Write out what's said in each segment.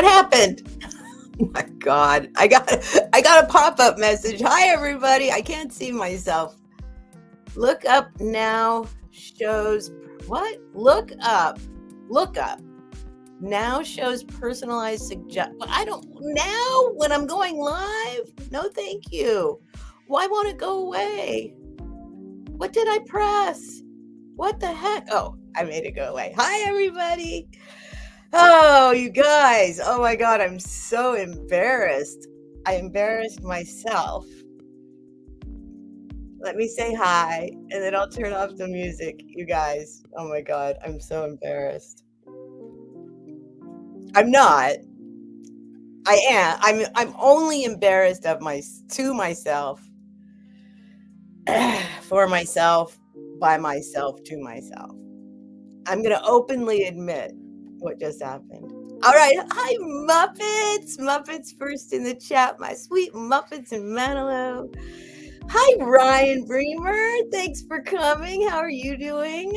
What happened? Oh my God. I got a pop-up message. Hi everybody. I can't see myself. Look up now shows what? Look up. Now shows personalized suggest. I don't now when I'm going live. No, thank you. Why won't it go away? What did I press? What the heck? Oh, I made it go away. Hi everybody. Oh, you guys. Oh my God, I'm so embarrassed. I embarrassed myself. Let me say hi, and then I'll turn off the music, you guys. Oh my God, I'm so embarrassed. I'm not. I am. I'm only embarrassed of to myself, for myself, by myself, to myself. I'm gonna openly admit what just happened. All right. Hi, Muppets. Muppets first in the chat. My sweet Muppets in Manilow. Hi, Ryan Bremer. Thanks for coming. How are you doing?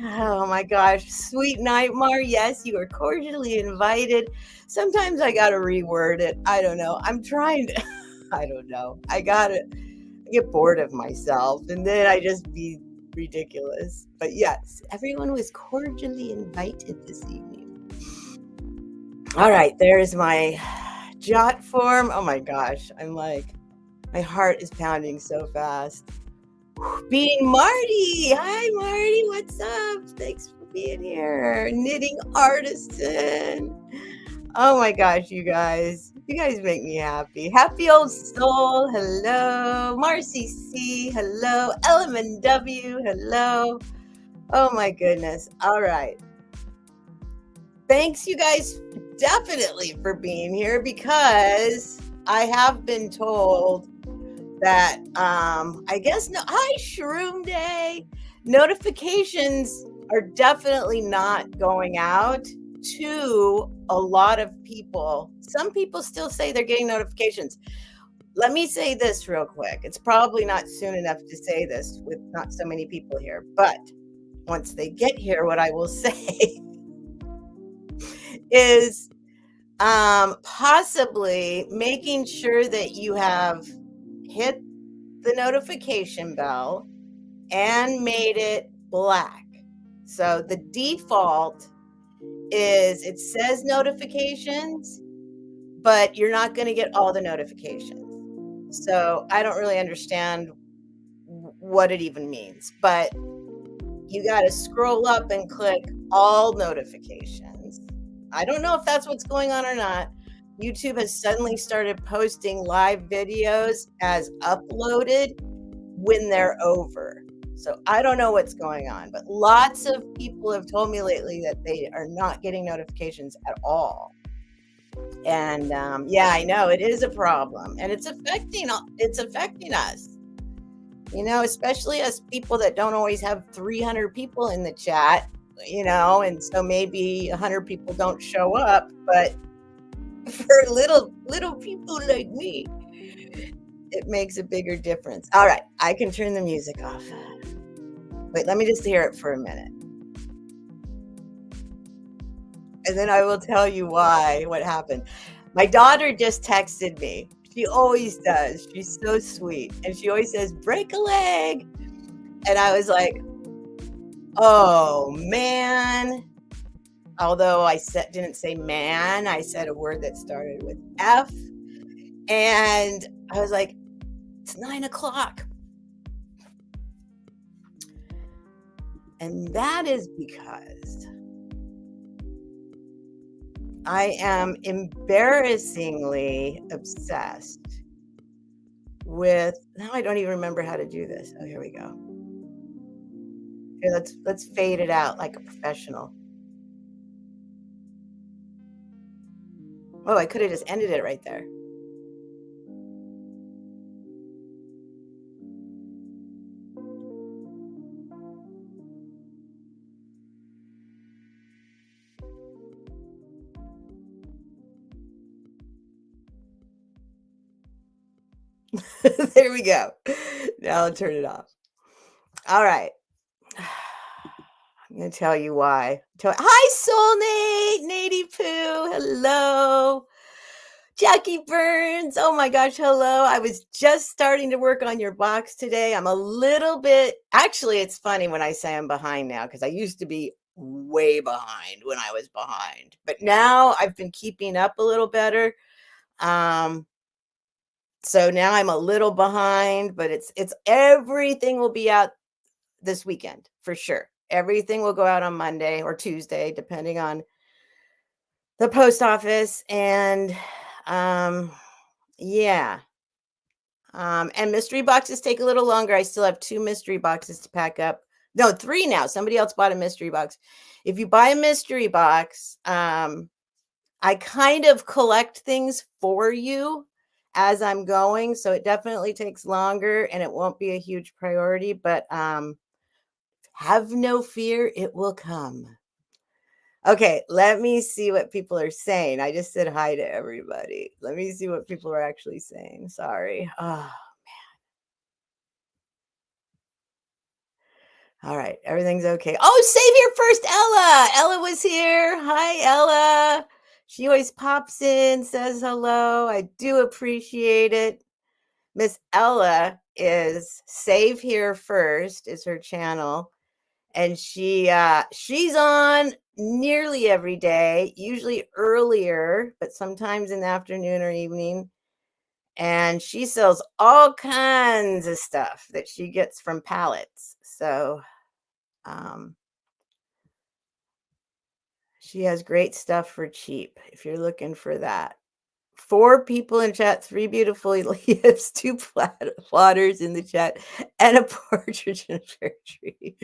Oh my gosh. Sweet Nightmare. Yes, you are cordially invited. Sometimes I got to reword it. I don't know. I'm trying to, I don't know. I get bored of myself and then I just be ridiculous. But yes, everyone was cordially invited this evening. All right, there's my jot form. Oh my gosh, my heart is pounding so fast. Being Marty. Hi, Marty. What's up? Thanks for being here. Knitting artisan. Oh my gosh, you guys. You guys make me happy. Happy old soul. Hello. Marcy C. Hello. Element W. Hello. Oh my goodness. All right. Thanks, you guys, definitely for being here because I have been told that I guess hi Shroom Day. Notifications are definitely not going out to a lot of people. Some people still say they're getting notifications. Let me say this real quick. It's probably not soon enough to say this with not so many people here, but once they get here, what I will say is possibly making sure that you have hit the notification bell and made it black. So the default is it says notifications, but you're not going to get all the notifications. So I don't really understand what it even means, but you got to scroll up and click all notifications. I don't know if that's what's going on or not. YouTube has suddenly started posting live videos as uploaded when they're over. So I don't know what's going on, but lots of people have told me lately that they are not getting notifications at all. And yeah, I know it is a problem, and it's affecting us. You know, especially us people that don't always have 300 people in the chat. You know, and so maybe 100 people don't show up, but for little people like me, it makes a bigger difference. All right, I can turn the music off. Wait, let me just hear it for a minute. And then I will tell you what happened. My daughter just texted me. She always does. She's so sweet. And she always says, break a leg. And I was like, oh, man. Although I didn't say man, I said a word that started with F. And I was like, it's 9 o'clock. And that is because I am embarrassingly obsessed with, now I don't even remember how to do this. Oh, here we go. Here, let's fade it out like a professional. Oh, I could have just ended it right there. There we go. Now I'll turn it off. All right. I'm I'm gonna tell you why. Hi, Soul Nate, Natey Poo, hello. Jackie Burns, oh my gosh, hello. I was just starting to work on your box today. I'm a little bit, actually, it's funny when I say I'm behind now because I used to be way behind when I was behind, but now I've been keeping up a little better. Um, so now I'm a little behind, but it's everything will be out this weekend for sure. Everything will go out on Monday or Tuesday, depending on the post office. And um, yeah. And mystery boxes take a little longer. I still have 2 mystery boxes to pack up. No, 3 now. Somebody else bought a mystery box. If you buy a mystery box, I kind of collect things for you as I'm going. So it definitely takes longer and it won't be a huge priority, but have no fear, it will come. Okay, let me see what people are saying. I just said hi to everybody. Let me see what people are actually saying. Sorry. Oh, all right, everything's okay. Oh, save here first, Ella. Ella was here. Hi, Ella. She always pops in, says hello. I do appreciate it. Miss Ella is Save Here First is her channel, and she's on nearly every day, usually earlier, but sometimes in the afternoon or evening. And she sells all kinds of stuff that she gets from pallets. So um, she has great stuff for cheap if you're looking for that. 4 people in chat, 3 beautiful leaves, 2 plotters in the chat, and a partridge in a pear tree.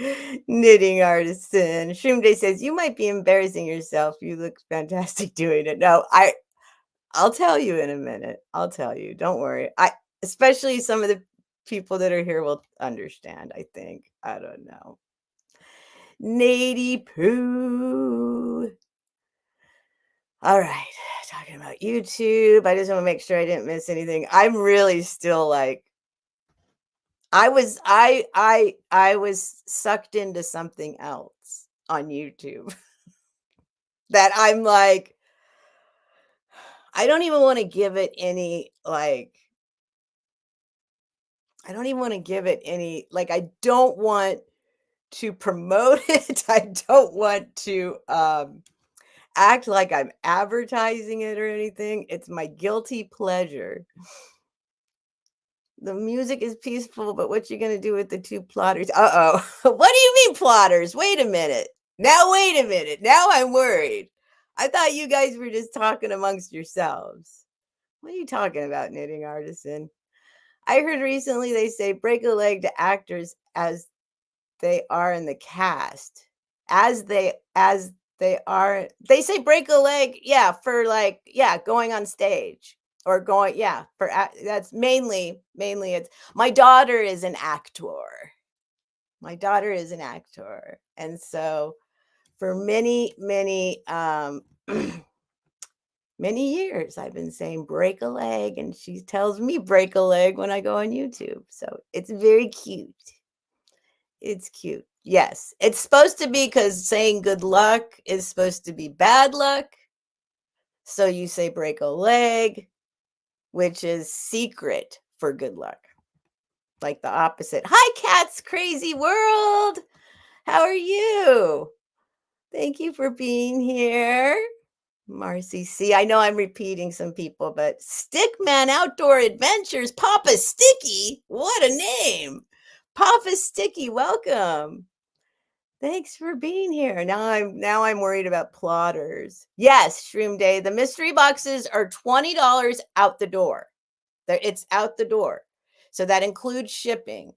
Knitting artisan. Shroomday says, you might be embarrassing yourself. You look fantastic doing it. No, I'll tell you in a minute. I'll tell you. Don't worry. Especially some of the people that are here will understand, I think. I don't know. Nady Poo. All right, talking about YouTube. I just want to make sure I didn't miss anything. I'm really still like I was sucked into something else on YouTube that I'm like I don't even want to give it any like I don't even want to give it any like I don't want to promote it. I don't want to act like I'm advertising it or anything. It's my guilty pleasure. The music is peaceful, but what you gonna do with the 2 plotters? Uh-oh. What do you mean plotters? Wait a minute. Now wait a minute. Now I'm worried. I thought you guys were just talking amongst yourselves. What are you talking about, knitting artisan? I heard recently they say break a leg to actors as they are in the cast. As they are they say break a leg, yeah, for like, yeah, going on stage or going, yeah, for that's mainly it's my daughter is an actor. My daughter is an actor. And so for many many years I've been saying break a leg and she tells me break a leg when I go on YouTube. So it's very cute. It's cute. Yes. It's supposed to be because saying good luck is supposed to be bad luck. So you say break a leg, which is secret for good luck. Like the opposite. Hi, Cat's Crazy World. How are you? Thank you for being here. Marcy C. I know I'm repeating some people, but Stickman Outdoor Adventures, Papa Sticky. What a name. Papa Sticky, welcome. Thanks for being here. Now I'm worried about plotters. Yes, Shroom Day. The mystery boxes are $20 out the door. It's out the door. So that includes shipping.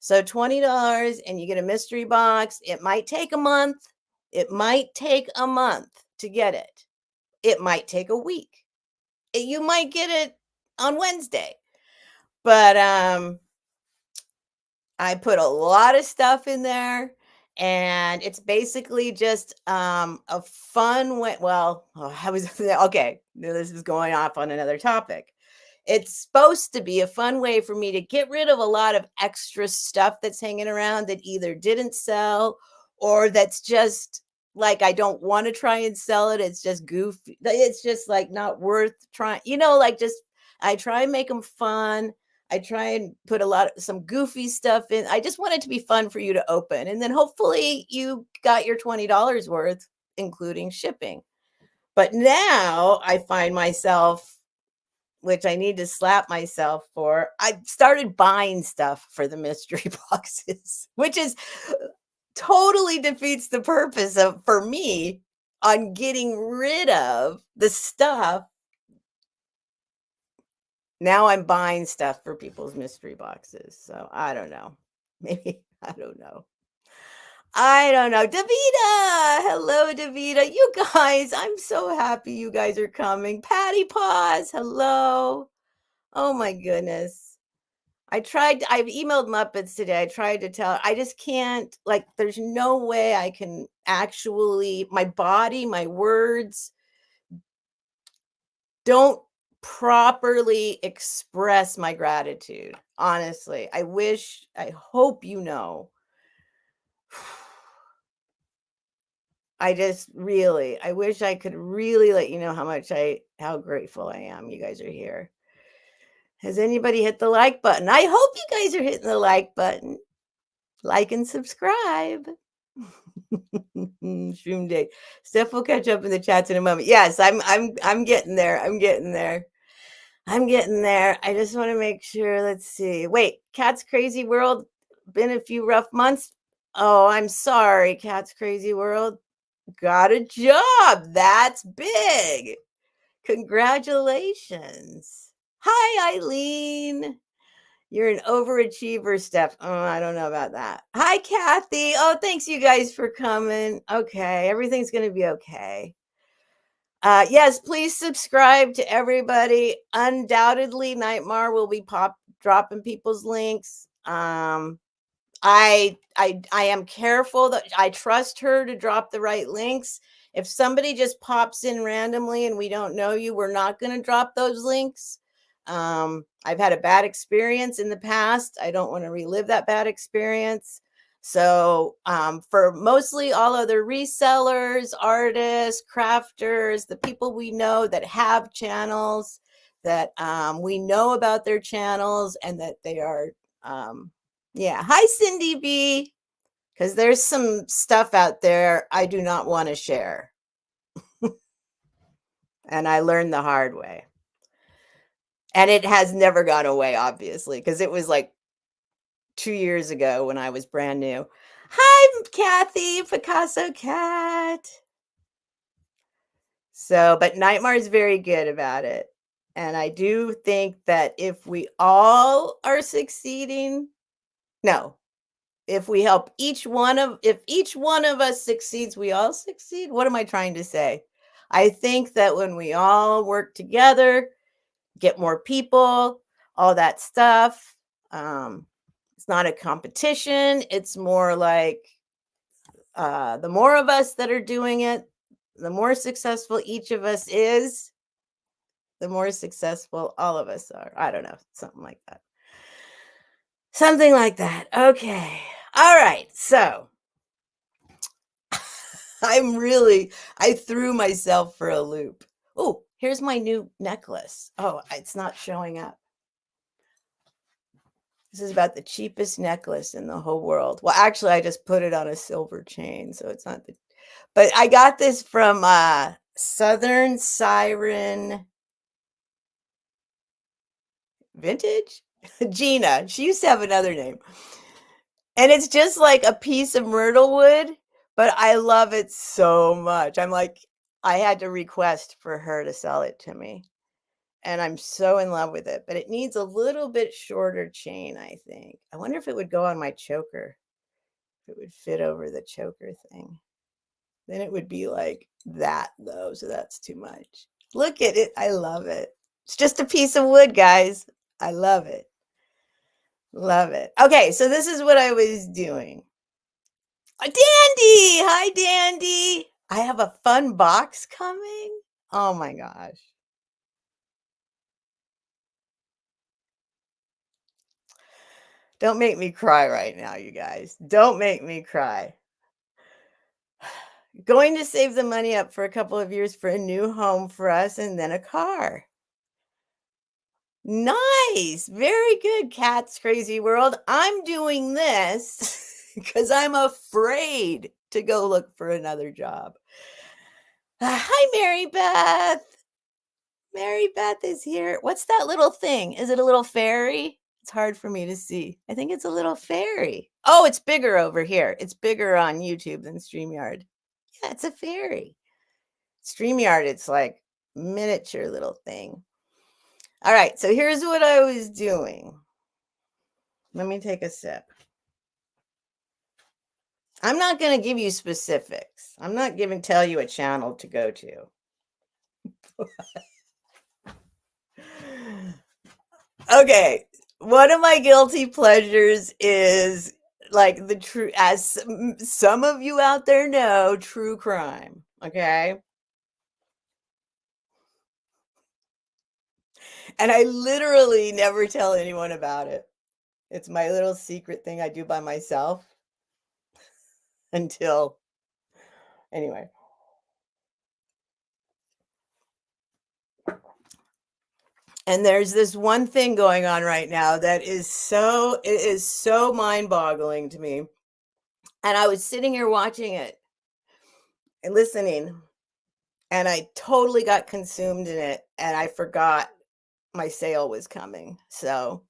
So $20 and you get a mystery box. It might take a month. It might take a month to get it. It might take a week. You might get it on Wednesday. But I put a lot of stuff in there and it's basically just a fun way. Well, I was okay. This is going off on another topic. It's supposed to be a fun way for me to get rid of a lot of extra stuff that's hanging around that either didn't sell or that's just like I don't want to try and sell it. It's just goofy. It's just like not worth trying, like just I try and make them fun. I try and put a lot of some goofy stuff in. I just want it to be fun for you to open. And then hopefully you got your $20 worth, including shipping. But now I find myself, which I need to slap myself for, I started buying stuff for the mystery boxes, which is totally defeats the purpose of for me on getting rid of the stuff. Now I'm buying stuff for people's mystery boxes. So I don't know. Maybe I don't know. I don't know. Davita! Hello, Davita. You guys, I'm so happy you guys are coming. Patty Paws, hello. Oh my goodness. I've emailed Muppets today. I tried to tell, I just can't, like, there's no way I can actually, my body, my words don't properly express my gratitude. Honestly, I hope you know. I just really, I wish I could really let you know how grateful I am you guys are here. Has anybody hit the like button? I hope you guys are hitting the like button. Like and subscribe. Shroom day. Steph will catch up in the chats in a moment. Yes, I'm getting there. I'm getting there. I'm getting there. I just want to make sure. Let's see. Wait, Cat's Crazy World. Been a few rough months. Oh, I'm sorry, Cat's Crazy World. Got a job. That's big. Congratulations. Hi, Eileen. You're an overachiever, Steph. Oh, I don't know about that. Hi, Kathy. Oh, thanks you guys for coming. Okay, everything's going to be okay. Yes, please subscribe to everybody. Undoubtedly, Nightmare will be dropping people's links. I am careful that I trust her to drop the right links. If somebody just pops in randomly and we don't know you, we're not going to drop those links. I've had a bad experience in the past. I don't want to relive that bad experience. So, for mostly all other resellers, artists, crafters, the people we know that have channels, that we know about their channels and that they are, yeah. Hi, Cindy B. Because there's some stuff out there I do not want to share. And I learned the hard way. And it has never gone away, obviously, because it was like 2 years ago when I was brand new. Hi, Kathy, Picasso Cat. So, but Nightmare is very good about it. And I do think that if we all are succeeding, no, if we help if each one of us succeeds, we all succeed. What am I trying to say? I think that when we all work together, get more people, all that stuff, it's not a competition. It's more like the more of us that are doing it, the more successful each of us is, the more successful all of us are. I don't know, something like that. Something like that. Okay. All right. So I threw myself for a loop. Oh, here's my new necklace. Oh, it's not showing up. This is about the cheapest necklace in the whole world. Well, actually, I just put it on a silver chain, so it's not but I got this from Southern Siren Vintage. Gina. She used to have another name. And it's just like a piece of myrtle wood, but I love it so much. I'm like, I had to request for her to sell it to me. And I'm so in love with it, but it needs a little bit shorter chain, I think. I wonder if it would go on my choker. If it would fit over the choker thing. Then it would be like that, though, so that's too much. Look at it. I love it. It's just a piece of wood, guys. I love it. Love it. Okay, so this is what I was doing. Dandy! Hi, Dandy! I have a fun box coming. Oh my gosh. Don't make me cry right now, you guys. Don't make me cry. Going to save the money up for a couple of years for a new home for us and then a car. Nice. Very good, Cat's Crazy World. I'm doing this because I'm afraid to go look for another job. Hi, Mary Beth. Mary Beth is here. What's that little thing? Is it a little fairy? It's hard for me to see. I think it's a little fairy. Oh, it's bigger over here. It's bigger on YouTube than StreamYard. Yeah, it's a fairy. StreamYard, it's like miniature little thing. All right, so here's what I was doing. Let me take a sip. I'm not going to give you specifics. I'm not giving tell you a channel to go to. Okay, one of my guilty pleasures is like the true, as some of you out there know, true crime. Okay. And I literally never tell anyone about it. It's my little secret thing I do by myself until, anyway. And there's this one thing going on right now that is so mind-boggling to me. And I was sitting here watching it and listening, and I totally got consumed in it, and I forgot my sale was coming. So,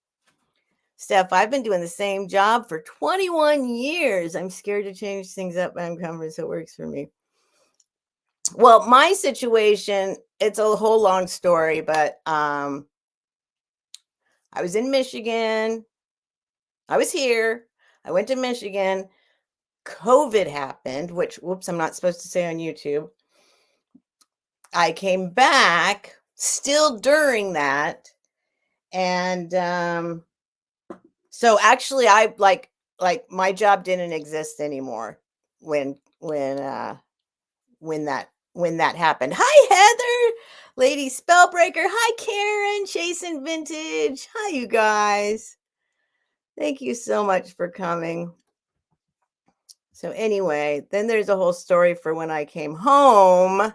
Steph, I've been doing the same job for 21 years. I'm scared to change things up, but I'm comfortable, so it works for me. Well, my situation, it's a whole long story, but I was in Michigan. I was here. I went to Michigan. COVID happened, which, whoops, I'm not supposed to say on YouTube. I came back still during that. And so actually I like my job didn't exist anymore when that happened. Hi, Heather, Lady Spellbreaker. Hi, Karen, Chasing Vintage. Hi, you guys. Thank you so much for coming. So anyway, then there's a whole story for when I came home.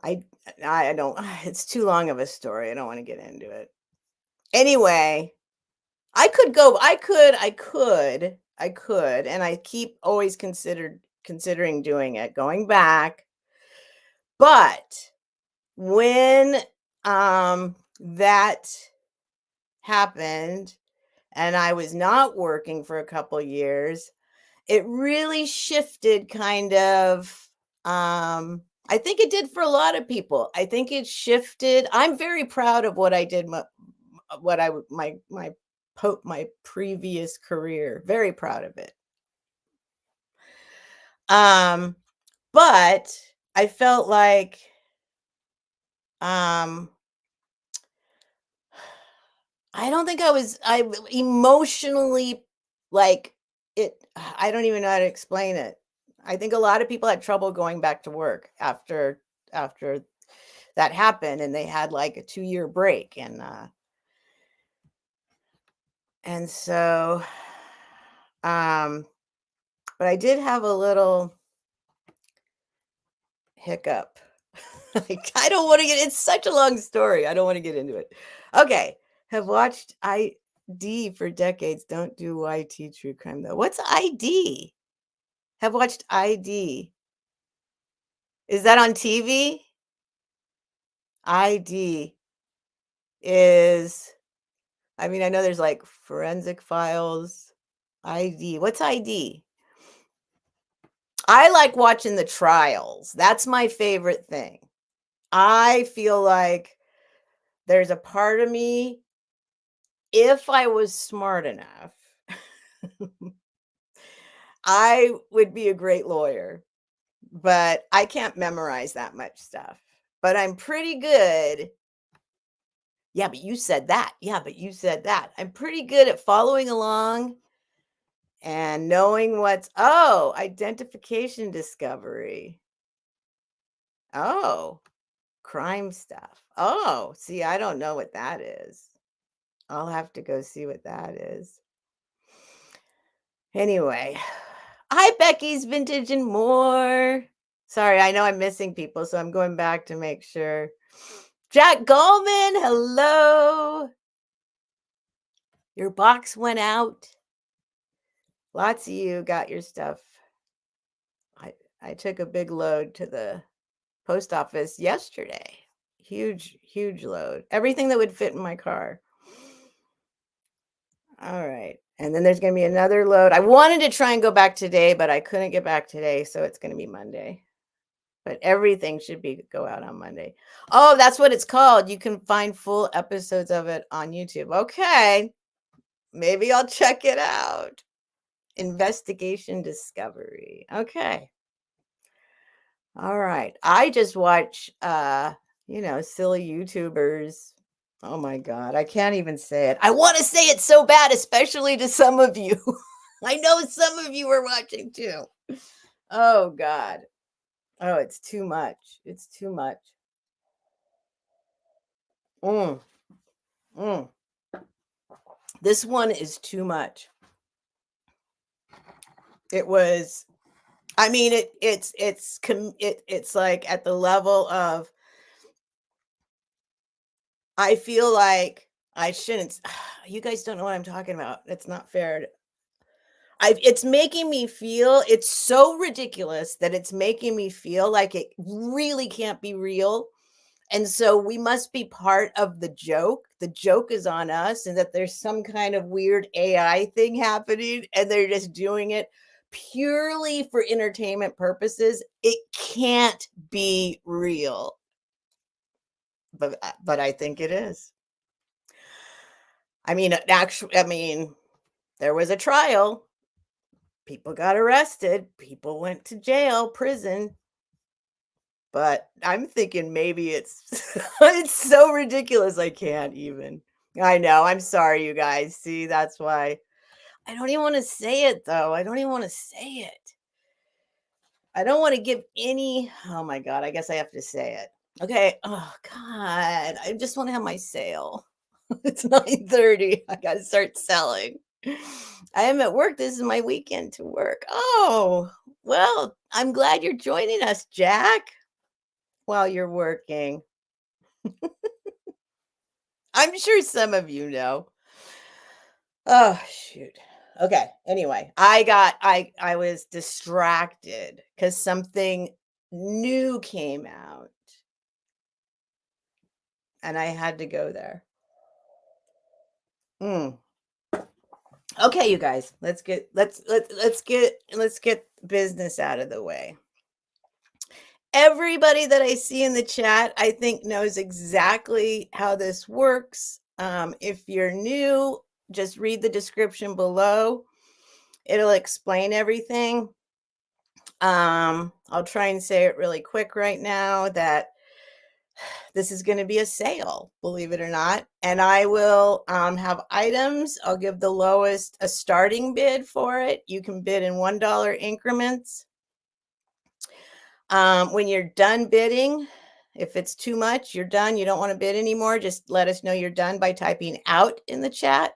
I I don't it's too long of a story. I don't want to get into it. Anyway, I could, and I keep always considering doing it, going back. But when that happened and I was not working for a couple years, it really shifted kind of I think it did for a lot of people. I think it shifted. I'm very proud of what I did what I my previous career. Very proud of it. Um but I felt like um I don't think I emotionally like it. I don't even know how to explain it. I think a lot of people had trouble going back to work after that happened, and they had like a 2-year break, and so but I did have a little hiccup. Like, I don't want to get it's such a long story. I don't want to get into it. Okay. Have watched ID for decades. Don't do YT true crime though. What's ID? Have watched ID. Is that on TV? ID is I mean, I know there's like forensic files. ID. What's ID? I like watching the trials. That's my favorite thing. I feel like there's a part of me, if I was smart enough, I would be a great lawyer, but I can't memorize that much stuff. But I'm pretty good. Yeah, but you said that. Yeah, but you said that. I'm pretty good at following along and knowing identification discovery. Oh, crime stuff. Oh, see, I don't know what that is. I'll have to go see what that is. Anyway, hi, Becky's Vintage and More. Sorry, I know I'm missing people, so I'm going back to make sure. Jack Goldman, hello. Your box went out. Lots of you got your stuff. I took a big load to the post office yesterday. Huge load. Everything that would fit in my car. All right. And then there's going to be another load. I wanted to try and go back today, but I couldn't get back today, so it's going to be Monday. But everything should go out on Monday. Oh, that's what it's called. You can find full episodes of it on YouTube. Okay. Maybe I'll check it out. Investigation Discovery. Okay. All right. I just watch silly YouTubers. Oh my God. I can't even say it. I want to say it so bad, especially to some of you. I know some of you are watching too. Oh God. Oh, it's too much. It's too much. Mm. This one is too much. It was, I mean, it's like at the level of, I feel like I shouldn't. You guys don't know what I'm talking about. It's not fair. It's making me feel, it's so ridiculous that it's making me feel like it really can't be real. And so we must be part of the joke. The joke is on us, and that there's some kind of weird AI thing happening, and they're just doing it purely for entertainment purposes. It can't be real. But I think it is. I mean, there was a trial. People got arrested. People went to jail, prison. But I'm thinking maybe it's it's so ridiculous I can't even. I know. I'm sorry, you guys. See, that's why I don't even want to say it, though. I don't even want to say it. I don't want to give any. Oh my God. I guess I have to say it. Okay. Oh God. I just want to have my sale. It's 9:30. I got to start selling. I am at work. This is my weekend to work. Oh, well, I'm glad you're joining us, Jack, while you're working. I'm sure some of you know. Oh, shoot. Okay. Anyway, I was distracted because something new came out and I had to go there. Mm. Okay, you guys, let's get business out of the way. Everybody that I see in the chat, I think, knows exactly how this works. If you're new, just read the description below. It'll explain everything. I'll try and say it really quick right now that this is going to be a sale, believe it or not. And I will have items. I'll give the lowest a starting bid for it. You can bid in $1 increments. When you're done bidding, if it's too much, you're done, you don't want to bid anymore, just let us know you're done by typing out in the chat.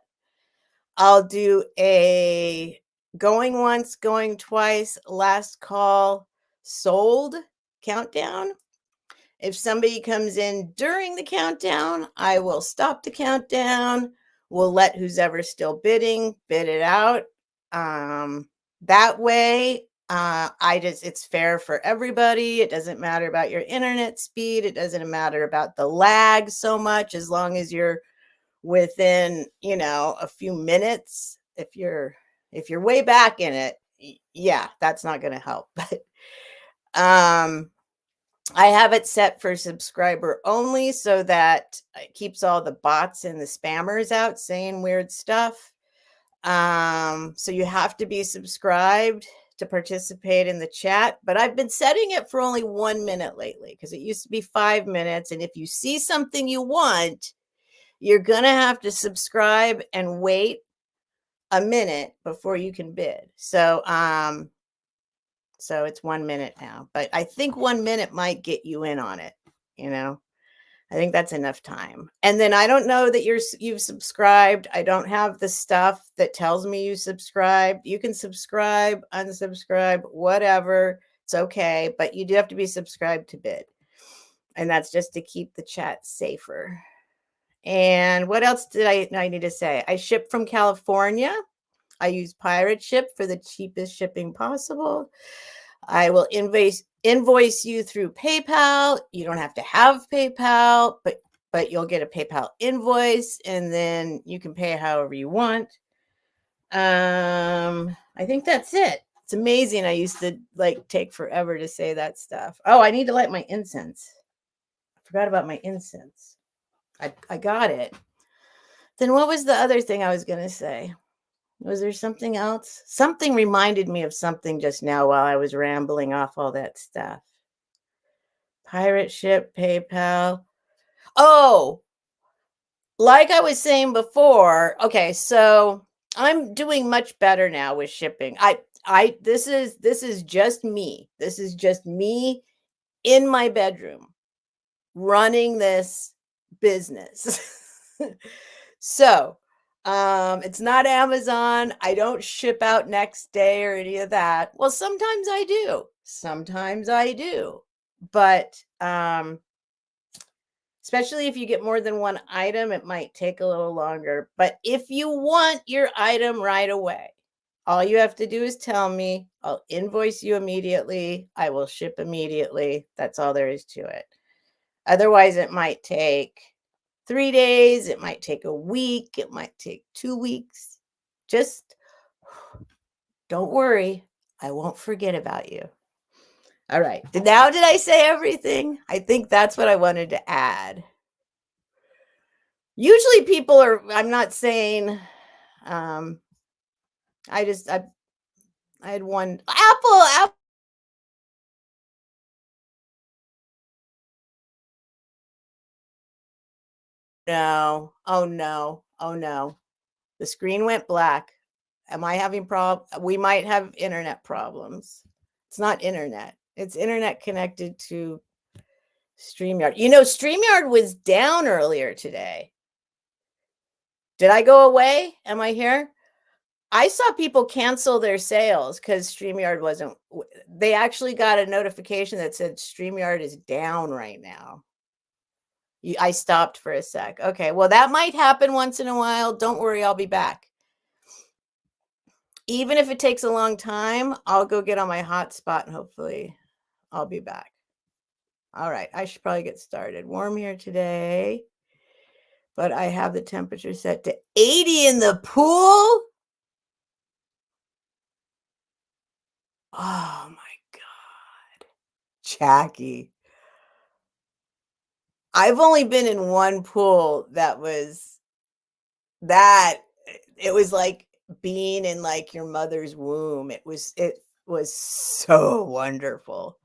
I'll do a going once, going twice, last call, sold countdown. If somebody comes in during the countdown, I will stop the countdown. We'll let who's ever still bidding bid it out. That way, it's fair for everybody. It doesn't matter about your internet speed. It doesn't matter about the lag so much, as long as you're within, a few minutes. If you're way back in it, yeah, that's not going to help. But I have it set for subscriber only so that it keeps all the bots and the spammers out saying weird stuff. So you have to be subscribed to participate in the chat, but I've been setting it for only 1 minute lately because it used to be 5 minutes. And if you see something you want, you're going to have to subscribe and wait a minute before you can bid. So it's 1 minute now, but I think 1 minute might get you in on it. I think that's enough time. And then I don't know that you've subscribed. I don't have the stuff that tells me you subscribed. You can subscribe, unsubscribe, whatever. It's okay, but you do have to be subscribed to Bit. And that's just to keep the chat safer. And what else did I need to say? I ship from California. I use Pirate Ship for the cheapest shipping possible. I will invoice you through PayPal. You don't have to have PayPal, but you'll get a PayPal invoice, and then you can pay however you want. I think that's it. It's amazing. I used to take forever to say that stuff. Oh, I need to light my incense. I forgot about my incense. I got it. Then what was the other thing I was going to say? Was there something else? Something reminded me of something just now while I was rambling off all that stuff. Pirate Ship, PayPal. Oh, like I was saying before. Okay, so I'm doing much better now with shipping. This is just me. This is just me in my bedroom running this business. So, it's not Amazon. I don't ship out next day or any of that. Well, sometimes I do. Sometimes I do. But especially if you get more than one item, it might take a little longer. But if you want your item right away, all you have to do is tell me. I'll invoice you immediately. I will ship immediately. That's all there is to it. Otherwise, it might take 3 days. It might take a week. It might take 2 weeks. Just don't worry. I won't forget about you. All right. Now, did I say everything? I think that's what I wanted to add. Usually people I'm not saying, I had one Apple. No. Oh no. Oh no. The screen went black. Am I having we might have internet problems. It's not internet. It's internet connected to StreamYard. StreamYard was down earlier today. Did I go away? Am I here? I saw people cancel their sales because StreamYard wasn't. They actually got a notification that said StreamYard is down right now. I stopped for a sec. Okay, well, that might happen once in a while. Don't worry, I'll be back. Even if it takes a long time, I'll go get on my hotspot and hopefully I'll be back. All right, I should probably get started. Warm here today, but I have the temperature set to 80 in the pool. Oh my God. Jackie. I've only been in one pool it was like being in your mother's womb. It was so wonderful.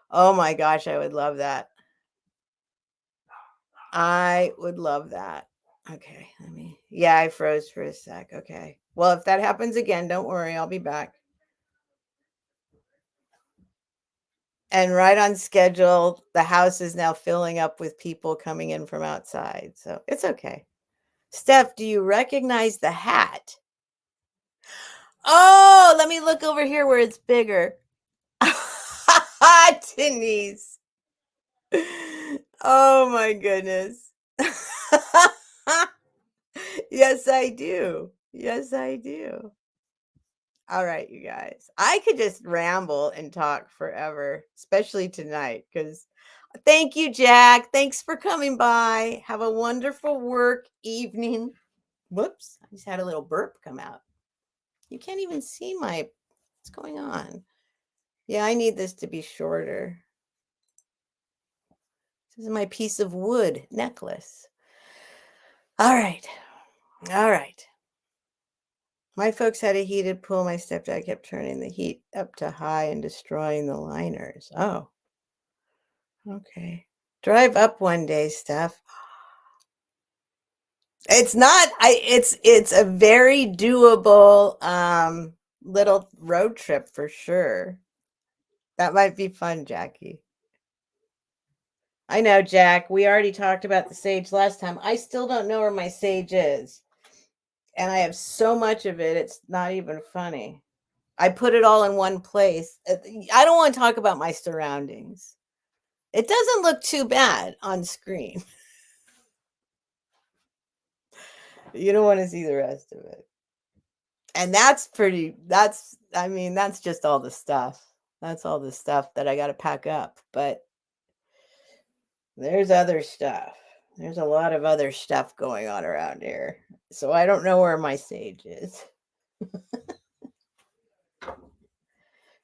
Oh my gosh, I would love that. I would love that. Okay, I froze for a sec. Okay. Well, if that happens again, don't worry, I'll be back. And right on schedule, the house is now filling up with people coming in from outside. So it's okay. Steph, do you recognize the hat? Oh, let me look over here where it's bigger. Denise. Oh my goodness. Yes, I do. Yes, I do. All right, you guys. I could just ramble and talk forever, especially tonight, because thank you, Jack. Thanks for coming by. Have a wonderful work evening. Whoops, I just had a little burp come out. You can't even see what's going on. Yeah, I need this to be shorter. This is my piece of wood necklace. All right. All right. My folks had a heated pool. My stepdad kept turning the heat up to high and destroying the liners. Oh. Okay. Drive up one day, Steph. It's not it's a very doable little road trip for sure. That might be fun, Jackie. I know, Jack. We already talked about the sage last time. I still don't know where my sage is. And I have so much of it, it's not even funny. I put it all in one place. I don't want to talk about my surroundings. It doesn't look too bad on screen. You don't want to see the rest of it. And that's that's just all the stuff. That's all the stuff that I got to pack up. But there's other stuff. There's a lot of other stuff going on around here. So I don't know where my sage is.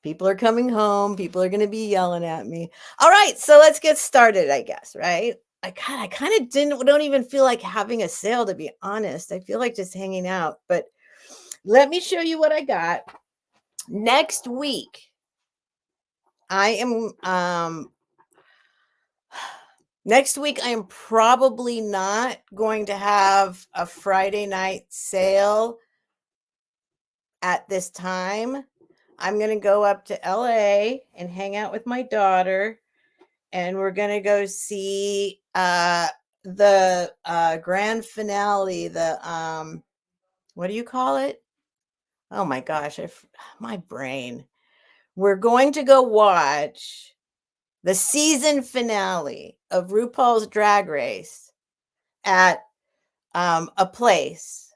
People are coming home. People are going to be yelling at me. All right, so let's get started, I guess, right? I kind of don't even feel like having a sale, to be honest. I feel like just hanging out. But let me show you what I got. Next week, I am next week I am probably not going to have a Friday night sale at this time. I'm going to go up to LA and hang out with my daughter, and we're going to go see the grand finale, the what do you call it? Oh my gosh, my brain. We're going to go watch the season finale of RuPaul's Drag Race at a place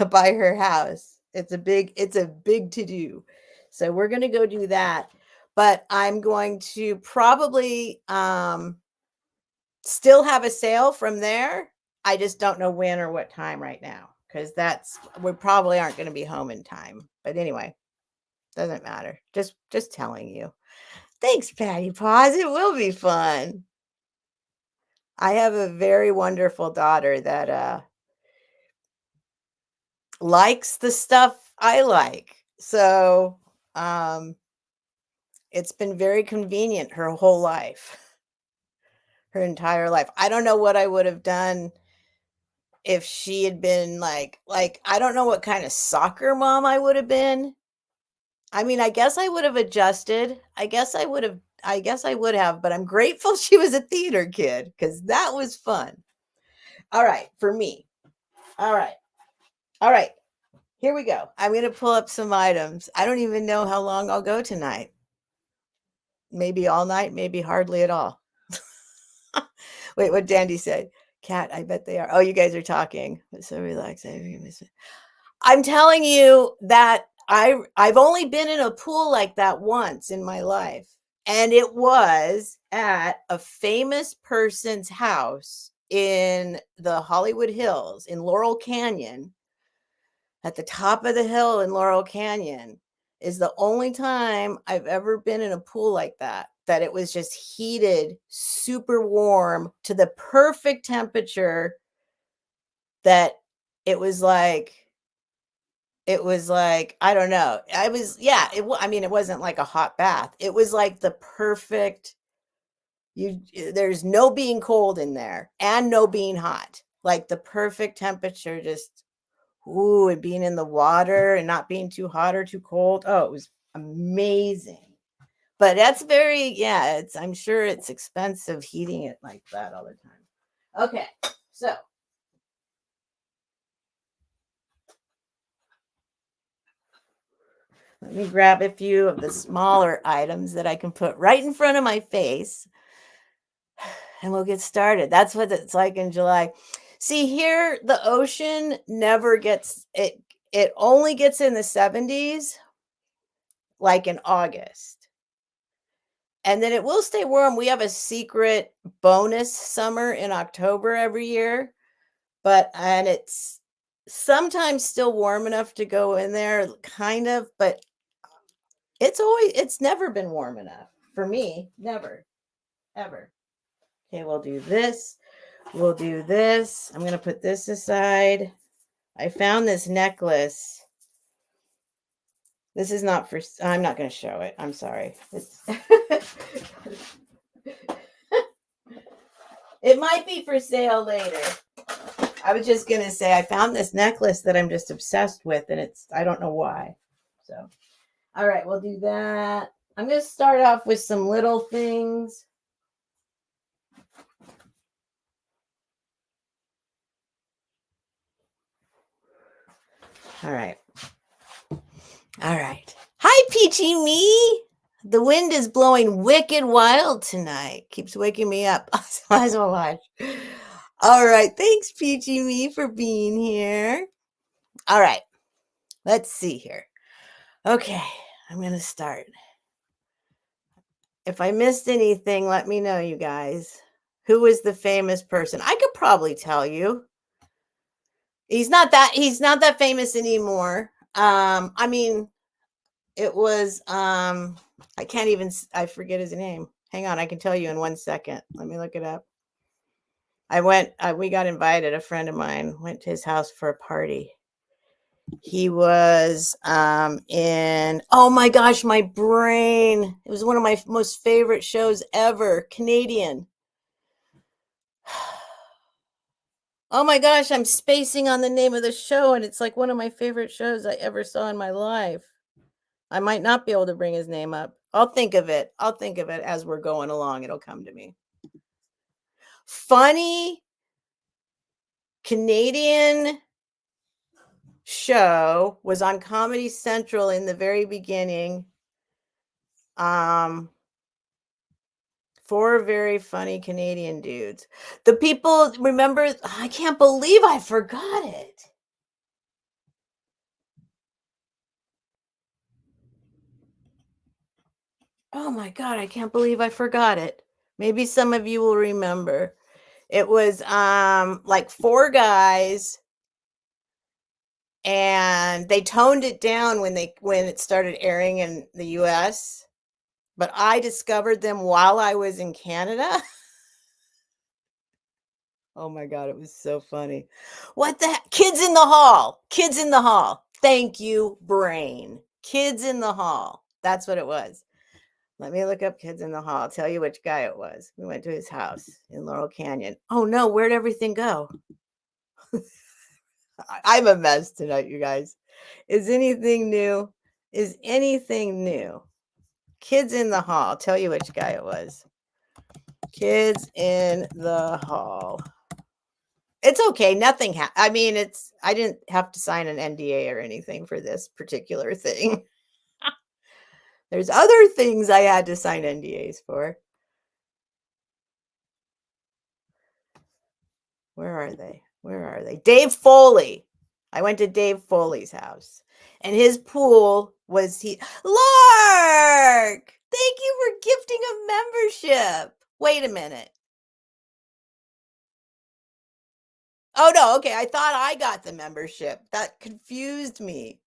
by her house. It's a big to do. So we're going to go do that. But I'm going to probably still have a sale from there. I just don't know when or what time right now, because we probably aren't going to be home in time. But anyway, doesn't matter. Just telling you. Thanks, Patty Paws. It will be fun. I have a very wonderful daughter that likes the stuff I like. So it's been very convenient her whole life. Her entire life. I don't know what I would have done if she had been like I don't know what kind of soccer mom I would have been. I mean, I guess I would have adjusted. I guess I would have, but I'm grateful she was a theater kid, because that was fun. All right, for me. All right. Here we go. I'm going to pull up some items. I don't even know how long I'll go tonight. Maybe all night, maybe hardly at all. Wait, what Dandy said? Cat, I bet they are. Oh, you guys are talking. So relaxed. I'm telling you that I've only been in a pool like that once in my life. And it was at a famous person's house in the Hollywood Hills in Laurel Canyon. At the top of the hill in Laurel Canyon is the only time I've ever been in a pool like that it was just heated, super warm to the perfect temperature, that it was like, I don't know. I mean, it wasn't like a hot bath. It was like the perfect, there's no being cold in there and no being hot. Like the perfect temperature, just and being in the water and not being too hot or too cold. Oh, it was amazing. But that's I'm sure it's expensive heating it like that all the time. Okay, so let me grab a few of the smaller items that I can put right in front of my face, and we'll get started. That's what it's like in July. See, here the ocean never gets it. It only gets in the 70s, like in August. And then it will stay warm. We have a secret bonus summer in October every year, and it's sometimes still warm enough to go in there, kind of, but it's never been warm enough for me. Never, ever. Okay, we'll do this. We'll do this. I'm going to put this aside. I found this necklace. This is not for, I'm not going to show it. I'm sorry. It might be for sale later. I was just going to say, I found this necklace that I'm just obsessed with, and I don't know why. So, all right, we'll do that. I'm going to start off with some little things. All right. All right. Hi, Peachy Me. The wind is blowing wicked wild tonight. Keeps waking me up. Might as well watch. All right. Thanks, Peachy Me, for being here. All right. Let's see here. Okay. I'm going to start. If I missed anything, let me know, you guys. Who is the famous person? I could probably tell you. He's not that famous anymore. I mean, it was I forget his name. Hang on, I can tell you in 1 second. Let me look it up. We got invited. A friend of mine went to his house for a party. He was in, oh my gosh, my brain. It was one of my most favorite shows ever. Canadian. Oh my gosh, I'm spacing on the name of the show, and it's like one of my favorite shows I ever saw in my life. I might not be able to bring his name up. I'll think of it. As we're going along. It'll come to me. Funny Canadian show, was on Comedy Central in the very beginning. Four very funny Canadian dudes. The people remember, I can't believe I forgot it. Oh my God, I can't believe I forgot it. Maybe some of you will remember. It was like four guys, and they toned it down when it started airing in the US, but I discovered them while I was in Canada. Oh my God, it was so funny. What the heck? Kids in the Hall. Kids in the Hall. Thank you, brain. Kids in the Hall. That's what it was. Let me look up Kids in the Hall. I'll tell you which guy it was. We went to his house in Laurel Canyon. Oh no, where'd everything go? I'm a mess tonight, you guys. Is anything new? Is anything new? Kids in the Hall. I'll tell you which guy it was. Kids in the Hall. It's okay. Nothing I mean, I didn't have to sign an NDA or anything for this particular thing. There's other things I had to sign NDAs for. Where are they? Where are they? Dave Foley. I went to Dave Foley's house, and his pool was Lark! Thank you for gifting a membership. Wait a minute. Oh no, okay. I thought I got the membership. That confused me.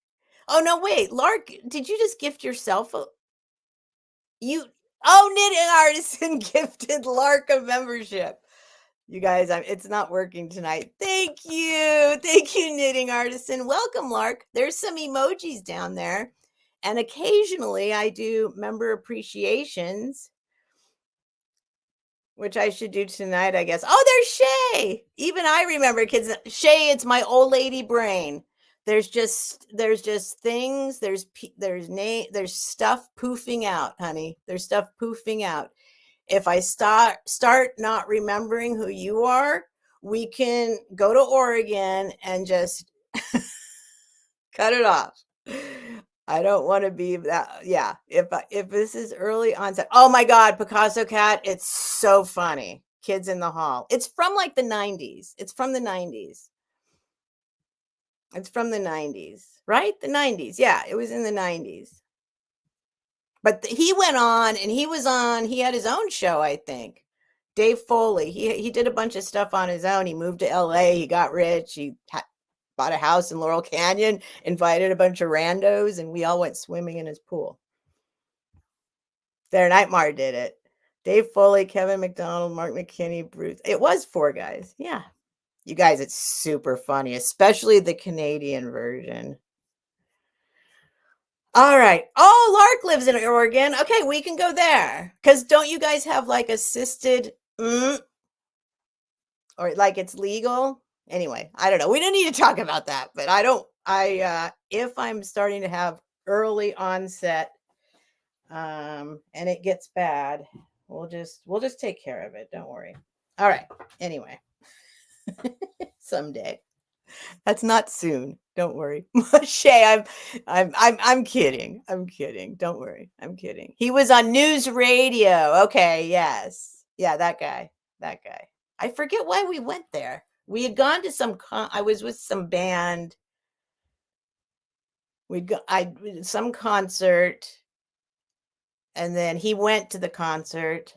Oh no, wait, Lark, did you just gift yourself knitting artisan gifted Lark a membership. You guys, it's not working tonight. Thank you, knitting artisan. Welcome, Lark. There's some emojis down there, and occasionally I do member appreciations, which I should do tonight, I guess. Oh, there's Shay. Even I remember, kids. Shay, it's my old lady brain. There's just things. There's stuff poofing out, honey. There's stuff poofing out. If I start not remembering who you are, we can go to Oregon and just cut it off. I don't want to be that. Yeah. If this is early onset, oh my God, Picasso Cat. It's so funny. Kids in the Hall. It's from like the 90s. It's from the 90s. It's from the 90s, right? The 90s. Yeah. It was in the 90s. But he went on, and he had his own show, I think. Dave Foley. He did a bunch of stuff on his own. He moved to LA. He got rich. He bought a house in Laurel Canyon, invited a bunch of randos, and we all went swimming in his pool. Their Nightmare did it. Dave Foley, Kevin McDonald, Mark McKinney, Bruce. It was four guys. Yeah. You guys, it's super funny, especially the Canadian version. All right. Oh, Lark lives in Oregon. Okay, we can go there. Because don't you guys have like assisted or like it's legal? Anyway, I don't know. We don't need to talk about that, but if I'm starting to have early onset and it gets bad, we'll just take care of it. Don't worry. All right. Anyway. Someday. That's not soon. Don't worry. Shay, I'm kidding. I'm kidding. Don't worry. I'm kidding. He was on news radio. Okay, yes. Yeah, that guy. That guy. I forget why we went there. We had gone to I was with some band. Some concert, and then he went to the concert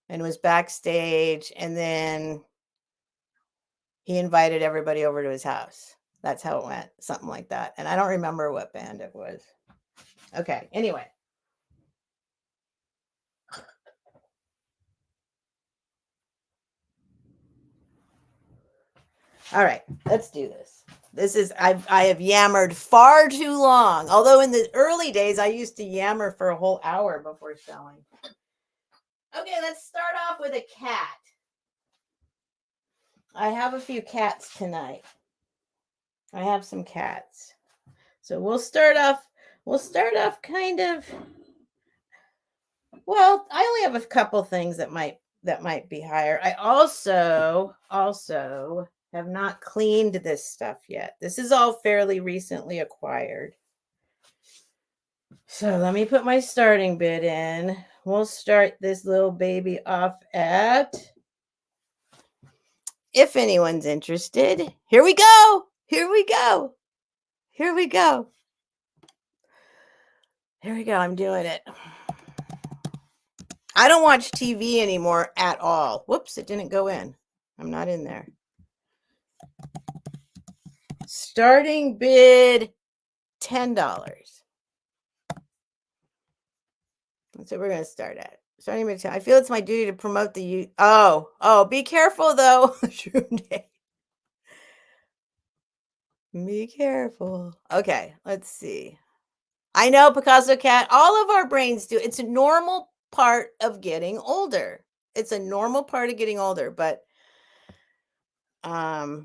and was backstage, and then he invited everybody over to his house. That's how it went, something like that. And I don't remember what band it was. Okay, anyway. All right, let's do this. I have yammered far too long. Although in the early days, I used to yammer for a whole hour before selling. Okay, let's start off with a cat. I have a few cats tonight. I have some cats. So we'll start off kind of, well, I only have a couple things that might be higher. I also have not cleaned this stuff yet. This is all fairly recently acquired. So let me put my starting bid in. We'll start this little baby off at, if anyone's interested, here we go. Here we go. Here we go. Here we go. I'm doing it. I don't watch TV anymore at all. Whoops, it didn't go in. I'm not in there. Starting bid $10. That's what we're going to start at. Starting bid 10. I feel it's my duty to promote the be careful though. Be careful. Okay, let's see. I know, Picasso Cat, all of our brains do. It's a normal part of getting older. It's a normal part of getting older, but I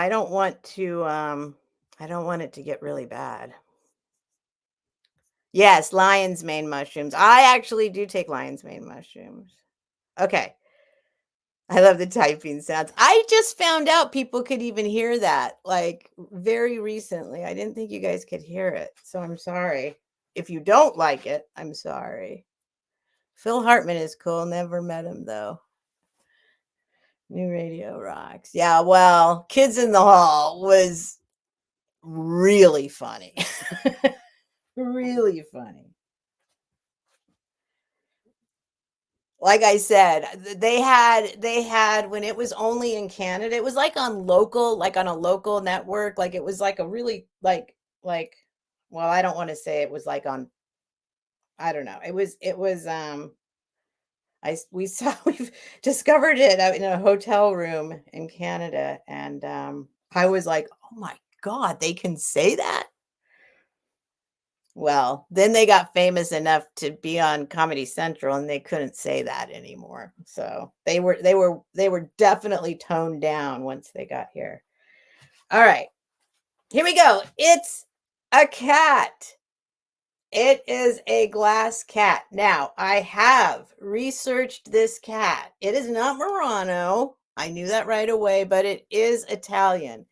don't want it to get really bad. Yes, lion's mane mushrooms. I actually do take lion's mane mushrooms. Okay. I love the typing sounds. I just found out people could even hear that, like, very recently. I didn't think you guys could hear it, so I'm sorry. If you don't like it, I'm sorry. Phil Hartman is cool. Never met him, though. New radio rocks. Yeah, well, Kids in the Hall was really funny. Really funny. Like I said, they had when it was only in Canada, it was like on a local network. Like it was like a really like well, I don't want to say it was like on, I don't know. We've discovered it in a hotel room in Canada, and I was like, "Oh my God, they can say that?" Well, then they got famous enough to be on Comedy Central, and they couldn't say that anymore. So they were definitely toned down once they got here. All right. Here we go. It's a cat. It is a glass cat. Now, I have researched this cat. It is not Murano. I knew that right away, but it is Italian.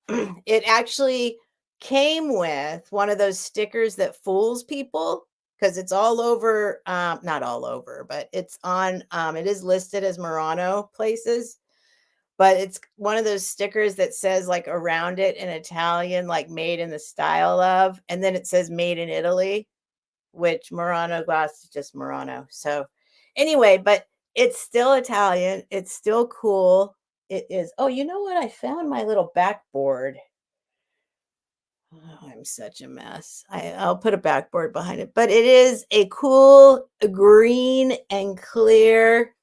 It actually came with one of those stickers that fools people, because it's all over, not all over, but it's on, it is listed as Murano places, but it's one of those stickers that says, like, around it in Italian, like, made in the style of, and then it says made in Italy, which Murano glass is just Murano. So anyway, but it's still Italian. It's still cool. It is. Oh, you know what? I found my little backboard. Oh, I'm such a mess. I'll put a backboard behind it, but it is a cool green and clear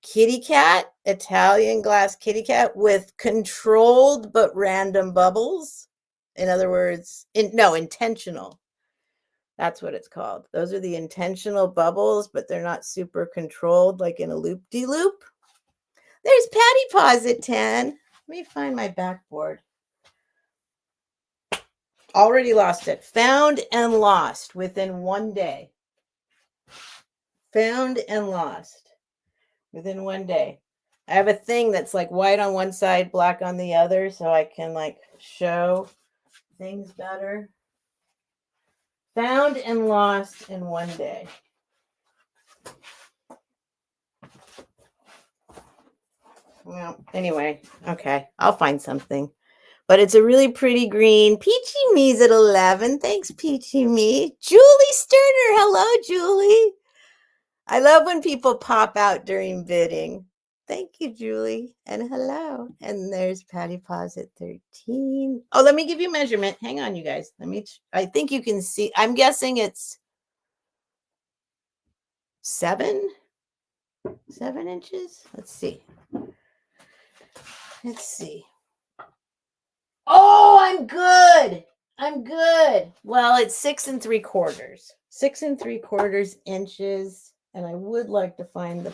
kitty cat, Italian glass kitty cat with controlled but random bubbles. In other words, intentional. That's what it's called. Those are the intentional bubbles, but they're not super controlled, like in a loop-de-loop. There's Patty Paws at 10. Let me find my backboard. Already lost it. Found and lost within 1 day. Found and lost within 1 day. I have a thing that's like white on one side, black on the other, so I can like show things better. Found and lost in one day. Well, anyway, okay, I'll find something. But it's a really pretty green. Peachy Me's at 11. Thanks, Peachy Me. Julie Sterner. Hello, Julie. I love when people pop out during bidding. Thank you, Julie. And hello. And there's Patty Paws at 13. Oh, let me give you a measurement. Hang on, you guys. I think you can see. I'm guessing it's 7 inches. Let's see. Oh, I'm good. Well, it's 6 3/4. 6 3/4 inches. And I would like to find the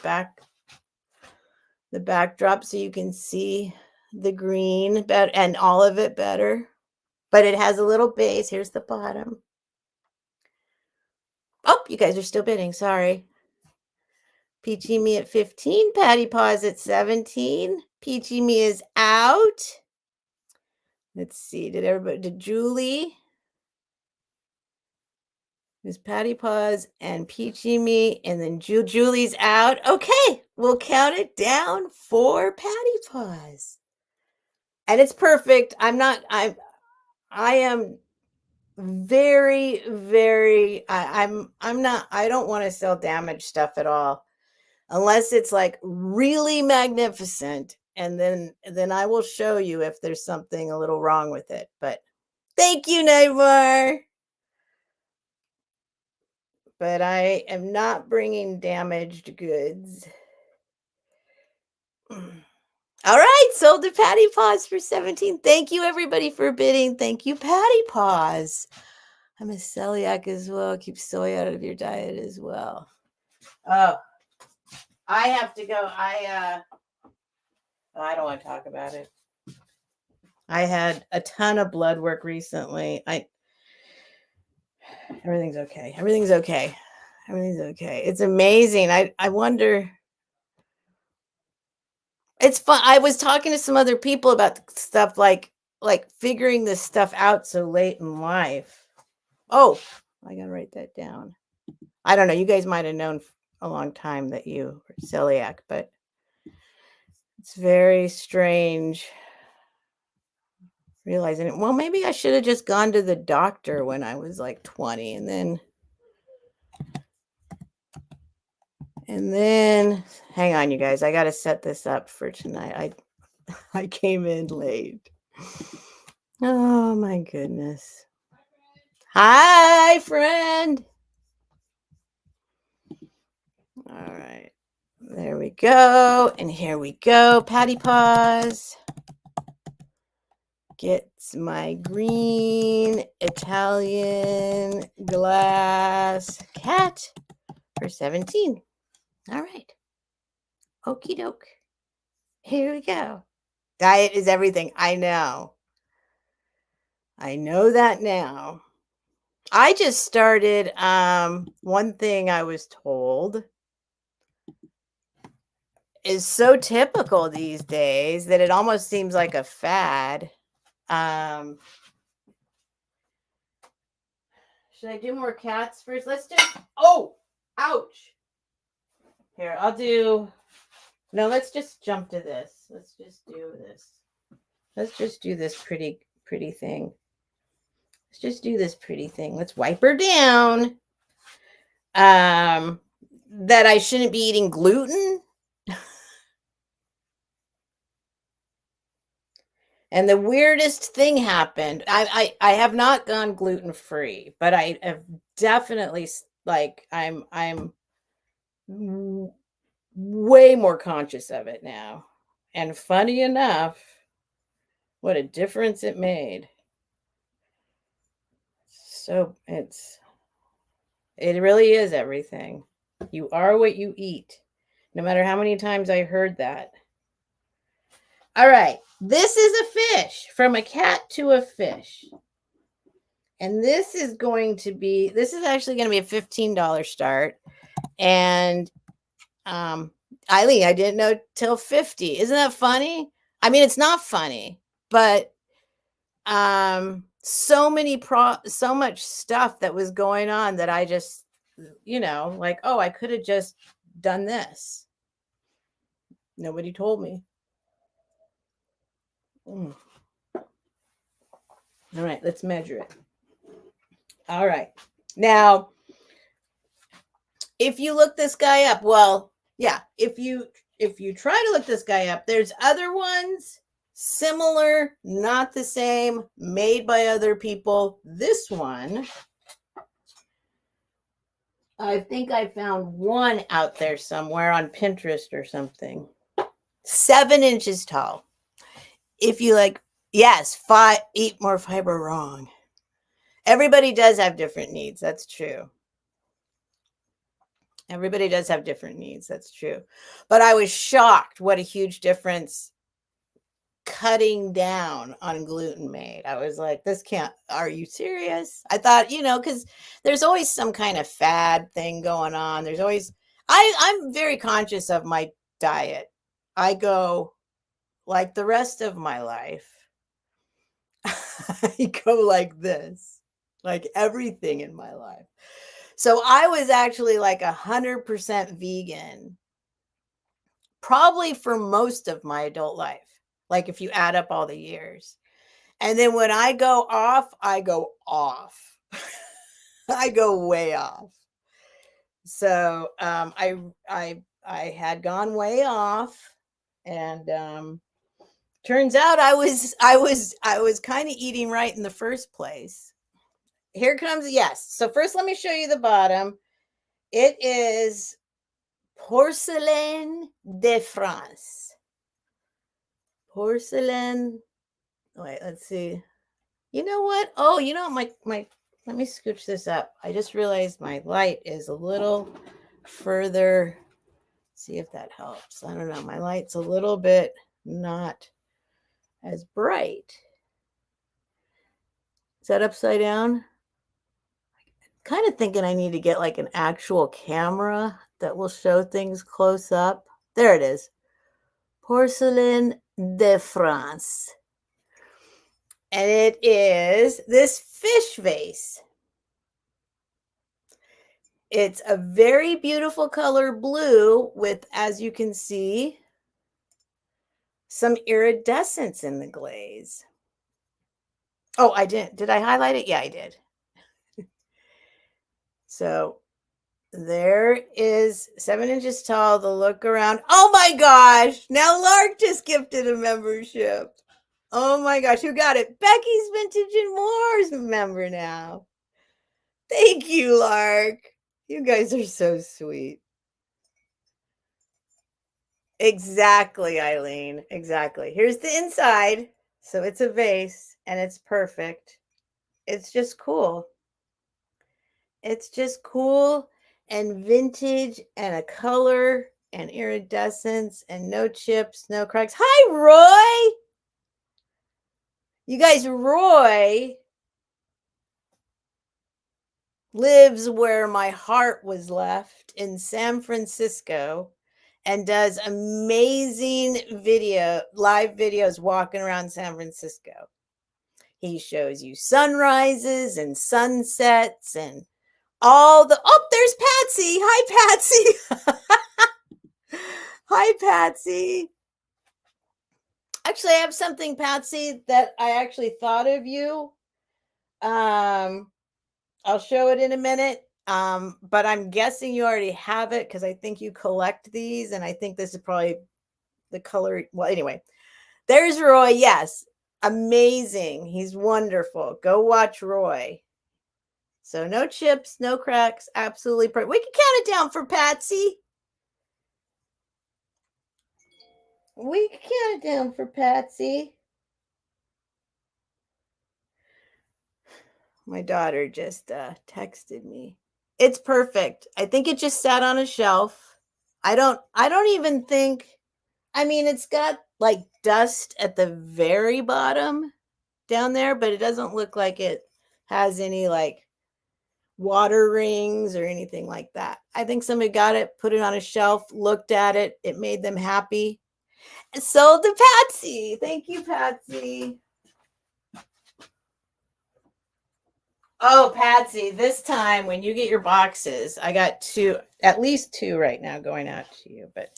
backdrop so you can see the green better and all of it better. But it has a little base. Here's the bottom. Oh, you guys are still bidding. Sorry. Peachy Me at 15. Patty Paws at 17. Peachy Me is out. Let's see. Did Julie? There's Patty Paws and Peachy Me, and then Julie's out. Okay, we'll count it down for Patty Paws. And it's perfect. I am very, very, I don't want to sell damaged stuff at all. Unless it's like really magnificent. And then I will show you if there's something a little wrong with it. But thank you, Nightmare. But I am not bringing damaged goods. All right, sold to Patty Paws for 17. Thank you, everybody, for bidding. Thank you, Patty Paws. I'm a celiac as well. Keep soy out of your diet as well. Oh, I have to go. I don't want to talk about it. I had a ton of blood work recently. Everything's okay. It's amazing. I wonder. It's fun. I was talking to some other people about stuff like figuring this stuff out so late in life. Oh, I gotta write that down. I don't know. You guys might have known a long time that you were celiac, but it's very strange realizing it. Well, maybe I should have just gone to the doctor when I was like 20 and then hang on, you guys. I got to set this up for tonight. I came in late. Oh my goodness. Hi, friend. All right. There we go. And here we go. Patty Paws gets my green Italian glass cat for 17. All right. Okie doke. Here we go. Diet is everything. I know that now. I just started, one thing I was told is so typical these days that it almost seems like a fad. Should I do more cats first? Let's do, oh, ouch. Here, let's just jump to this. Let's just do this. Let's just do this pretty thing. Let's wipe her down. That I shouldn't be eating gluten. And the weirdest thing happened. I have not gone gluten-free, but I have definitely, like, I'm way more conscious of it now. And funny enough, what a difference it made. So it really is everything. You are what you eat. No matter how many times I heard that. All right. This is a fish, from a cat to a fish. And this is actually going to be a $15 start. And Eileen, I didn't know till 50. Isn't that funny? I mean, it's not funny, but so much stuff that was going on that I just, like, oh, I could have just done this. Nobody told me. All right, let's measure it. All right. Now, if you look this guy up, well, yeah, if you try to look this guy up, there's other ones similar, not the same, made by other people. This one, I think I found one out there somewhere on Pinterest or something. 7 inches tall. If you like, yes, eat more fiber, wrong. Everybody does have different needs. That's true. Everybody does have different needs. That's true. But I was shocked what a huge difference cutting down on gluten made. I was like, are you serious? I thought, because there's always some kind of fad thing going on. There's always, I'm very conscious of my diet. I go like the rest of my life. I go like this, like everything in my life. So I was actually like 100% vegan, probably for most of my adult life. Like if you add up all the years. And then when I go off, I go off. I go way off. So I had gone way off, and turns out I was kind of eating right in the first place. Here comes, yes. So first, let me show you the bottom. It is Porcelain de France. Porcelain. Wait, let's see. You know what? Oh, my let me scooch this up. I just realized my light is a little further. See if that helps. I don't know. My light's a little bit not as bright. Is that upside down? Kind of thinking I need to get like an actual camera that will show things close up. There it is. Porcelain de France. And it is this fish vase. It's a very beautiful color blue with, as you can see, some iridescence in the glaze. Oh, I didn't. Did I highlight it? Yeah, I did. So there is 7 inches tall, the look around. Oh my gosh. Now Lark just gifted a membership. Oh my gosh. Who got it? Becky's Vintage and More's member now. Thank you, Lark. You guys are so sweet. Exactly, Eileen. Exactly. Here's the inside. So it's a vase and it's perfect. It's just cool. It's just cool and vintage and a color and iridescence and no chips, no cracks. Hi, Roy. You guys, Roy lives where my heart was left in San Francisco and does amazing live videos walking around San Francisco. He shows you sunrises and sunsets and there's Patsy. Hi, Patsy. Hi, Patsy. Actually, I have something, Patsy, that I actually thought of you. I'll show it in a minute. But I'm guessing you already have it because I think you collect these, and I think this is probably the color. Well, anyway, there's Roy. Yes. Amazing. He's wonderful. Go watch Roy. So no chips, no cracks. Absolutely perfect. We can count it down for Patsy. We can count it down for Patsy. My daughter just texted me. It's perfect. I think it just sat on a shelf. I don't even think, I mean, it's got like dust at the very bottom down there, but it doesn't look like it has any like water rings or anything like that. I think somebody got it, put it on a shelf, looked at it. It made them happy. And sold to Patsy. Thank you, Patsy. Oh, Patsy, this time when you get your boxes, I got two, at least two right now going out to you. But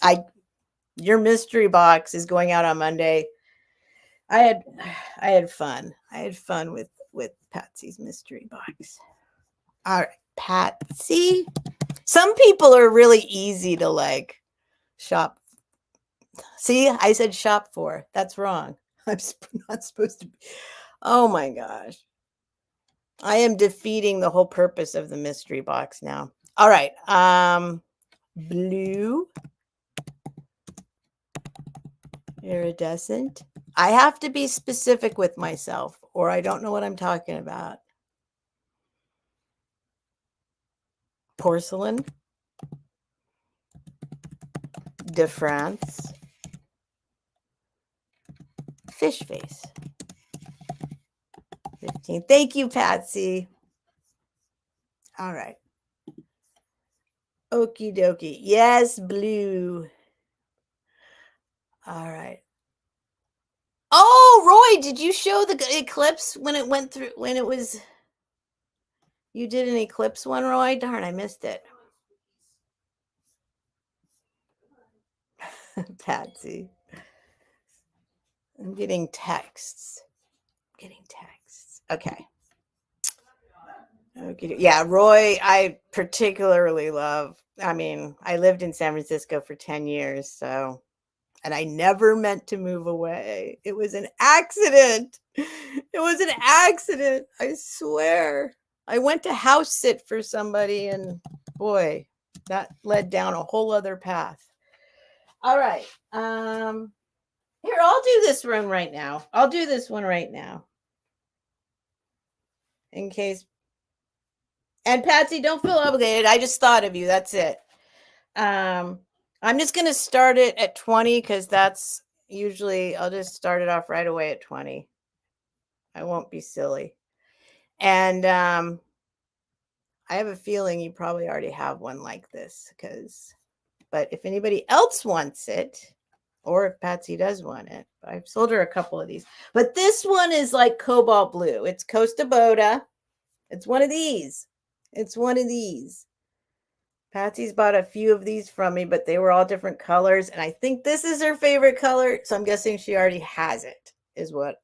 your mystery box is going out on Monday. I had fun. I had fun with Patsy's mystery box. All right, Patsy. Some people are really easy to like shop. See, I said shop for. That's wrong. I'm not supposed to be. Oh my gosh. I am defeating the whole purpose of the mystery box now. All right. Blue. Iridescent. I have to be specific with myself or I don't know what I'm talking about. Porcelain. De France. Fish face. 15. Thank you, Patsy. All right. Okie dokie. Yes, blue. All right. Oh, Roy, did you show the eclipse when it went through, when it was, you did an eclipse one, Roy? Darn, I missed it. Patsy. I'm getting texts. Okay. Okay. Yeah, Roy, I particularly love. I mean, I lived in San Francisco for 10 years, so, and I never meant to move away. It was an accident. It was an accident. I swear. I went to house sit for somebody, and boy, that led down a whole other path. All right. Here, I'll do this one right now. I'll do this one right now. In case. And Patsy, don't feel obligated. I just thought of you. That's it. I'm just going to start it at 20 because that's usually, I'll just start it off right away at 20. I won't be silly. And I have a feeling you probably already have one like this but if anybody else wants it, or if Patsy does want it, I've sold her a couple of these. But this one is like cobalt blue. It's Costa Boda. It's one of these. It's one of these. Patsy's bought a few of these from me, but they were all different colors. And I think this is her favorite color. So I'm guessing she already has it, is what.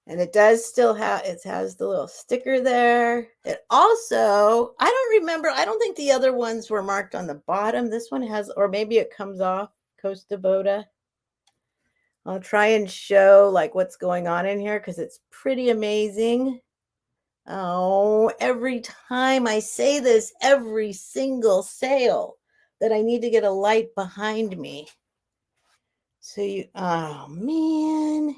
And it does still have, it has the little sticker there. It also, I don't remember, I don't think the other ones were marked on the bottom. This one has, or maybe it comes off, Costa Boda. I'll try and show like what's going on in here because it's pretty amazing. Oh, every time I say this, every single sale, that I need to get a light behind me. So you, oh man.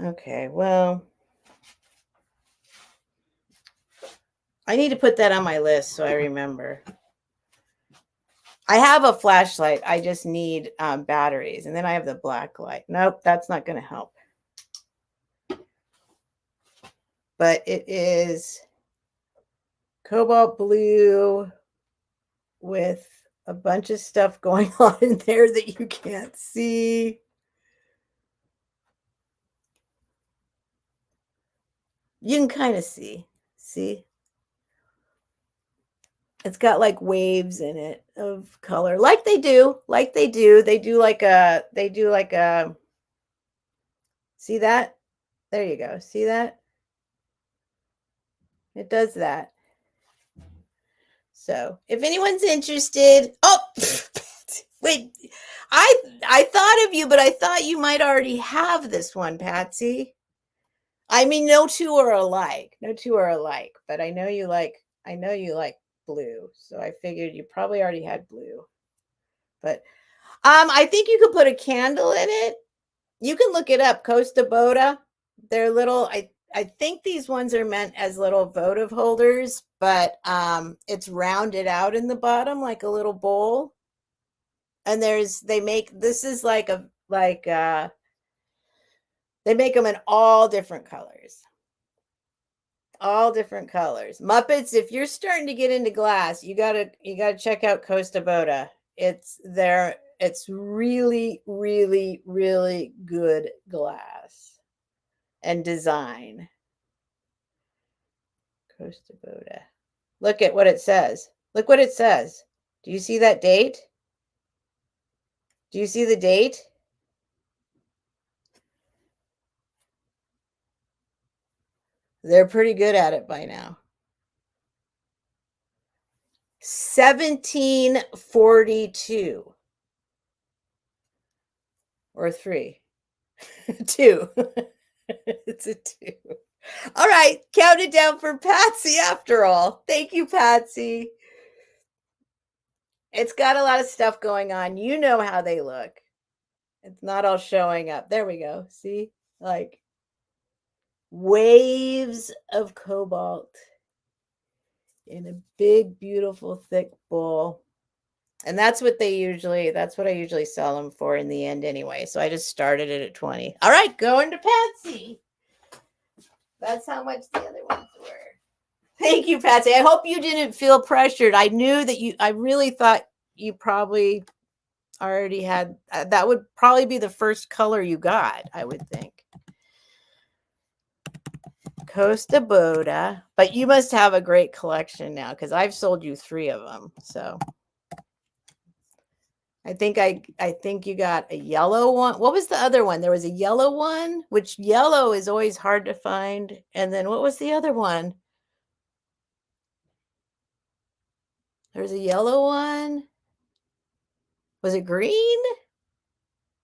Okay, well, I need to put that on my list so I remember. I have a flashlight. I just need batteries. And then I have the black light. Nope, that's not going to help. But it is cobalt blue with a bunch of stuff going on in there that you can't see. You can kind of see. See? It's got like waves in it of color. Like they do. They do like a, see that? There you go. See that? It does that. So if anyone's interested, oh, wait, I thought of you, but I thought you might already have this one, Patsy. I mean, no two are alike. No two are alike, but I know you like blue. So I figured you probably already had blue. But I think you could put a candle in it. You can look it up, Costa Boda. They're little, I think these ones are meant as little votive holders, but it's rounded out in the bottom like a little bowl. And they make they make them in all different colors. all different colors. Muppets, if you're starting to get into glass, you gotta check out Costa Boda. It's really, really, really good glass and design. Costa Boda. Look at what it says. Look what it says. Do you see that date? Do you see the date? They're pretty good at it by now. 1742 or 3. 2. It's a 2. All right, count it down for Patsy after all. Thank you, Patsy. It's got a lot of stuff going on. You know how they look. It's not all showing up. There we go. See? Like waves of cobalt in a big, beautiful, thick bowl. And that's what I usually sell them for in the end anyway. So I just started it at 20. All right, going to Patsy. That's how much the other ones were. Thank you, Patsy. I hope you didn't feel pressured. I knew that I really thought you probably already had, that would probably be the first color you got, I would think. Costa Boda, but you must have a great collection now because I've sold you 3 of them. So I think you got a yellow one. What was the other one? There was a yellow one, which yellow is always hard to find. And then what was the other one? There's a yellow one. Was it green?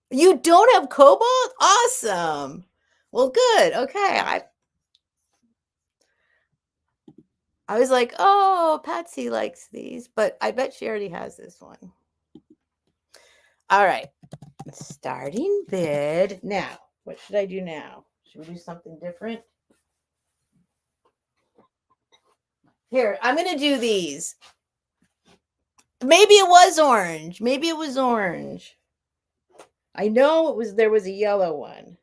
You don't have cobalt? Awesome. Well, good. Okay. I was like, oh, Patsy likes these, but I bet she already has this one. All right. Starting bid. Now, what should I do now? Should we do something different? Here, I'm going to do these. Maybe it was orange. Maybe it was orange. I know there was a yellow one.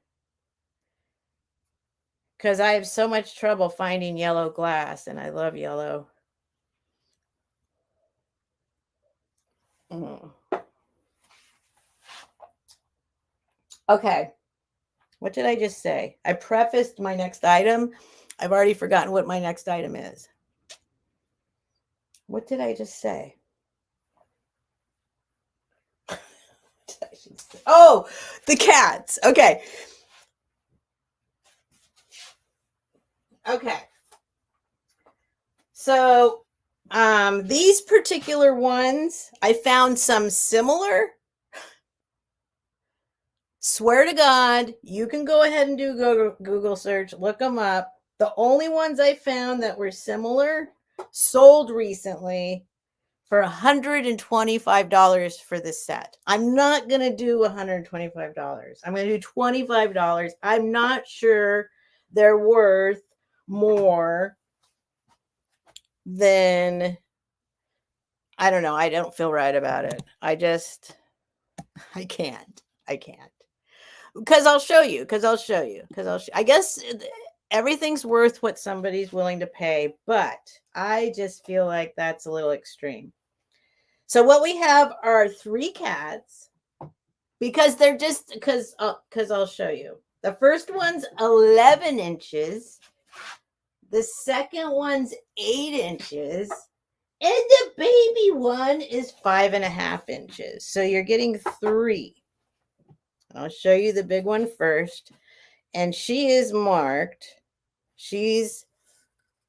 Because I have so much trouble finding yellow glass, and I love yellow. Okay. What did I just say? I prefaced my next item. I've already forgotten what my next item is. What did I just say? Oh, the cats. Okay. Okay. So these particular ones, I found some similar. Swear to God, you can go ahead and do Google search, look them up. The only ones I found that were similar sold recently for $125 for the set. I'm not going to do $125. I'm going to do $25. I'm not sure they're worth more than, I don't know. I don't feel right about it. I can't. Because I'll show you. I guess everything's worth what somebody's willing to pay, but I just feel like that's a little extreme. So what we have are 3 cats because they're just because I'll show you. The first one's 11 inches. The second one's 8 inches. And the baby one is 5.5 inches. So you're getting 3. I'll show you the big one first. And she is marked.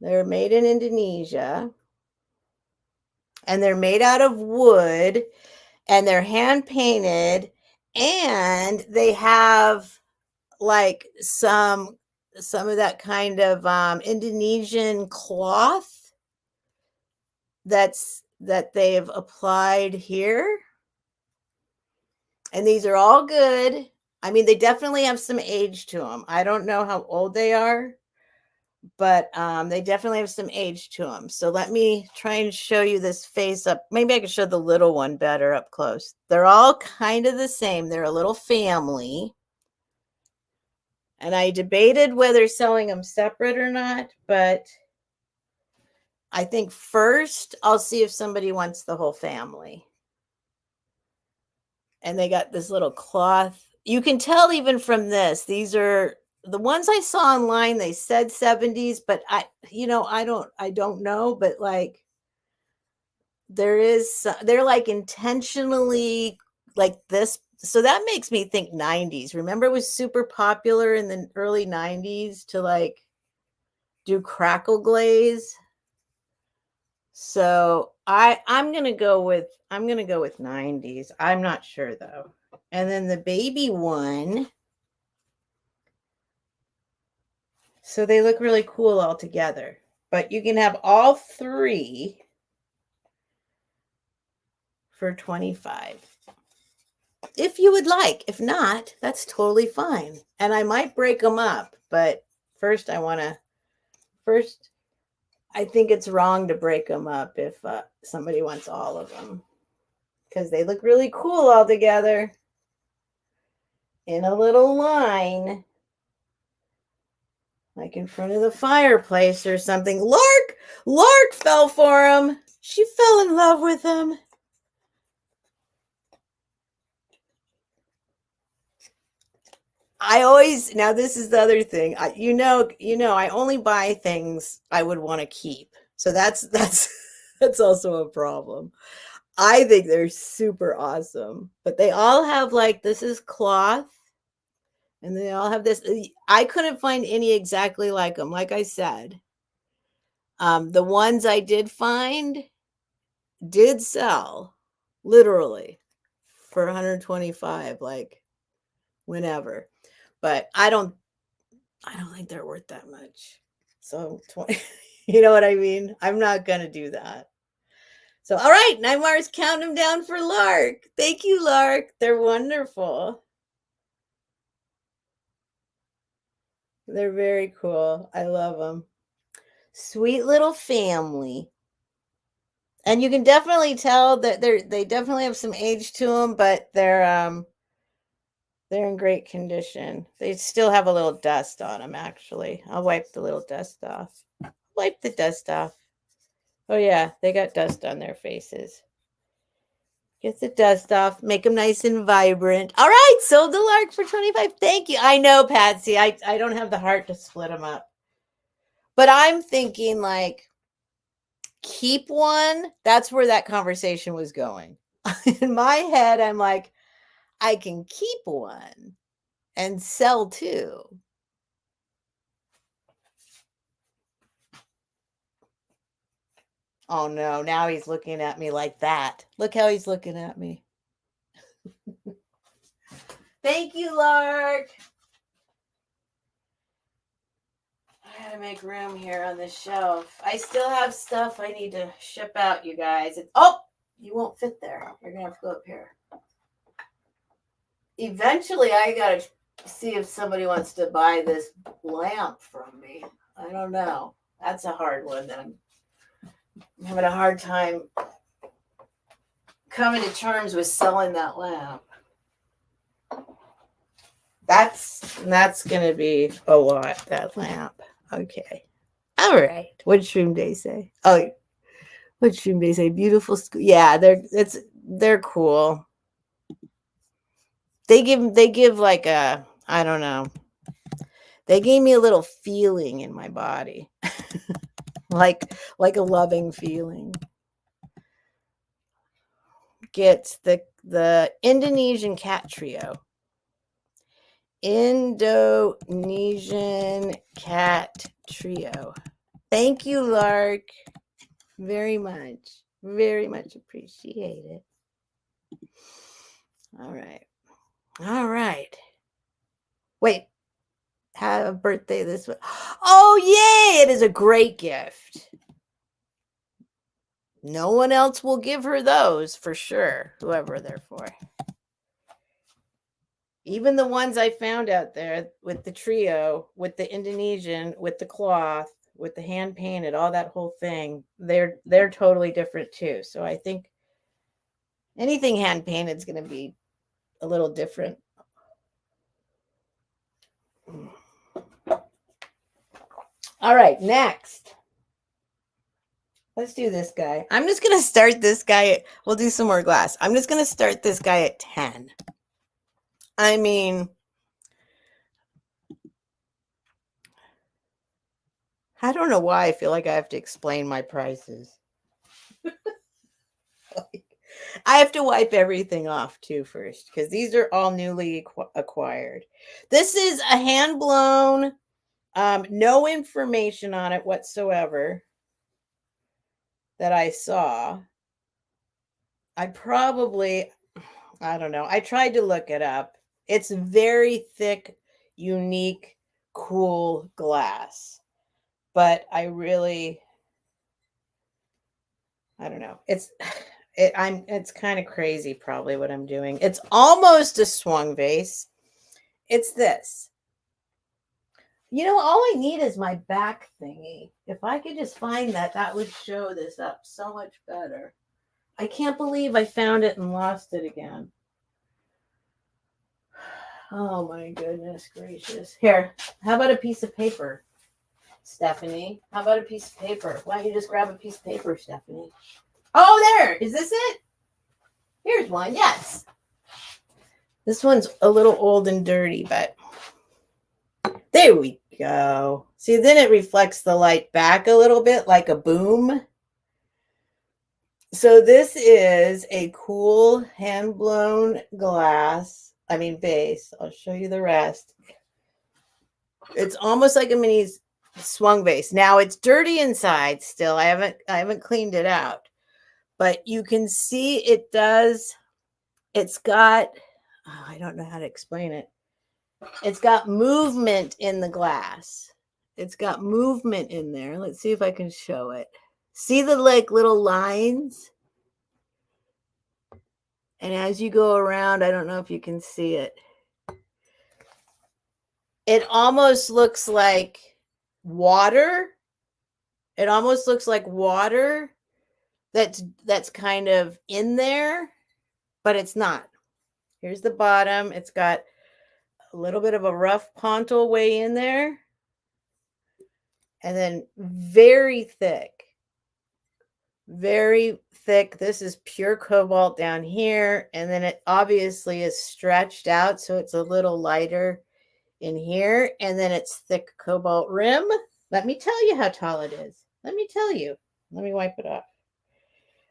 They're made in Indonesia. And they're made out of wood. And they're hand painted. And they have like some of that kind of Indonesian cloth that they've applied here. And these are all good. I mean, they definitely have some age to them. I don't know how old they are, but they definitely have some age to them. So let me try and show you this face up. Maybe I can show the little one better up close. They're all kind of the same. They're a little family. And I debated whether selling them separate or not, but I think first I'll see if somebody wants the whole family. And they got this little cloth. You can tell even from this, these are the ones I saw online. They said 70s, but I don't know, but like they're like intentionally like this. So that makes me think 90s. Remember, it was super popular in the early 90s to like do crackle glaze. So I'm gonna go with 90s. I'm not sure though. And then the baby one. So they look really cool all together. But you can have all three for 25. If you would like. If not, that's totally fine. And I might break them up, but first I think it's wrong to break them up if somebody wants all of them, because they look really cool all together in a little line, like in front of the fireplace or something. Lark fell for him. She fell in love with him. Now this is the other thing. I only buy things I would want to keep. So that's that's also a problem. I think they're super awesome, but they all have like, this is cloth and they all have this. I couldn't find any exactly like them. Like I said, the ones I did find did sell literally for 125, like whenever, but I don't think they're worth that much. So 20, you know what I mean? I'm not going to do that. So, all right, Nymar's counting them down for Lark. Thank you, Lark. They're wonderful. They're very cool. I love them. Sweet little family. And you can definitely tell that they definitely have some age to them, but they're in great condition. They still have a little dust on them, actually. I'll wipe the little dust off. Wipe the dust off. Oh, yeah, they got dust on their faces. Get the dust off. Make them nice and vibrant. All right, sold the Lark for 25. Thank you. I know, Patsy. I don't have the heart to split them up. But I'm thinking, like, keep one. That's where that conversation was going. In my head, I'm like, I can keep one and sell two. Oh no, now he's looking at me like that. Look how he's looking at me. Thank you, Lark. I gotta make room here on the shelf. I still have stuff I need to ship out, you guys. You won't fit there. You're gonna have to go up here. Eventually, I gotta see if somebody wants to buy this lamp from me. I don't know. That's a hard one. I'm having a hard time coming to terms with selling that lamp. That's gonna be a lot, that lamp. Okay. All right. What did Shroom Day say? Oh, what did Shroom Day say? Beautiful school. Yeah, they're cool. They give like a, I don't know. They gave me a little feeling in my body. like a loving feeling. Get the Indonesian cat trio. Indonesian cat trio. Thank you, Lark. Very much. Very much appreciate it. All right. All right. Wait. Have a birthday this week. Oh, yay! It is a great gift. No one else will give her those for sure, whoever they're for. Even the ones I found out there with the trio, with the Indonesian, with the cloth, with the hand painted, all that whole thing, they're totally different too. So I think anything hand painted is going to be a little different. All right, next. Let's do this guy. I'm just going to start this guy. We'll do some more glass. I'm just going to start this guy at 10. I mean, I don't know why I feel like I have to explain my prices. I have to wipe everything off too first because these are all newly acquired. This is a hand blown, no information on it whatsoever that I saw. I don't know. I tried to look it up. It's very thick, unique, cool glass. But I don't know. It's kind of crazy probably what I'm doing. It's almost a swung vase. It's this. All I need is my back thingy. If I could just find that, that would show this up so much better. I can't believe I found it and lost it again. Oh my goodness gracious. Here, how about a piece of paper, Stephanie? How about a piece of paper? Why don't you just grab a piece of paper, Stephanie? Oh, there. Is this it? Here's one. Yes. This one's a little old and dirty, but there we go. See, then it reflects the light back a little bit like a boom. So this is a cool hand-blown vase. I'll show you the rest. It's almost like a mini swung vase. Now it's dirty inside still. I haven't cleaned it out. But you can see it's got, I don't know how to explain it. It's got movement in the glass. It's got movement in there. Let's see if I can show it. See the little lines? And as you go around, I don't know if you can see it. It almost looks like water. It almost looks like water that's kind of in there, but it's not. Here's the bottom. It's got a little bit of a rough pontil way in there. And then very thick. Very thick. This is pure cobalt down here. And then it obviously is stretched out, so it's a little lighter in here. And then it's thick cobalt rim. Let me tell you how tall it is. Let me tell you. Let me wipe it off.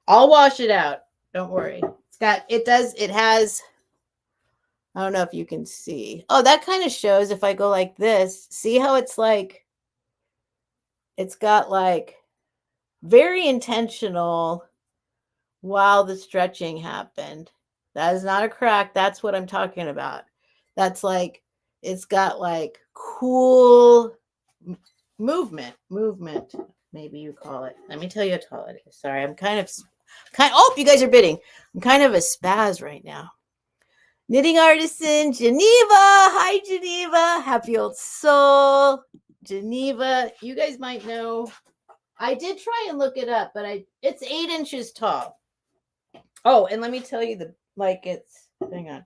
I'll wash it out. Don't worry. It has, I don't know if you can see. Oh, that kind of shows if I go like this. See how it's got very intentional while the stretching happened. That is not a crack. That's what I'm talking about. That's it's got cool movement, maybe you call it. Let me tell you how tall it is. Sorry, I'm oh, you guys are bidding. I'm kind of a spaz right now. Knitting artisan, Geneva. Hi, Geneva. Happy old soul. Geneva, you guys might know. I did try and look it up, but it's 8 inches tall. Oh, and let me tell you hang on.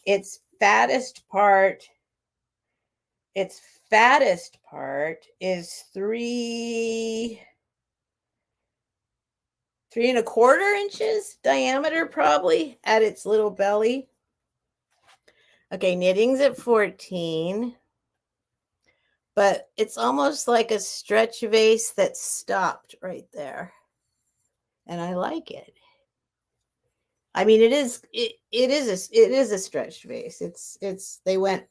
Its fattest part is 3 3¼ inches diameter, probably, at its little belly. Okay, knitting's at 14. But it's almost like a stretch vase that stopped right there. And I like it. I mean, it is a stretched vase. They went,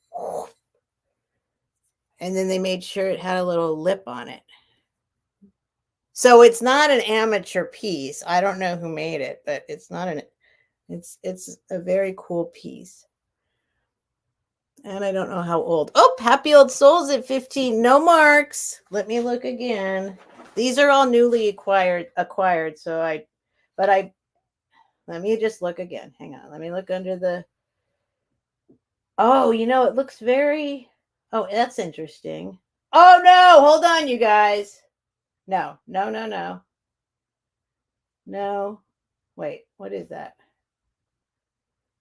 and then they made sure it had a little lip on it. So it's not an amateur piece. I don't know who made it, but it's a very cool piece. And I don't know how old. Oh, happy old souls at 15. No marks. Let me look again. These are all newly acquired. So let me just look again. Hang on. Let me look under the. Oh, it looks very. Oh, that's interesting. Oh, no. Hold on, you guys. No. No. Wait, what is that?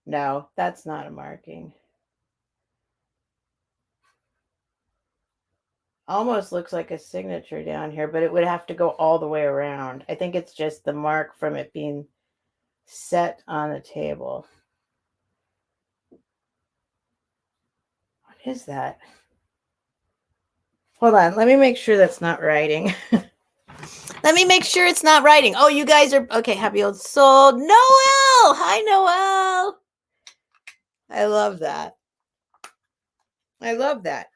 No, that's not a marking. almost looks like a signature down here, but it would have to go all the way around. I think it's just the mark from it being set on the table. What is that? Hold on. Let me make sure that's not writing. Let me make sure it's not writing. Oh, you guys are okay. Happy old soul. Noel. Hi, Noel. I love that. I love that.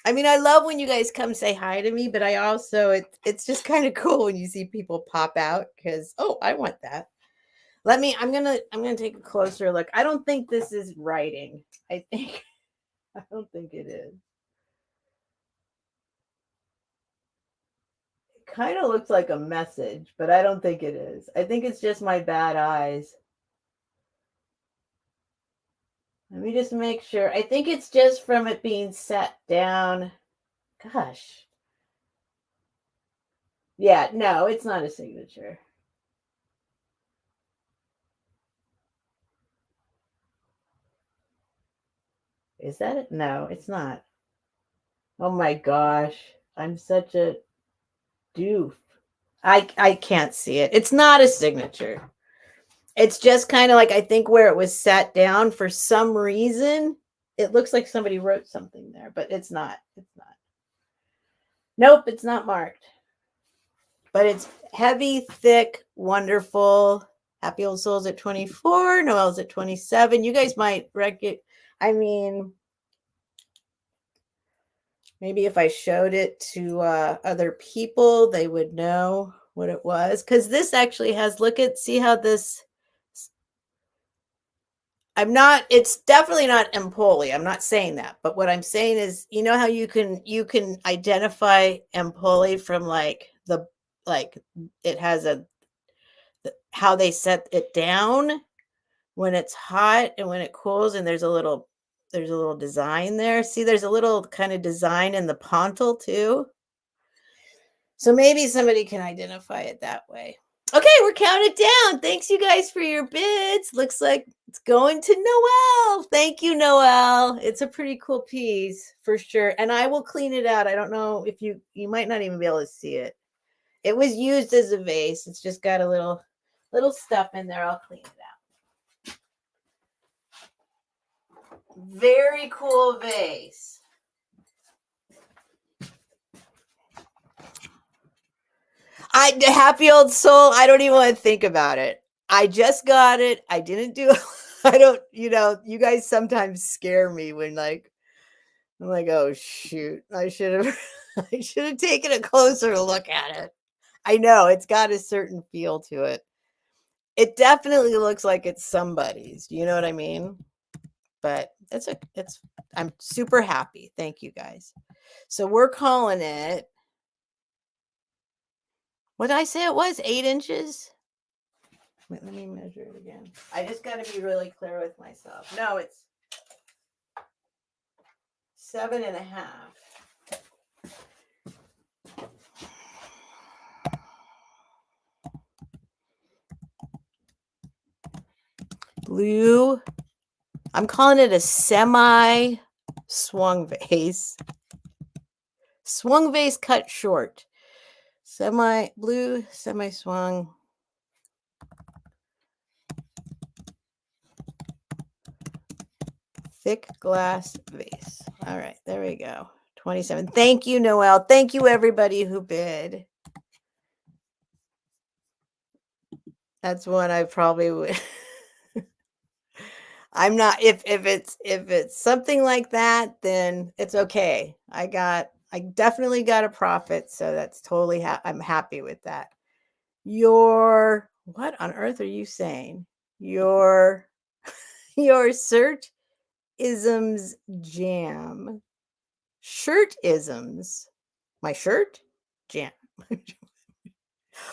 I mean, I love when you guys come say hi to me, but I also, it's just kind of cool when you see people pop out because, oh, I want that. I'm gonna take a closer look. I don't think this is writing. I don't think it is. It kind of looks like a message, but I don't think it is. I think it's just my bad eyes. Let me just make sure. I think it's just from it being set down. Gosh. Yeah, no, it's not a signature. Is that it? No, it's not. Oh my gosh. I'm such a doof. I can't see it. It's not a signature. It's just kind of like, I think where it was sat down for some reason, it looks like somebody wrote something there, but it's not. It's not. Nope, it's not marked. But it's heavy, thick, wonderful. Happy Old Souls at 24. Noel's at 27. You guys might I mean, maybe if I showed it to other people, they would know what it was. Because this actually has, see how this, it's definitely not Empoli. I'm not saying that. But what I'm saying is, you know how you can identify Empoli from like it has how they set it down when it's hot and when it cools, and there's a little design there. See, there's a little kind of design in the pontil too. So maybe somebody can identify it that way. Okay, we're counting down. Thanks you guys for your bids. Looks like it's going to Noel. Thank you, Noel. It's a pretty cool piece for sure. And I will clean it out. I don't know if you might not even be able to see it. It was used as a vase. It's just got a little stuff in there. I'll clean it out. Very cool vase. Happy old soul. I don't even want to think about it. I just got it. I didn't do I don't, you guys sometimes scare me when I'm like, oh shoot, I should have taken a closer look at it. I know it's got a certain feel to it. It definitely looks like it's somebody's. Do you know what I mean? But I'm super happy. Thank you guys. So we're calling it, what did I say it was? 8 inches? Wait, let me measure it again. I just got to be really clear with myself. No, it's 7.5. Blue. I'm calling it a semi swung vase. Swung vase cut short. Semi blue, semi swung. Thick glass vase. All right, there we go. 27. Thank you, Noel. Thank you, everybody who bid. That's one I probably would. I'm not, if it's something like that, then it's okay. I definitely got a profit, so that's totally I'm happy with that. What on earth are you saying? Your search isms jam. Shirt isms. My shirt? Jam.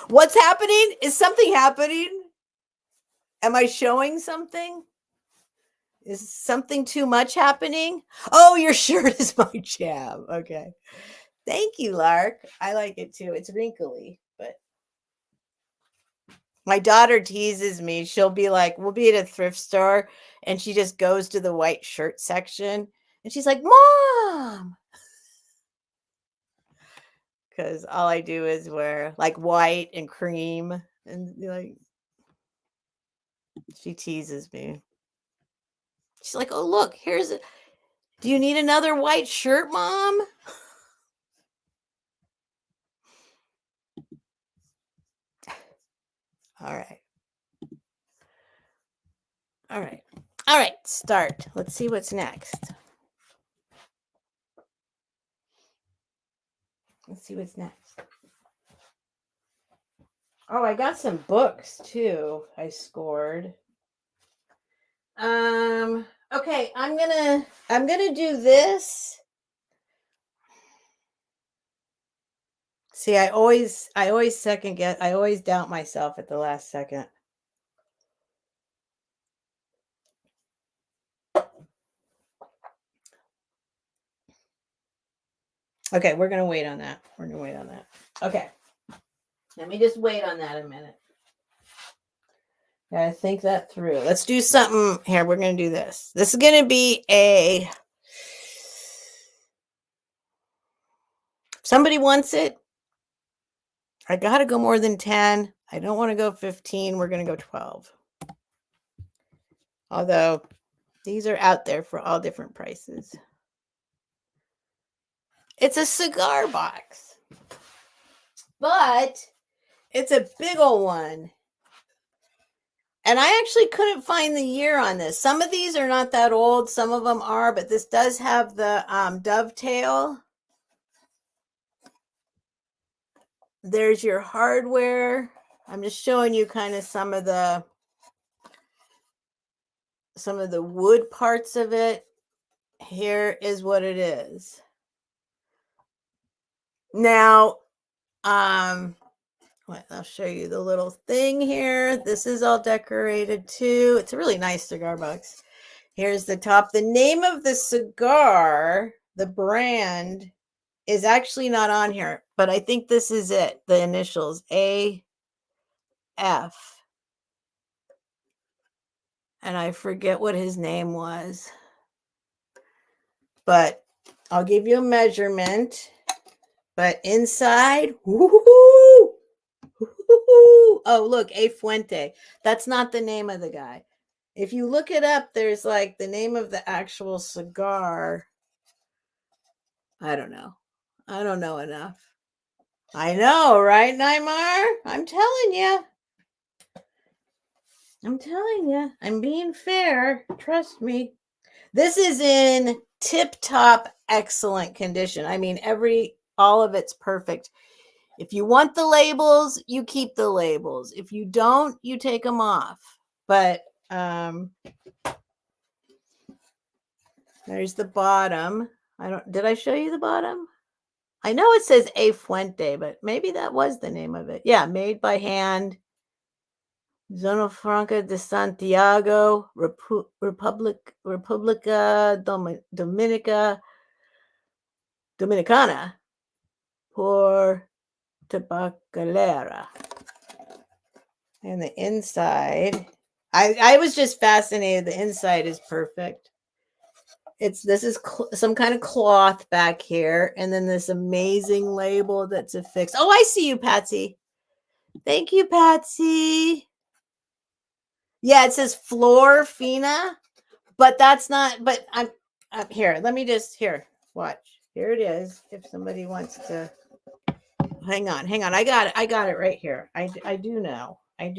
What's happening? Is something happening? Am I showing something? Is something too much happening? Oh, your shirt is my jam. Okay. Thank you, Lark. I like it too. It's wrinkly, but my daughter teases me. She'll be like, we'll be at a thrift store and she just goes to the white shirt section and she's like, Mom, because all I do is wear like white and cream, and like she teases me. She's like, "Oh, look, here's a. Do you need another white shirt, Mom?" All right. All right. All right. Start. Let's see what's next. Let's see what's next. Oh, I got some books too. I scored. Okay, I'm gonna do this. See, I always second guess. I always doubt myself at the last second. Okay, we're gonna wait on that. We're gonna wait on that. Okay. Let me just wait on that a minute. Gotta think that through. Let's do something here. We're gonna do this. This is gonna be a. Somebody wants it. I gotta go more than 10. I don't want to go 15. We're gonna go 12. Although these are out there for all different prices. It's a cigar box, but it's a big old one. And I actually couldn't find the year on this. Some of these are not that old. Some of them are, but this does have the dovetail. There's your hardware. I'm just showing you kind of some of the wood parts of it. Here is what it is. Now, I'll show you the little thing here. This is all decorated too. It's a really nice cigar box. Here's the top. The name of the cigar, the brand, is actually not on here, but I think this is it. The initials AF. And I forget what his name was. But I'll give you a measurement. But inside, woo-hoo-hoo, woo-hoo-hoo. Oh, look, A Fuente. That's not the name of the guy. If you look it up, there's like the name of the actual cigar. I don't know. I don't know enough. I know, right, Neymar? I'm telling you. I'm telling you. I'm being fair. Trust me. This is in tip-top excellent condition. I mean, all of it's perfect. If you want the labels, you keep the labels. If you don't, you take them off. But there's the bottom. Did I show you the bottom? I know it says A Fuente, but maybe that was the name of it. Yeah, made by hand. Zona Franca de Santiago, República Dominicana por Tabacalera. And the inside, I was just fascinated. The inside is perfect. This is some kind of cloth back here, and then this amazing label that's affixed. Oh, I see you, Patsy. Thank you, Patsy. Yeah, it says Flor Fina, but that's not. But I'm here. Let me just watch. Here it is. If somebody wants to, hang on. I got it right here. I do know. I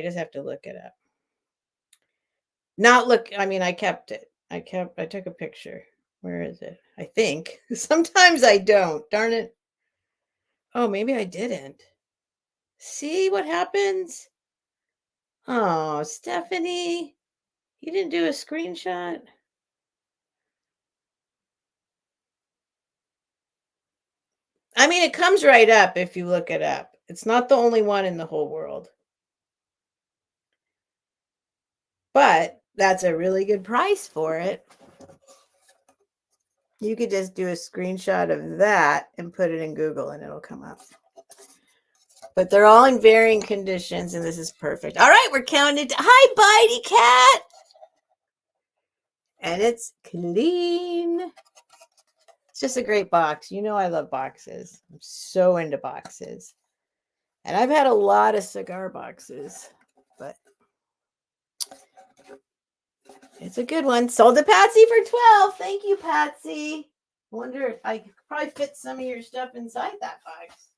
just have to look it up. Not look. I mean, I kept it. I took a picture. Where is it? I think. Sometimes I don't. Darn it. Oh, maybe I didn't. See what happens? Oh, Stephanie, you didn't do a screenshot? I mean, it comes right up if you look it up. It's not the only one in the whole world. But that's a really good price for it. You could just do a screenshot of that and put it in Google and it'll come up. But they're all in varying conditions, and this is perfect. All right, we're counting it. Hi, Bitey Cat. And it's clean. It's just a great box. You know I love boxes. I'm so into boxes. And I've had a lot of cigar boxes, but it's a good one. Sold to Patsy for 12. Thank you, Patsy. Wonder if I could probably fit some of your stuff inside that box.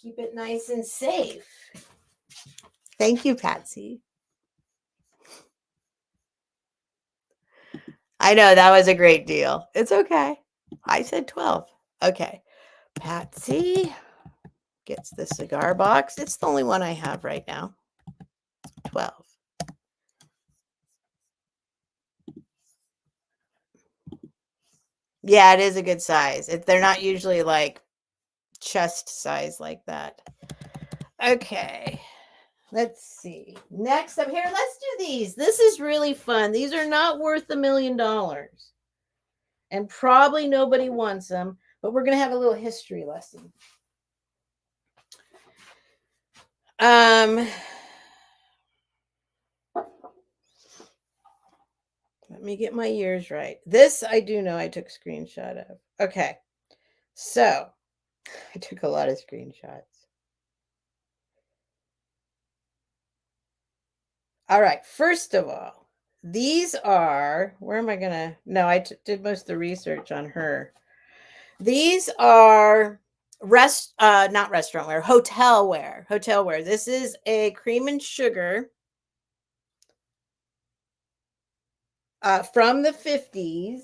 Keep it nice and safe. Thank you, Patsy. I know that was a great deal. It's okay. I said 12. Okay. Patsy gets the cigar box. It's the only one I have right now. 12. Yeah, it is a good size. They're not usually like chest size like that. Okay. Let's see. Next up here, let's do these. This is really fun. These are not worth $1 million. And probably nobody wants them, but we're going to have a little history lesson. Let me get my years right. This I do know I took a screenshot of. Okay. So I took a lot of screenshots. All right. First of all, these are, where am I going to? No, I did most of the research on her. These are not restaurant wear, hotel wear. Hotel wear. This is a cream and sugar from the 50s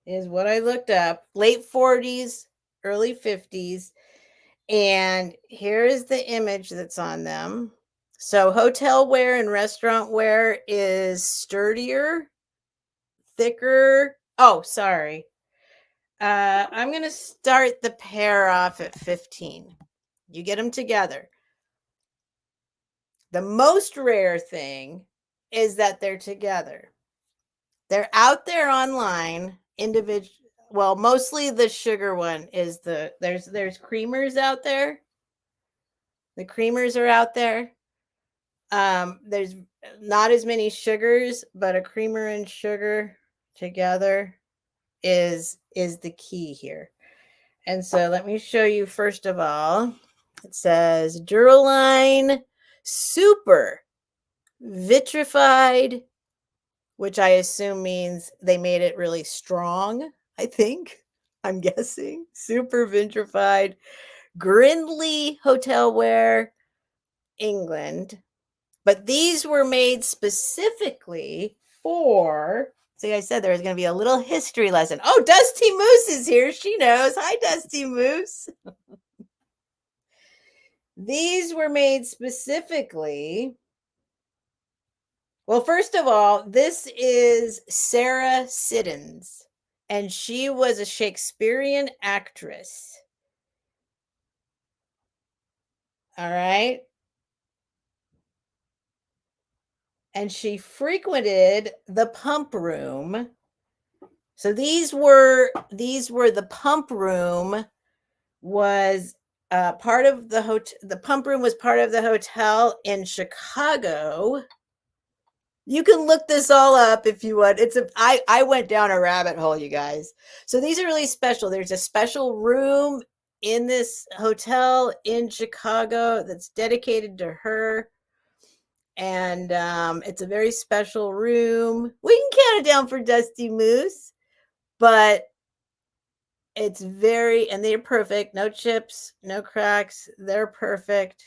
is what I looked up. Late 40s, early 50s. And here is the image that's on them. So hotel wear and restaurant wear is sturdier, thicker. Oh, sorry. I'm going to start the pair off at 15. You get them together. The most rare thing is that they're together. They're out there online, individual. Well, mostly the sugar one is there's creamers out there. The creamers are out there. There's not as many sugars, but a creamer and sugar together is the key here. And so let me show you first of all. It says Duraline Super Vitrified, which I assume means they made it really strong, I think. I'm guessing. Super Vitrified. Grindley Hotelware, England. But these were made specifically for, see, I said there was going to be a little history lesson. Oh, Dusty Moose is here. She knows. Hi, Dusty Moose. These were made specifically. Well, first of all, this is Sarah Siddons, and she was a Shakespearean actress. All right. And she frequented the pump room. So these were the pump room was part of the hotel. The pump room was part of the hotel in Chicago. You can look this all up if you want. I went down a rabbit hole, you guys. So these are really special. There's a special room in this hotel in Chicago that's dedicated to her. And it's a very special room. We can count it down for Dusty Moose, but it's and they're perfect. No chips, no cracks. They're perfect.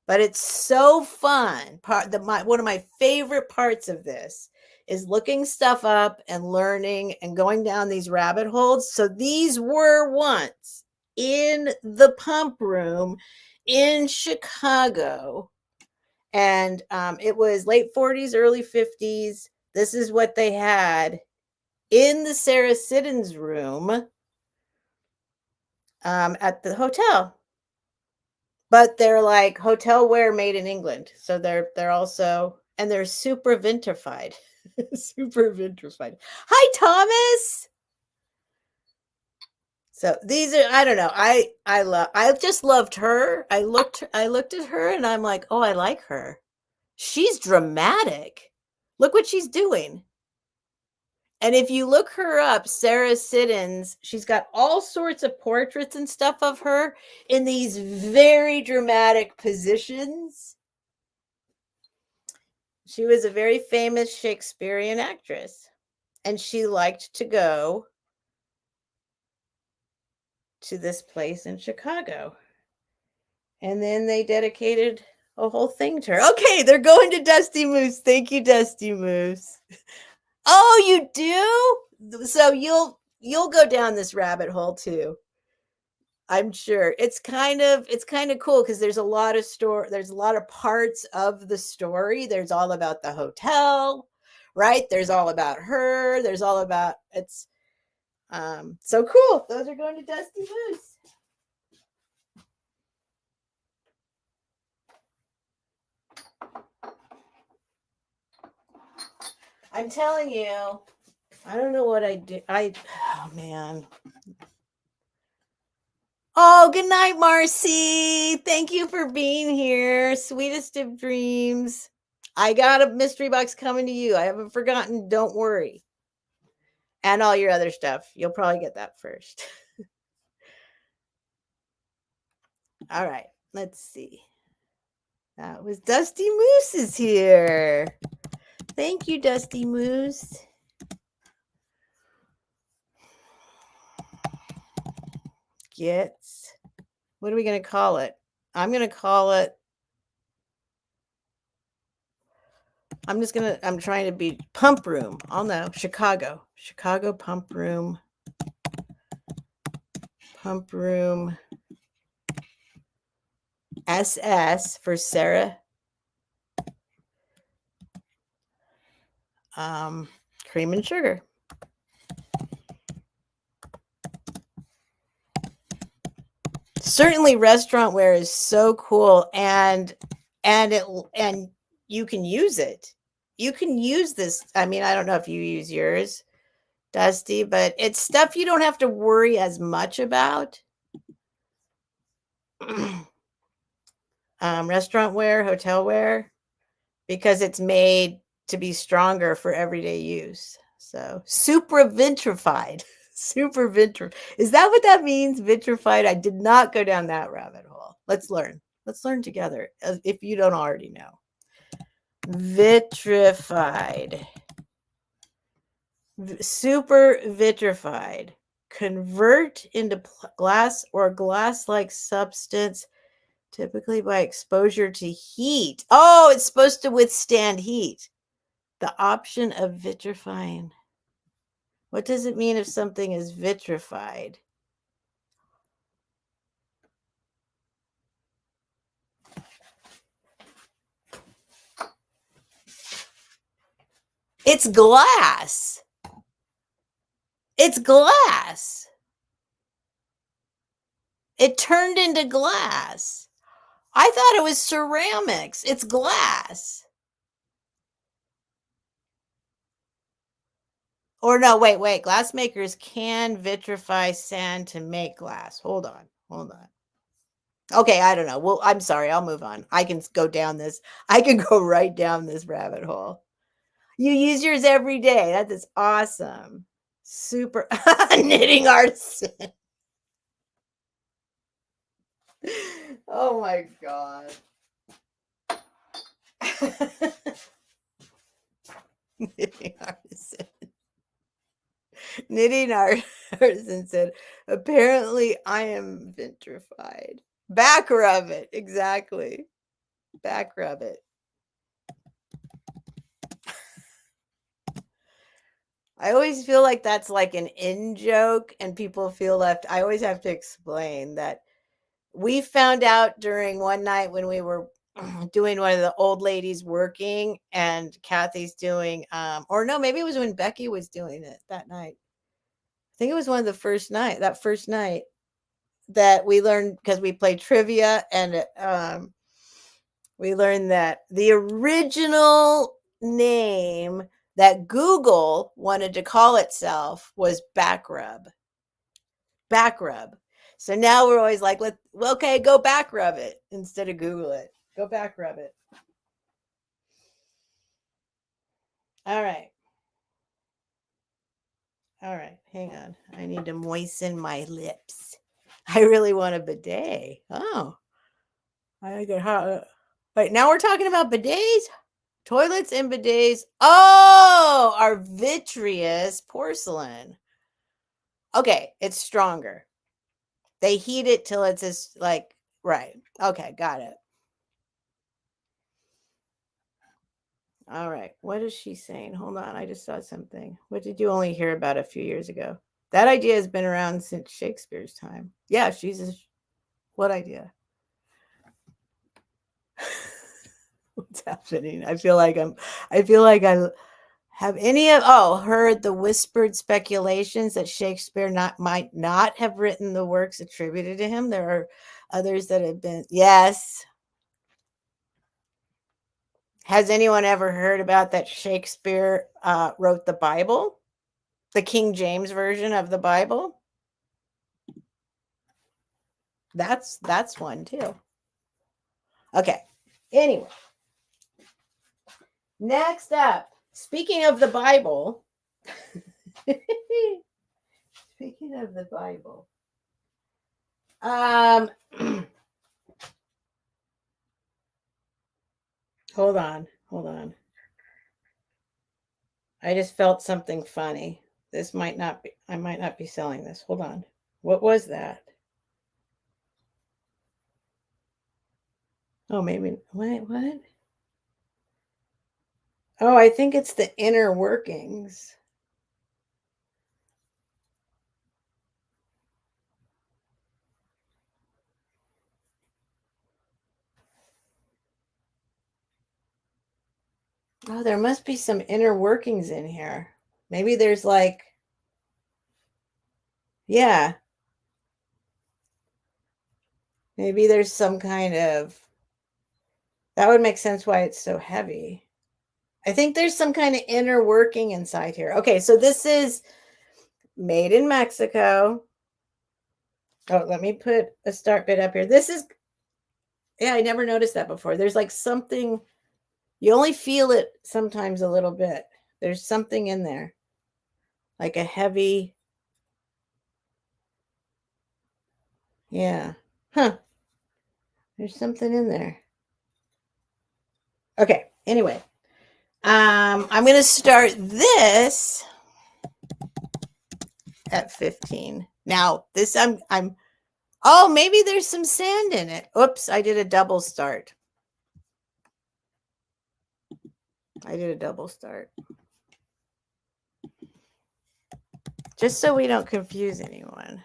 But it's so fun. One of my favorite parts of this is looking stuff up and learning and going down these rabbit holes. So these were once in the pump room in Chicago. And it was late 40s, early 50s. This is what they had in the Sarah Siddons room at the hotel. But they're like hotel wear made in England. So they're also, and they're super vitrified. Super vitrified. Hi, Thomas. So these are, I don't know. I just loved her. I looked at her and I'm like, oh, I like her. She's dramatic. Look what she's doing. And if you look her up, Sarah Siddons, she's got all sorts of portraits and stuff of her in these very dramatic positions. She was a very famous Shakespearean actress, and she liked to go to this place in Chicago. And then they dedicated a whole thing to her. Okay, they're going to Dusty Moose. Thank you, Dusty Moose. Oh, you do? So you'll go down this rabbit hole too. I'm sure. It's kind of cool because there's a lot of parts of the story. There's all about the hotel, right? There's all about her. There's all about it's so cool. Those are going to Dusty Moose. I'm telling you, I don't know what I did. Oh man. Oh, good night, Marcy. Thank you for being here. Sweetest of dreams. I got a mystery box coming to you. I haven't forgotten. Don't worry. And all your other stuff. You'll probably get that first. All right. Let's see. That was Dusty Moose is here. Thank you, Dusty Moose. Gets. What are we going to call it? I'm going to call it. I'm trying to be Pump Room. I'll know. Chicago Pump Room. Pump Room. SS for Sarah. Cream and sugar. Certainly restaurant wear is so cool, and you can use it. You can use this. I mean, I don't know if you use yours, Dusty, but it's stuff you don't have to worry as much about. Restaurant wear, hotel wear, because it's made to be stronger for everyday use. So super vitrified. Super vitrified. Is that what that means? Vitrified? I did not go down that rabbit hole. Let's learn. Let's learn together if you don't already know. Vitrified. Super vitrified. Convert into glass or glass-like substance, typically by exposure to heat. Oh, it's supposed to withstand heat. The option of vitrifying. What does it mean if something is vitrified? It's glass. It's glass. It turned into glass. I thought it was ceramics. It's glass. Or no, wait. Glass makers can vitrify sand to make glass. Hold on. Okay, I don't know. Well, I'm sorry. I'll move on. I can go down this. I can go right down this rabbit hole. You use yours every day. That is awesome. Super knitting artisan. Oh my God. Knitting artisan. Knitting artisan said, apparently I am vitrified. Back rub it. Exactly. Back rub it. I always feel like that's like an in joke and people feel left. I always have to explain that we found out during one night when we were doing one of the old ladies working and Kathy's doing, or no, maybe it was when Becky was doing it that night. I think it was one of the first night that we learned, because we played trivia, and we learned that the original name that Google wanted to call itself was back rub. So now we're always like, okay, go back rub it instead of Google it. Go back rub it. All right. All right, hang on. I need to moisten my lips. I really want a bidet. Oh, I get hot. Wait, now we're talking about bidets? Toilets and bidets. Oh, are vitreous porcelain. Okay, it's stronger. They heat it till it's as like, right. Okay, got it. All right. What is she saying? Hold on. I just saw something. What did you only hear about a few years ago? That idea has been around since Shakespeare's time. Yeah, what idea? What's happening? I feel like I have heard the whispered speculations that Shakespeare might not have written the works attributed to him. There are others that have been, yes. Has anyone ever heard about that Shakespeare wrote the Bible? The King James version of the Bible? That's one too. Okay. Anyway. Next up, speaking of the Bible, speaking of the Bible, hold on. I just felt something funny. I might not be selling this. Hold on. What was that? Oh, maybe, what? Oh, I think it's the inner workings. Oh, there must be some inner workings in here. Maybe there's like, yeah. Maybe there's some kind of, that would make sense why it's so heavy. I think there's some kind of inner working inside here. Okay, so this is made in Mexico. Oh, let me put a start bit up here. This is, yeah, I never noticed that before. There's like something, you only feel it sometimes a little bit. There's something in there, like a heavy, yeah. Huh. There's something in there. Okay, anyway. I'm going to start this at 15. Now, this I'm oh, maybe there's some sand in it. Oops, I did a double start. Just so we don't confuse anyone.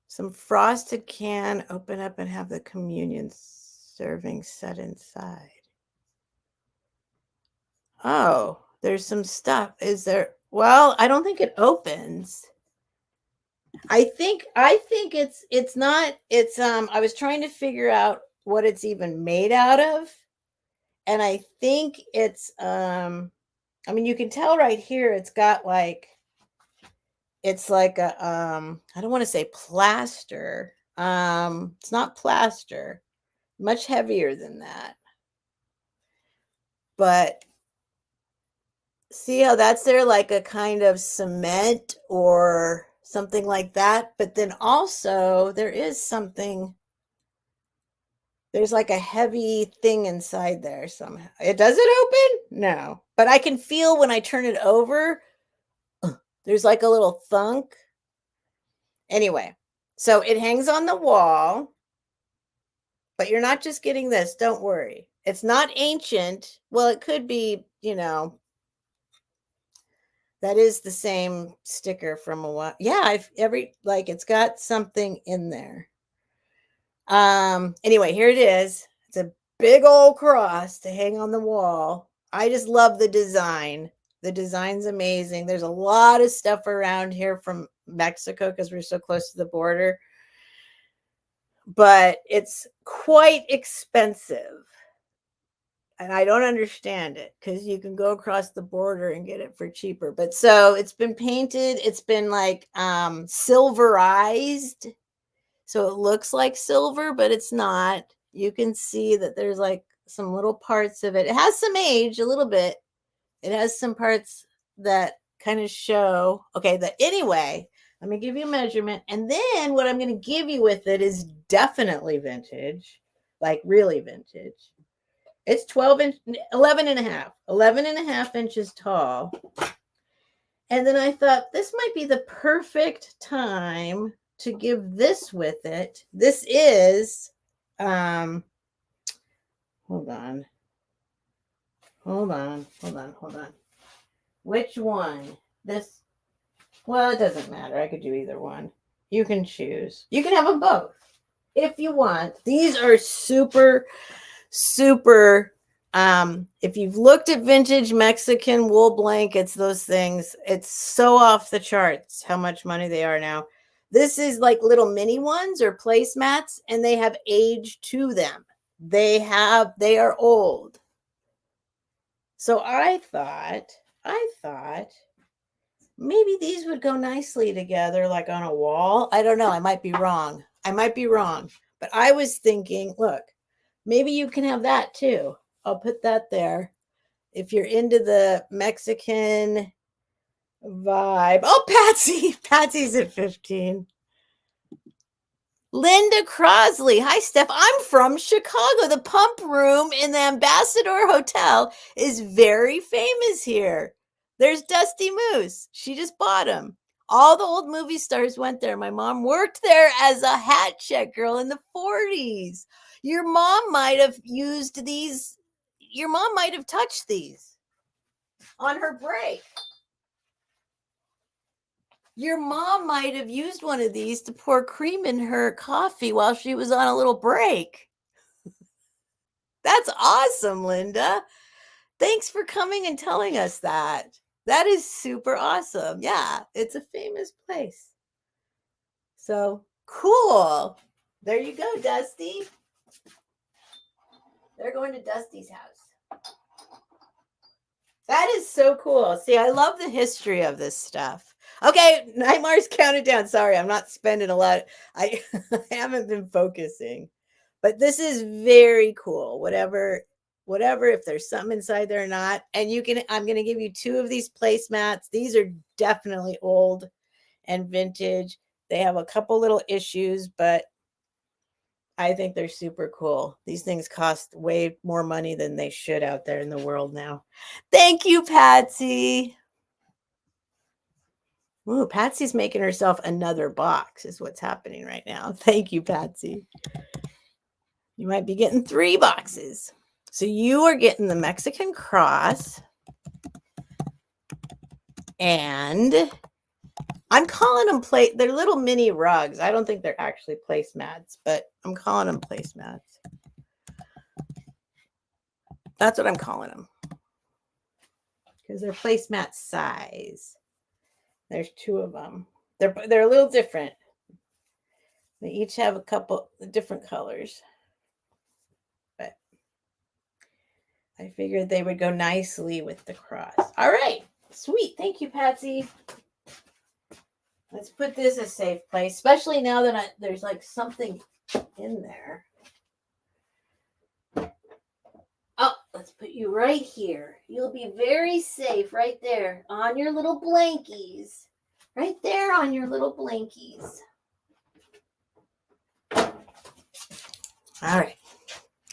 Some frosted can, open up and have the communion serving set inside. Oh, there's some stuff. Is there? Well, I don't think it opens. I think it's not, I was trying to figure out what it's even made out of. And I think it's I mean, you can tell right here it's got like, it's like a I don't want to say plaster. It's not plaster. Much heavier than that. But see how that's there, like a kind of cement or something like that. But then also there is something, there's like a heavy thing inside there somehow. It does it open? No. But I can feel when I turn it over, there's like a little thunk. Anyway, so it hangs on the wall. But you're not just getting this. Don't worry. It's not ancient. Well, it could be, that is the same sticker from a while. Yeah, it's got something in there. Anyway, here it is. It's a big old cross to hang on the wall. I just love the design. The design's amazing. There's a lot of stuff around here from Mexico because we're so close to the border. But it's quite expensive. And I don't understand it because you can go across the border and get it for cheaper. But so it's been painted. It's been like silverized. So it looks like silver, but it's not. You can see that there's like some little parts of it. It has some age, a little bit. It has some parts that kind of show, okay, anyway, I'm going to give you a measurement. And then what I'm going to give you with it is definitely vintage, like really vintage. It's 11 and a half inches tall. And then I thought this might be the perfect time to give this with it. This is, hold on. Which one? This, well, it doesn't matter. I could do either one. You can choose. You can have them both if you want. These are super, super, if you've looked at vintage Mexican wool blankets, those things, it's so off the charts how much money they are now. This is like little mini ones or placemats, and they have age to them. They are old. So I thought maybe these would go nicely together, like on a wall. I don't know. I might be wrong. But I was thinking, look, maybe you can have that too. I'll put that there. If you're into the Mexican vibe. Oh, Patsy's at 15. Linda Crosley. Hi, Steph. I'm from Chicago. The Pump Room in the Ambassador Hotel is very famous here. There's Dusty Moose. She just bought him. All the old movie stars went there. My mom worked there as a hat check girl in the 40s. Your mom might have used these. Your mom might have touched these on her break. Your mom might have used one of these to pour cream in her coffee while she was on a little break. That's awesome, Linda. Thanks for coming and telling us that. That is super awesome. Yeah, it's a famous place. So cool. There you go, Dusty. They're going to Dusty's house. That is so cool. See, I love the history of this stuff. Okay, Nightmare's counted down. Sorry, I'm not spending a lot. I haven't been focusing. But this is very cool. Whatever, if there's something inside there or not. And I'm going to give you 2 of these placemats. These are definitely old and vintage. They have a couple little issues, but I think they're super cool. These things cost way more money than they should out there in the world now. Thank you, Patsy. Ooh, Patsy's making herself another box is what's happening right now. Thank you, Patsy. You might be getting 3 boxes. So you are getting the Mexican cross. And I'm calling them they're little mini rugs. I don't think they're actually placemats, but I'm calling them placemats. That's what I'm calling them. Because they're placemat size. There's 2 of them. They're a little different. They each have a couple different colors. But I figured they would go nicely with the cross. All right. Sweet. Thank you, Patsy. Let's put this a safe place, especially now that there's like something in there. Oh, let's put you right here. You'll be very safe right there on your little blankies. Right there on your little blankies. All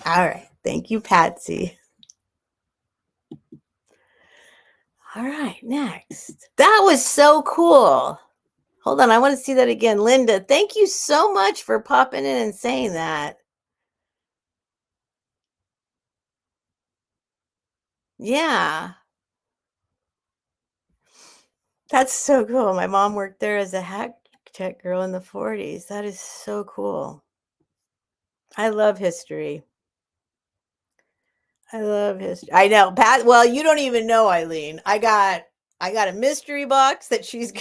right. Thank you, Patsy. All right, next. That was so cool. Hold on, I want to see that again. Linda, thank you so much for popping in and saying that. Yeah. That's so cool. My mom worked there as a hat tech girl in the 40s. That is so cool. I love history. I know, Pat. Well, you don't even know, Eileen. I got a mystery box that she's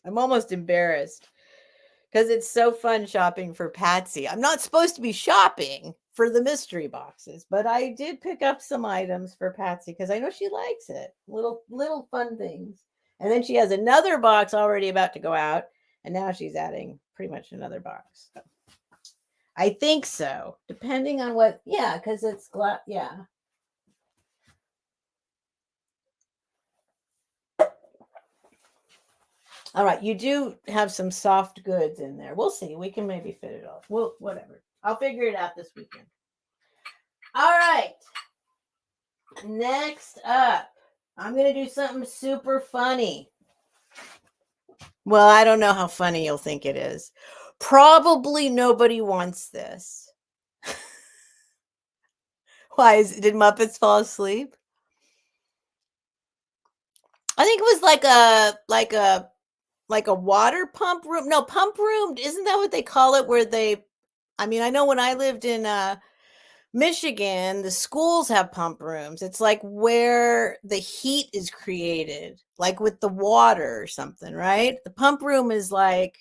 I'm almost embarrassed because it's so fun shopping for Patsy. I'm not supposed to be shopping for the mystery boxes, but I did pick up some items for Patsy because I know she likes it. Little fun things. And then she has another box already about to go out, and now she's adding pretty much another box. So I think so, depending on what. Yeah, because it's yeah. All right, you do have some soft goods in there. We'll see. We can maybe fit it off. Well, whatever. I'll figure it out this weekend. All right. Next up, I'm going to do something super funny. Well, I don't know how funny you'll think it is. Probably nobody wants this. Why did Muppets fall asleep? I think it was like a water pump room. No, pump room. Isn't that what they call it? Where they, I mean, I know when I lived in Michigan, the schools have pump rooms. It's like where the heat is created, like with the water or something, right? The pump room is like,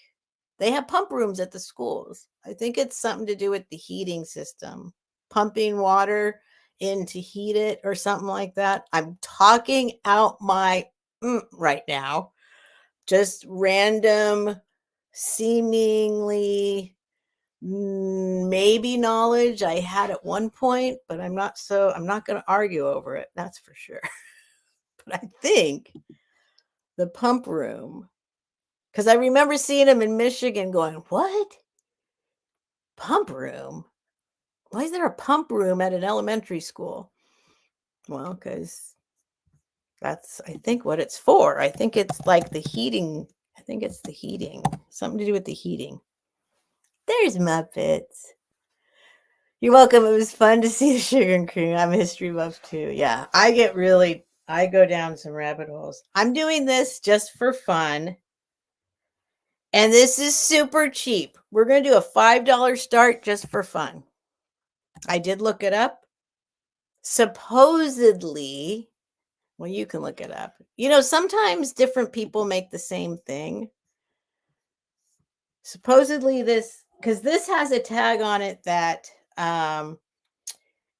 they have pump rooms at the schools. I think it's something to do with the heating system, pumping water in to heat it or something like that. I'm talking out my right now. Just random, seemingly maybe knowledge I had at one point, but I'm not going to argue over it. That's for sure. But I think the pump room, because I remember seeing them in Michigan going, what? Pump room? Why is there a pump room at an elementary school? Well, because that's, I think, what it's for. I think it's like the heating. I think it's the heating. Something to do with the heating. There's Muppets. You're welcome. It was fun to see the sugar and cream. I'm a history buff too. Yeah, I go down some rabbit holes. I'm doing this just for fun. And this is super cheap. We're going to do a $5 start just for fun. I did look it up. Supposedly, well, you can look it up. You know, sometimes different people make the same thing. Supposedly because this has a tag on it that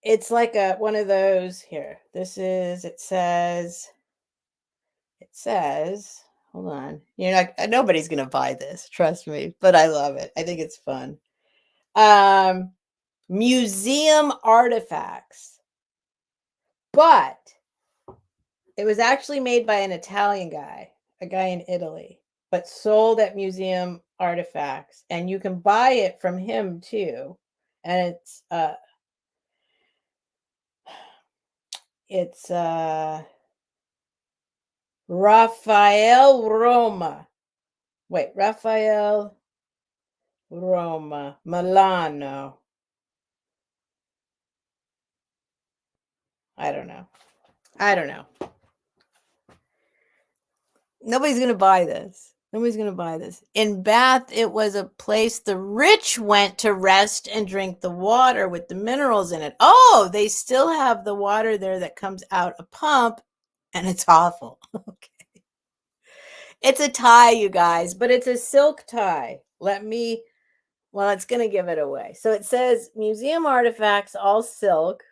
it's like one of those here. It says, hold on. You're not, nobody's going to buy this, trust me, but I love it. I think it's fun. Museum artifacts. But it was actually made by an Italian guy, a guy in Italy, but sold at Museum Artifacts, and you can buy it from him too. And it's Raphael Roma. Wait, Raphael Roma, Milano. I don't know. Nobody's going to buy this. In Bath, it was a place the rich went to rest and drink the water with the minerals in it. Oh, they still have the water there that comes out a pump, and it's awful. Okay. It's a tie, you guys, but it's a silk tie. Well, it's going to give it away. So it says museum artifacts, all silk.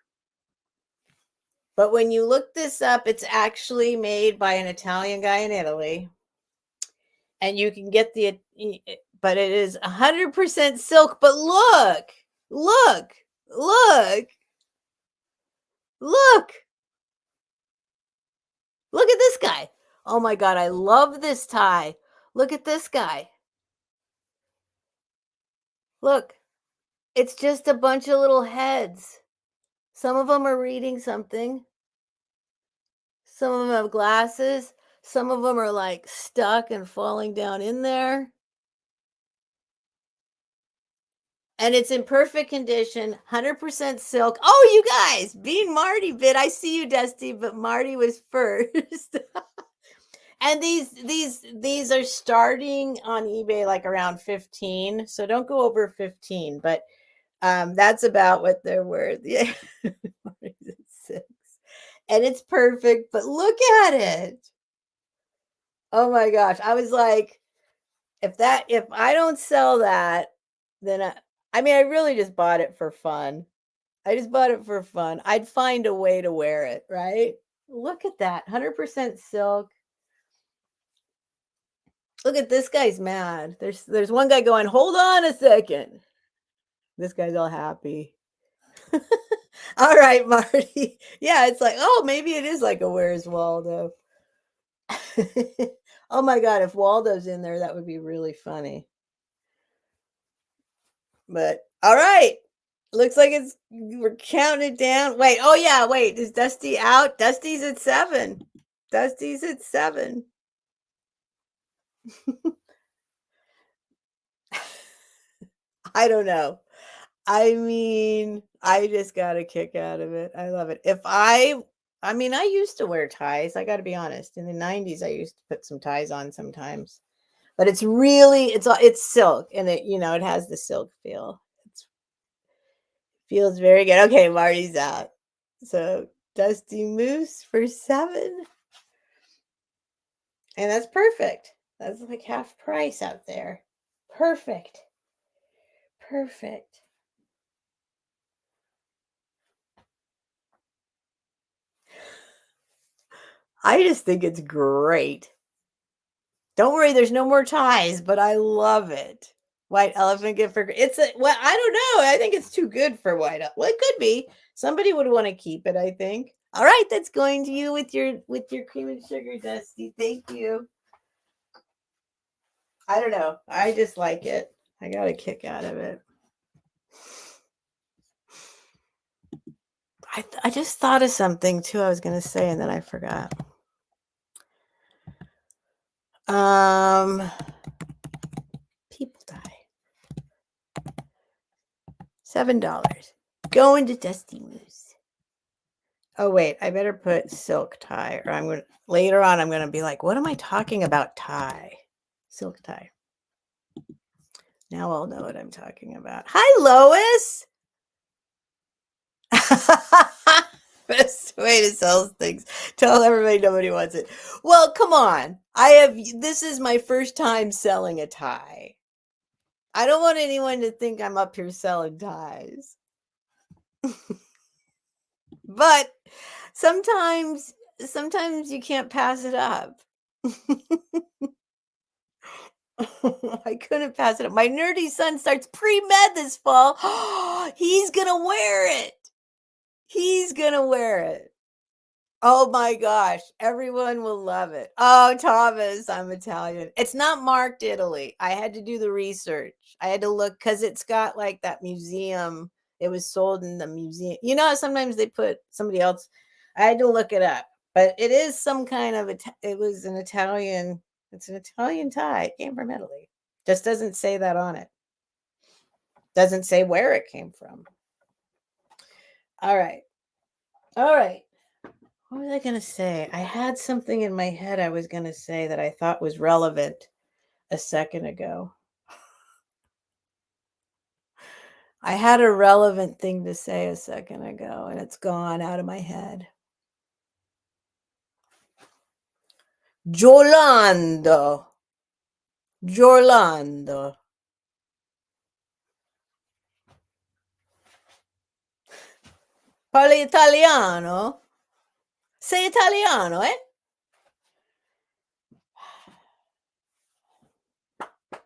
But when you look this up, it's actually made by an Italian guy in Italy. And you can get but it is 100% silk. But look at this guy. Oh my God, I love this tie. Look at this guy. Look, it's just a bunch of little heads. Some of them are reading something. Some of them have glasses. Some of them are like stuck and falling down in there. And it's in perfect condition, 100% silk. Oh, you guys, Bean Marty bid. I see you, Dusty, but Marty was first. And these are starting on eBay like around 15. So don't go over 15, but that's about what they're worth. Yeah. And it's perfect, but look at it. Oh my gosh. I was like, if I don't sell that, then I mean, I really just bought it for fun. I'd find a way to wear it, right? Look at that. 100% silk. Look at this guy's mad. There's one guy going, hold on a second. This guy's all happy. All right, Marty. Yeah, it's like, oh, maybe it is like a Where's Waldo. Oh my God, if Waldo's in there, that would be really funny. But all right. Looks like we're counting it down. Wait, oh yeah, wait. Is Dusty out? Dusty's at 7. Dusty's at 7. I don't know. I mean, I just got a kick out of it. I love it. I mean, I used to wear ties. I got to be honest. In the 90s, I used to put some ties on sometimes. But it's really, it's silk, and it has the silk feel. It feels very good. Okay, Marty's out. So Dusty Moose for 7. And that's perfect. That's like half price out there. Perfect. Perfect. I just think it's great. Don't worry, there's no more ties, but I love it. White elephant gift for well, I don't know. I think it's too good for well, it could be. Somebody would want to keep it, I think. All right, that's going to you with your cream and sugar, Dusty. Thank you. I don't know. I just like it. I got a kick out of it. I just thought of something too I was going to say, and then I forgot. People die. $7. Going to Dusty Moose. Oh wait, I better put silk tie, or later on I'm going to be like, what am I talking about? Tie. Silk tie. Now I'll know what I'm talking about. Hi, Lois. Best way to sell things. Tell everybody nobody wants it. Well, come on. This is my first time selling a tie. I don't want anyone to think I'm up here selling ties. But sometimes you can't pass it up. I couldn't pass it up. My nerdy son starts pre-med this fall. He's going to wear it. He's going to wear it. Oh my gosh, everyone will love it. Oh, Thomas, I'm Italian. It's not marked Italy. I had to do the research. I had to look because it's got like that museum. It was sold in the museum. You know, sometimes they put somebody else. I had to look it up, but it is some kind of it was an Italian. It's an Italian tie. It came from Italy. Just doesn't say that on it. Doesn't say where it came from. All right. All right. What was I going to say? I had something in my head I was going to say that I thought was relevant a second ago. I had a relevant thing to say a second ago, and it's gone out of my head. Giolando. Giorlando. Parli italiano? Sei italiano, eh?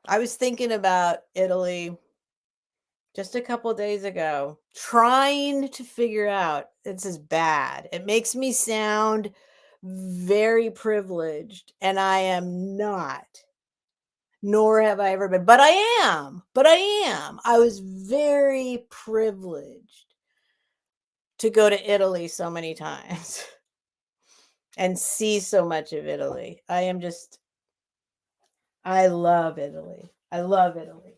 I was thinking about Italy just a couple days ago, trying to figure out, this is bad. It makes me sound very privileged, and I am not, nor have I ever been, but I am. I was very privileged to go to Italy so many times and see so much of Italy. I love Italy. I love Italy.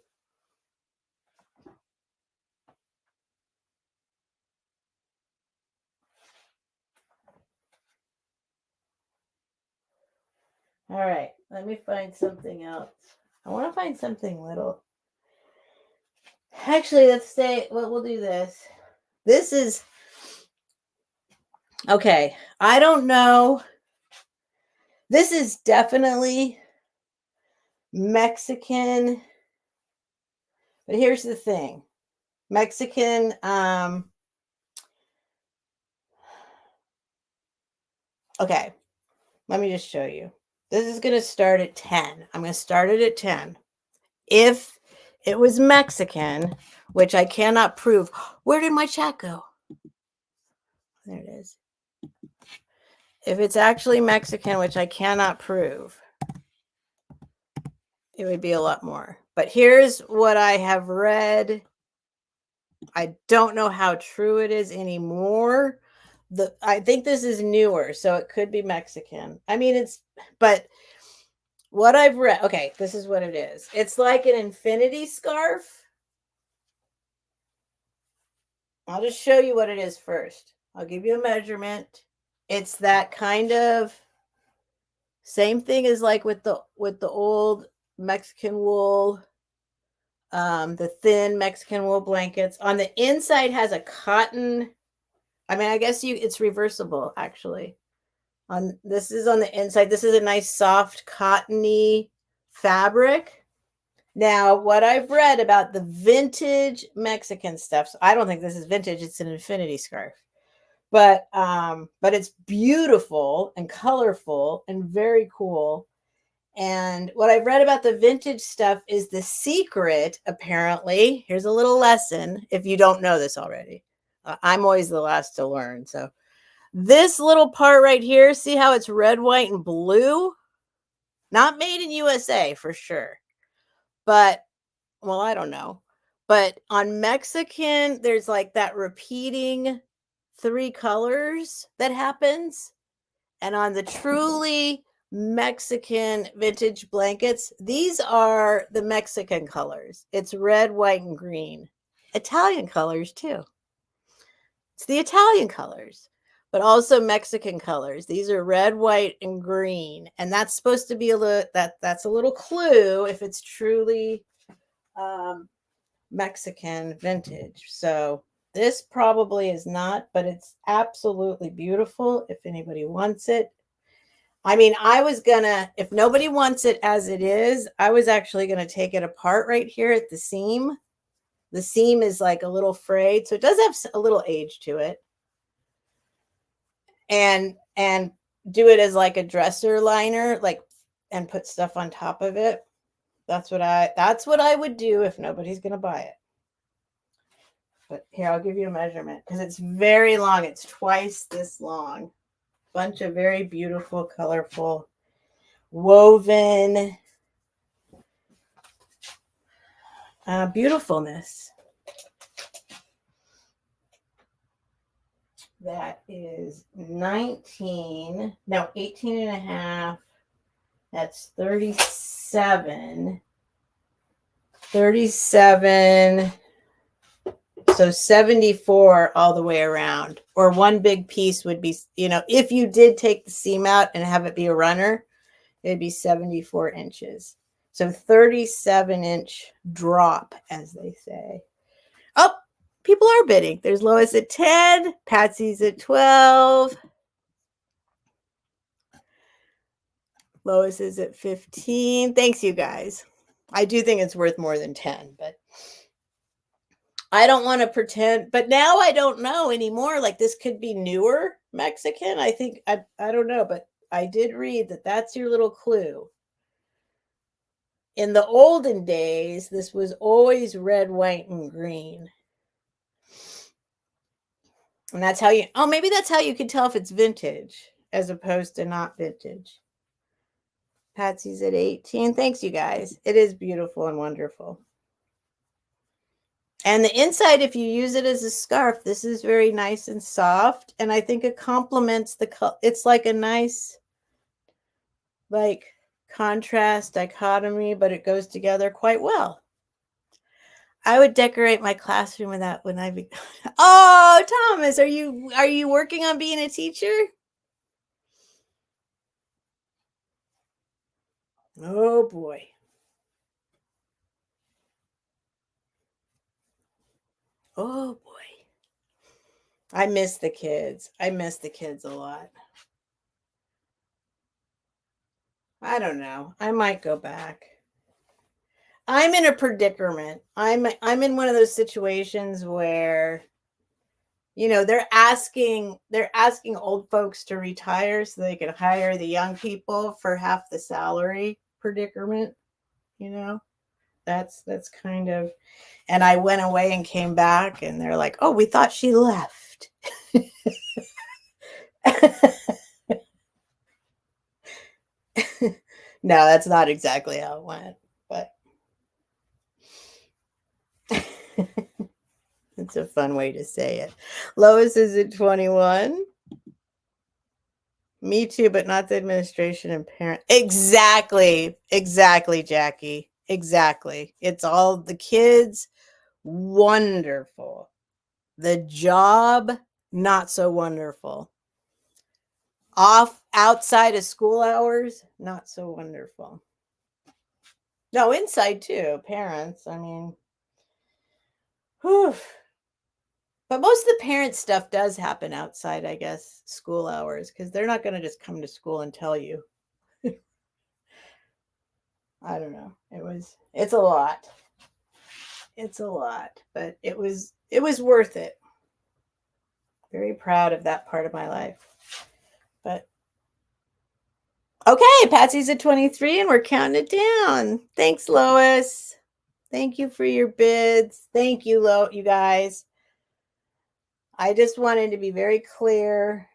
All right, let me find something else. I want to find something little. Actually, let's say, well, we'll do this. This is, okay, I don't know. This is definitely Mexican, but here's the thing. Mexican, okay, let me just show you. This is going to start at 10. I'm going to start it at 10. If it was Mexican, which I cannot prove. Where did my chat go? There it is. If it's actually Mexican, which I cannot prove, it would be a lot more. But here's what I have read. I don't know how true it is anymore. I think this is newer, so it could be Mexican. I mean, but what I've read, okay, this is what it is. It's like an infinity scarf. I'll just show you what it is first. I'll give you a measurement. It's that kind of same thing as like with the old Mexican wool, the thin Mexican wool blankets. On the inside has a cotton. I mean, I guess it's reversible actually. This is on the inside. This is a nice soft cottony fabric. Now, what I've read about the vintage Mexican stuff, so I don't think this is vintage, it's an infinity scarf. But it's beautiful and colorful and very cool. And what I've read about the vintage stuff is the secret, apparently. Here's a little lesson if you don't know this already. I'm always the last to learn. So this little part right here, see how it's red, white, and blue? Not made in USA for sure. But, well, I don't know. But on Mexican, there's like that repeating 3 colors that happens. And on the truly Mexican vintage blankets, these are the Mexican colors. It's red, white, and green. Italian colors too. It's the Italian colors, but also Mexican colors. These are red, white, and green. And that's supposed to be that's a little clue if it's truly Mexican vintage. So this probably is not, but it's absolutely beautiful if anybody wants it. I mean, I was gonna, if nobody wants it as it is, I was actually gonna take it apart right here at the seam. The seam is like a little frayed, so it does have a little age to it. And do it as like a dresser liner, like, and put stuff on top of it. That's what I would do if nobody's gonna buy it. But here, I'll give you a measurement because it's very long. It's twice this long. Bunch of very beautiful, colorful, woven beautifulness. That is 18 and a half. That's 37. 37. So 74 all the way around. Or one big piece would be, if you did take the seam out and have it be a runner, it'd be 74 inches. So 37-inch drop, as they say. Oh, people are bidding. There's Lois at 10. Patsy's at 12. Lois is at 15. Thanks, you guys. I do think it's worth more than 10, but I don't want to pretend. But now I don't know anymore. Like, this could be newer Mexican. I think, I don't know, but I did read that that's your little clue. In the olden days, this was always red, white, and green. And that's how maybe that's how you could tell if it's vintage as opposed to not vintage. Patsy's at 18. Thanks, you guys. It is beautiful and wonderful. And the inside, if you use it as a scarf, this is very nice and soft. And I think it complements the color. It's like a nice, like, contrast dichotomy, but it goes together quite well. I would decorate my classroom with that when I be. Oh, Thomas, are you working on being a teacher? Oh boy. Oh boy. I miss the kids. I miss the kids a lot. I don't know. I might go back. I'm in a predicament. I'm in one of those situations where, they're asking old folks to retire so they can hire the young people for half the salary. Predicament, that's kind of. And I went away and came back, and they're like, "Oh, we thought she left." No, that's not exactly how it went. It's a fun way to say it. Lois is at 21. Me too, but not the administration and parent. Exactly. Exactly, Jackie. Exactly. It's all the kids. Wonderful. The job, not so wonderful. Outside of school hours, not so wonderful. No, inside too. Parents, I mean, whew. But most of the parent stuff does happen outside, I guess, school hours, because they're not going to just come to school and tell you. I don't know. It's a lot. It's a lot, but it was worth it. Very proud of that part of my life. But okay, Patsy's at 23 and we're counting it down. Thanks, Lois. Thank you for your bids. Thank you, you guys. I just wanted to be very clear,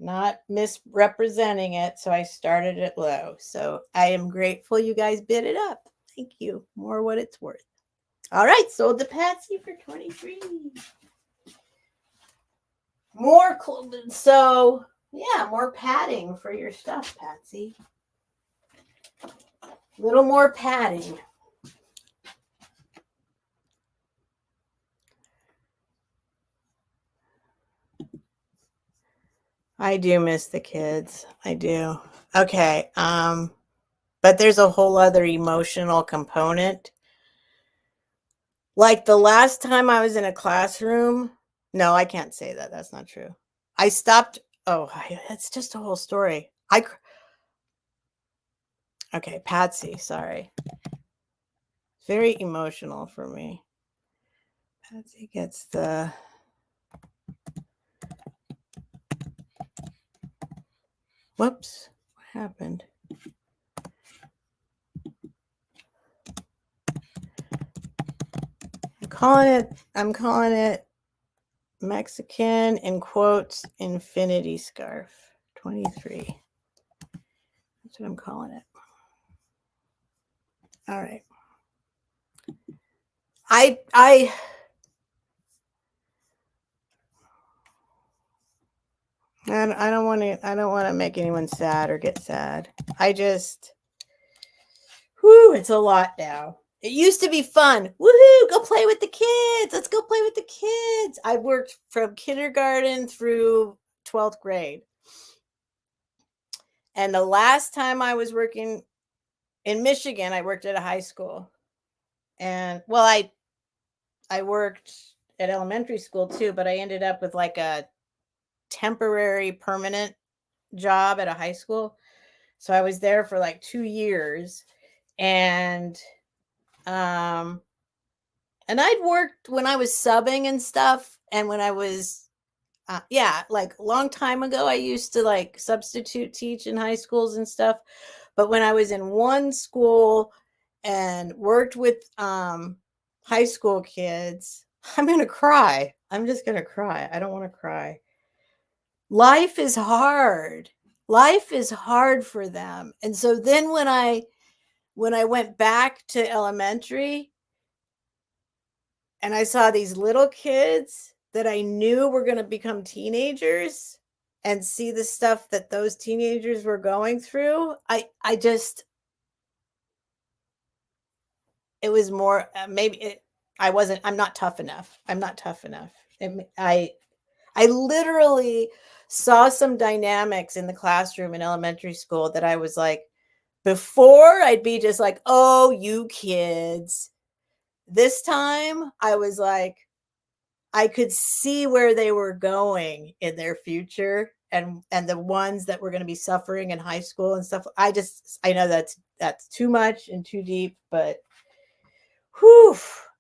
not misrepresenting it, so I started it low. So I am grateful you guys bid it up. Thank you. More what it's worth. All right, sold to Patsy for 23. More so yeah, more padding for your stuff, Patsy. A little more padding. I do miss the kids. I do. Okay. But there's a whole other emotional component. Like the last time I was in a classroom, no, I can't say that. That's not true. I stopped. Oh, it's just a whole story. Okay, Patsy, sorry. Very emotional for me. Patsy gets the... Whoops, what happened? I'm calling it Mexican, in quotes, infinity scarf. 23. That's what I'm calling it. All right. I don't want to make anyone sad or get sad. It's a lot now. It used to be fun. Woohoo, go play with the kids. Let's go play with the kids. I worked from kindergarten through 12th grade. And the last time I was working in Michigan, I worked at a high school. And well, I worked at elementary school too, but I ended up with like a temporary permanent job at a high school. So I was there for like 2 years. And I'd worked when I was subbing and stuff. And when I was, like a long time ago, I used to like substitute teach in high schools and stuff. But when I was in one school and worked with high school kids, I'm going to cry. I'm just going to cry. I don't want to cry. Life is hard. Life is hard for them. And so then when I went back to elementary and I saw these little kids that I knew were going to become teenagers and see the stuff that those teenagers were going through, it was more, I'm not tough enough. I'm not tough enough. I literally saw some dynamics in the classroom in elementary school that I was like, before I'd be just like, oh, you kids. This time I was like, I could see where they were going in their future and the ones that were going to be suffering in high school and stuff. I know that's too much and too deep, but whew,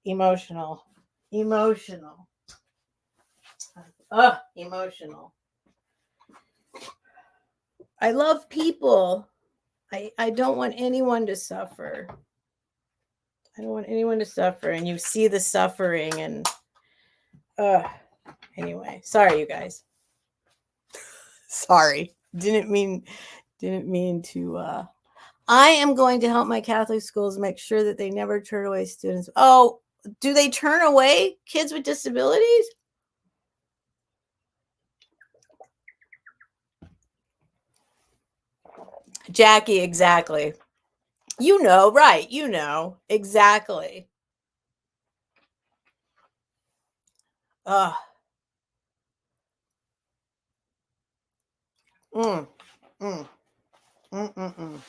emotional. Emotional. I love people. I don't want anyone to suffer. I don't want anyone to suffer. And you see the suffering and anyway, sorry you guys. Sorry. Didn't mean to I am going to help my Catholic schools make sure that they never turn away students. Oh, do they turn away kids with disabilities? Jackie, exactly. You know, right. You know, exactly. Ugh. Mm, mm, mm.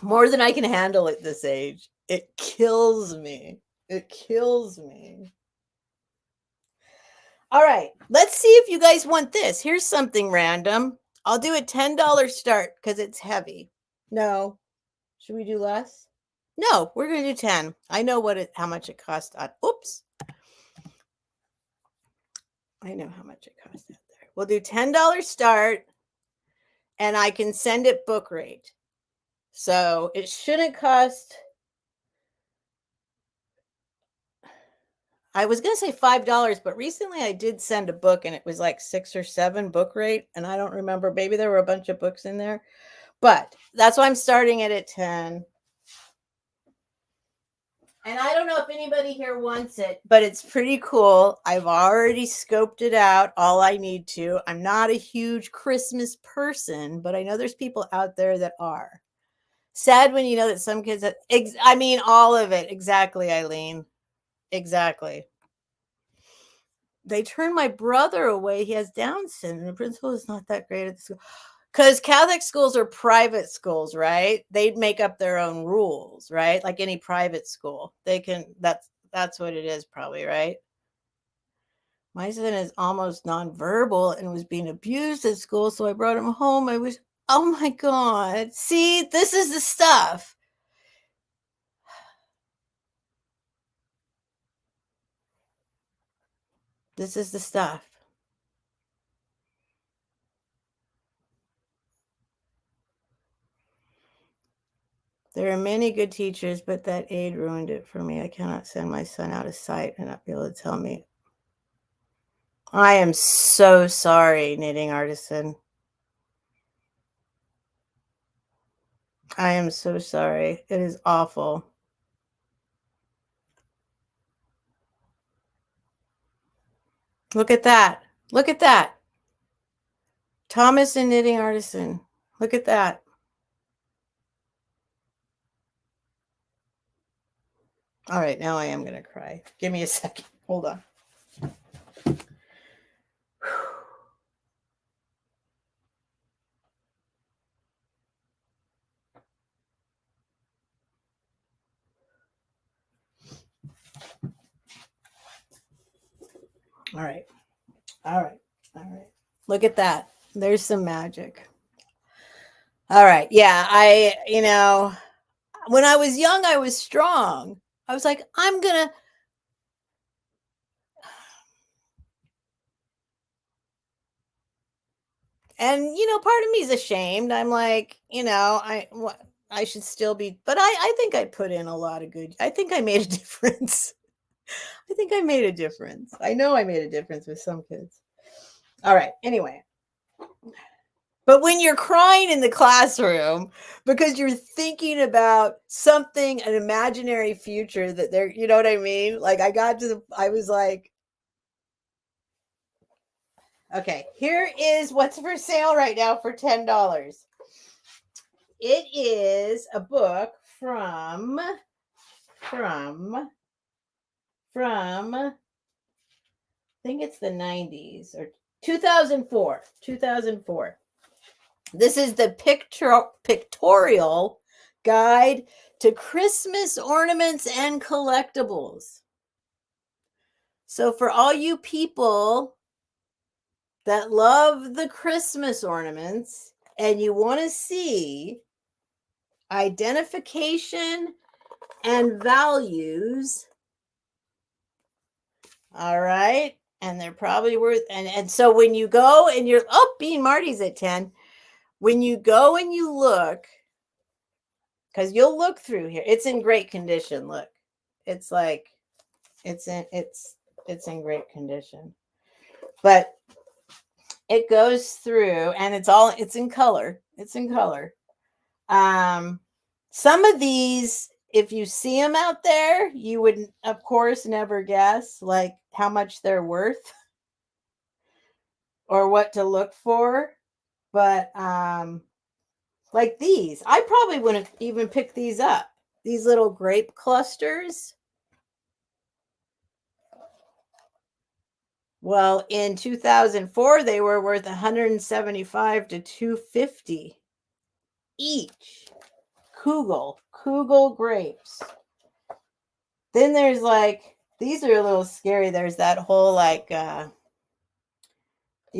More than I can handle at this age. It kills me. It kills me. All right, let's see if you guys want this. Here's something random. I'll do a $10 start because it's heavy. No. Should we do less? No, we're going to do 10. I know how much it cost on. Oops. I know how much it cost out there. We'll do $10 start and I can send it book rate. So it shouldn't cost. I was going to say $5, but recently I did send a book and it was like 6 or 7 book rate. And I don't remember. Maybe there were a bunch of books in there, but that's why I'm starting it at 10. And I don't know if anybody here wants it, but it's pretty cool. I've already scoped it out. All I need to. I'm not a huge Christmas person, but I know there's people out there that are. Sad when you know that some kids, I mean, all of it. Exactly, Eileen. Exactly. They turned my brother away. He has Down syndrome. The principal is not that great at the school. Because Catholic schools are private schools, right? They'd make up their own rules, right? Like any private school. They can, that's what it is probably, right? My son is almost nonverbal and was being abused at school, so I brought him home. Oh my God. See, this is the stuff. This is the stuff. There are many good teachers, but that aide ruined it for me. I cannot send my son out of sight and not be able to tell me. I am so sorry, knitting artisan. I am so sorry. It is awful. Look at that. Look at that. Thomas and knitting artisan. Look at that. All right, now I am going to cry. Give me a second. Hold on. All right. All right. All right. Look at that. There's some magic. All right. Yeah, when I was young, I was strong. I was like, I'm going to. And, part of me is ashamed. I'm like, I should still be. But I think I put in a lot of good. I think I made a difference. I think I made a difference. I know I made a difference with some kids. All right. Anyway. But when you're crying in the classroom because you're thinking about something, an imaginary future that they're, you know what I mean? Like I was like, okay, here is what's for sale right now for $10. It is a book from I think it's the 90s or 2004. 2004. This is the pictorial guide to Christmas ornaments and collectibles. So for all you people that love the Christmas ornaments and you want to see identification and values, all right, and they're probably worth, and so when you go and you're, Bean Marty's at 10, when you go and you look, because you'll look through here, it's in great condition. Look, it's like it's in great condition, but it goes through and it's in color. Some of these if you see them out there, you would, of course, never guess like how much they're worth or what to look for. But like these, I probably wouldn't even pick these up. These little grape clusters. Well, in 2004, they were worth 175 to 250 each. Kugel grapes. Then there's like, these are a little scary. There's that whole like, yeah,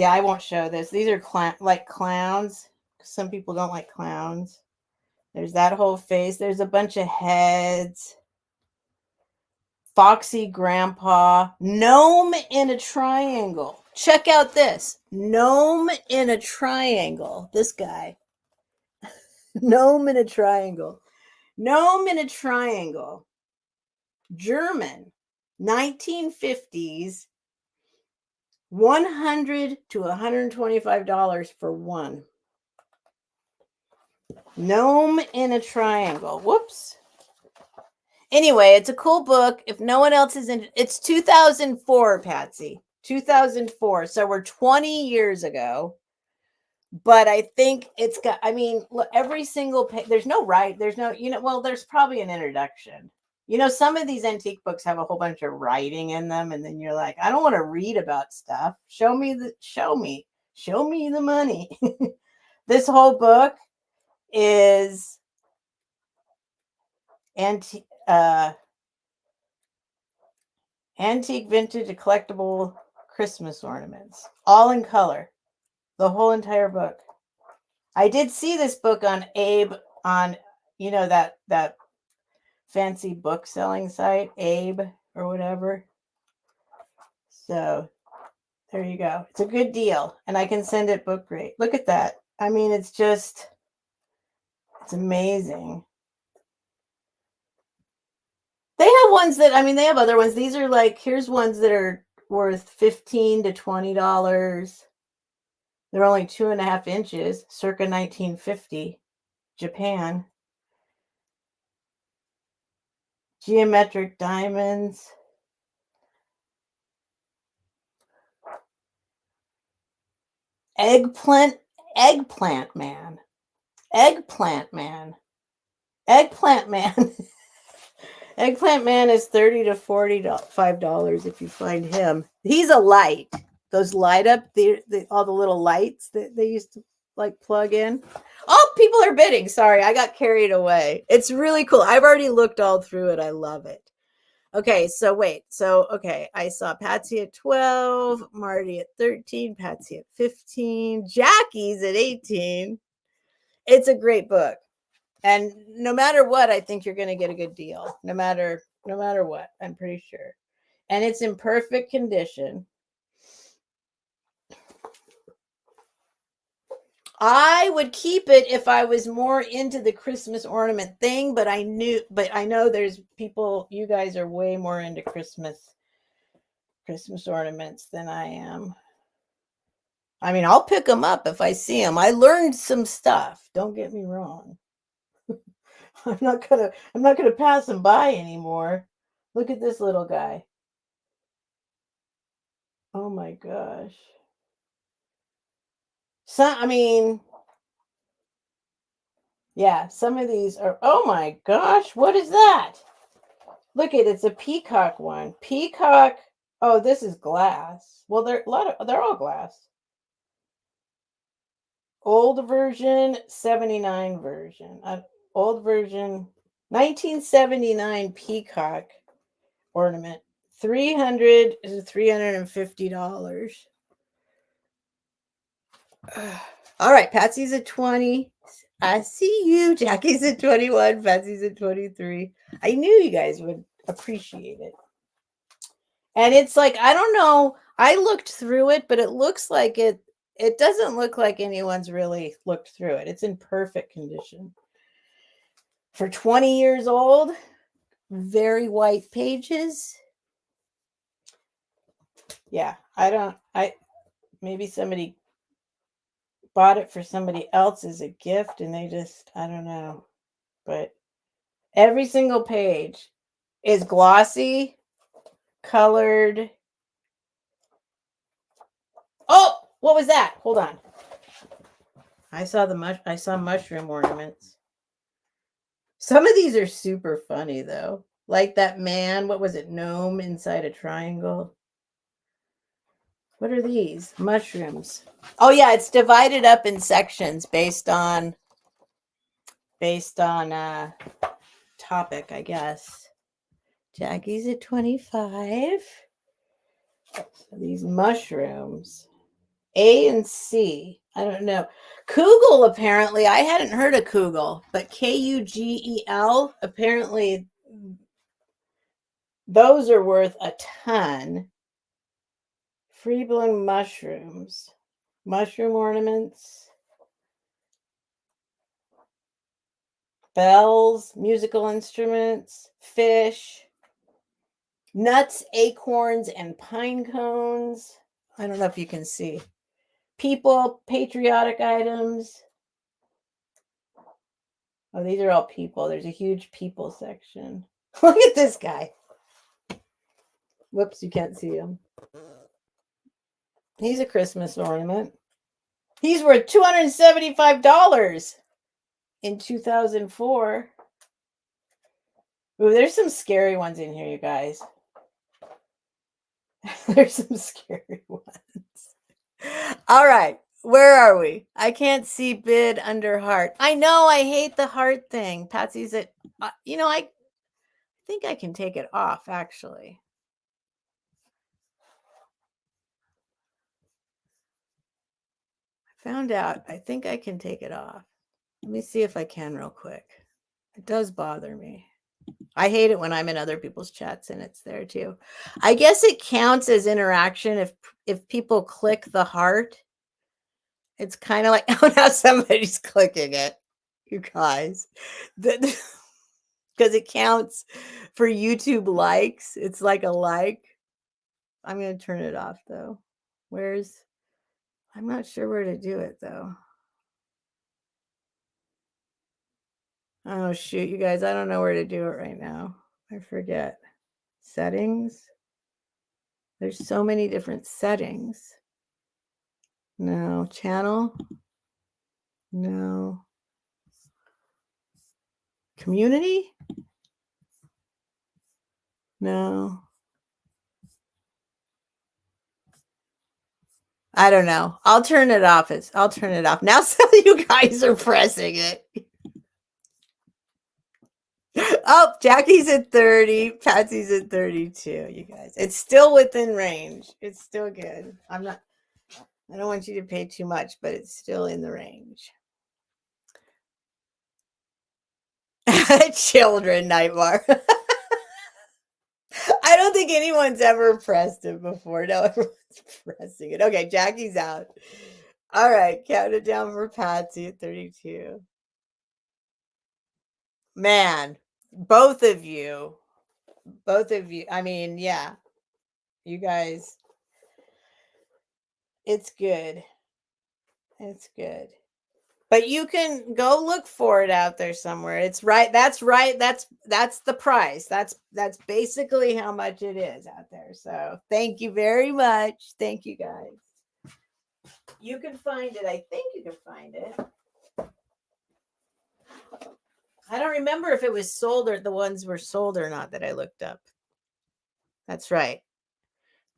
I won't show this. These are like clowns. Some people don't like clowns. There's that whole face. There's a bunch of heads. Foxy grandpa. Gnome in a triangle. Check out this. Gnome in a triangle. This guy. Gnome in a triangle. Gnome in a triangle. German. 1950s. $100 to $125 for one. Gnome in a triangle. Whoops. Anyway, it's a cool book. If no one else is in, it's 2004, Patsy. 2004. So we're 20 years ago. But I think it's got, I mean, look, every single page, there's no, well, there's probably an introduction. Some of these antique books have a whole bunch of writing in them, and then you're like, I don't want to read about stuff. Show me the money. This whole book is antique vintage collectible Christmas ornaments, all in color. The whole entire book. I did see this book on Abe, on that fancy book selling site, Abe or whatever. So there you go. It's a good deal, and I can send it book rate. Look at that. I mean, it's amazing. They have ones that, they have other ones. These are like, here's ones that are worth $15 to $20. They're only 2.5 inches, circa 1950, Japan. Geometric diamonds. Eggplant man. Eggplant man is $30 to $45 if you find him. He's a light. Those light up, all the little lights that they used to like plug in. Oh, people are bidding. Sorry, I got carried away. It's really cool. I've already looked all through it. I love it. Okay, so wait. Okay, I saw Patsy at 12, Marty at 13, Patsy at 15, Jackie's at 18. It's a great book. And no matter what, I think you're going to get a good deal. No matter what, I'm pretty sure. And it's in perfect condition. I would keep it if I was more into the Christmas ornament thing, but I know there's people, you guys are way more into Christmas ornaments than I am. I mean, I'll pick them up if I see them. I learned some stuff. Don't get me wrong. I'm not gonna pass them by anymore. Look at this little guy. Oh my gosh. Yeah, some of these are, oh my gosh, what is that? Look it's a peacock one. Peacock. Oh, this is glass. Well, they're all glass. Old version, 79 version. Old version, 1979 peacock ornament. $300 to $350. All right, Patsy's at 20. I see you. Jackie's at 21. Patsy's at 23. I knew you guys would appreciate it. And it's like, I don't know. I looked through it, but it looks like it doesn't look like anyone's really looked through it. It's in perfect condition. For 20 years old, very white pages. Yeah, maybe somebody bought it for somebody else as a gift and they just, I don't know. But Every single page is glossy, colored. Oh, what was that? Hold on. I saw mushroom ornaments. Some of these are super funny though. Like that man, what was it? Gnome inside a triangle. What are these? Mushrooms. Oh yeah, it's divided up in sections based on topic, I guess. Jackie's at 25. So these mushrooms. A and C. I don't know. Kugel, apparently. I hadn't heard of Kugel, but Kugel, apparently those are worth a ton. Free blown mushrooms. Mushroom ornaments. Bells, musical instruments, fish, nuts, acorns, and pine cones. I don't know if you can see. People, patriotic items. Oh, these are all people. There's a huge people section. Look at this guy. Whoops, you can't see him. He's a Christmas ornament. He's worth $275 in 2004. Ooh, there's some scary ones in here, you guys. There's some scary ones. All right. Where are we? I can't see bid under heart. I know I hate the heart thing. Patsy's at, I think I can take it off actually. I found out. I think I can take it off. Let me see if I can real quick. It does bother me. I hate it when I'm in other people's chats and it's there too. I guess it counts as interaction if people click the heart. It's kind of like, oh, now somebody's clicking it, you guys. Because it counts for YouTube likes. It's like a like. I'm going to turn it off, though. I'm not sure where to do it, though. Oh, shoot, you guys. I don't know where to do it right now. I forget. Settings. There's so many different settings. No. Channel. No. Community? No. I don't know. I'll turn it off. I'll turn it off. Now some of you guys are pressing it. Oh, Jackie's at 30. Patsy's at 32, you guys. It's still within range. It's still good. I don't want you to pay too much, but it's still in the range. Children, Nightmare. I don't think anyone's ever pressed it before. No, everyone's pressing it. Okay, Jackie's out. All right, count it down for Patsy at 32. Man, both of you. I mean, yeah, you guys. It's good. It's good. But you can go look for it out there somewhere. It's right. That's right. That's the price. That's basically how much it is out there. So thank you very much. Thank you guys. You can find it. I think you can find it. I don't remember if it was sold or the ones were sold or not that I looked up. That's right.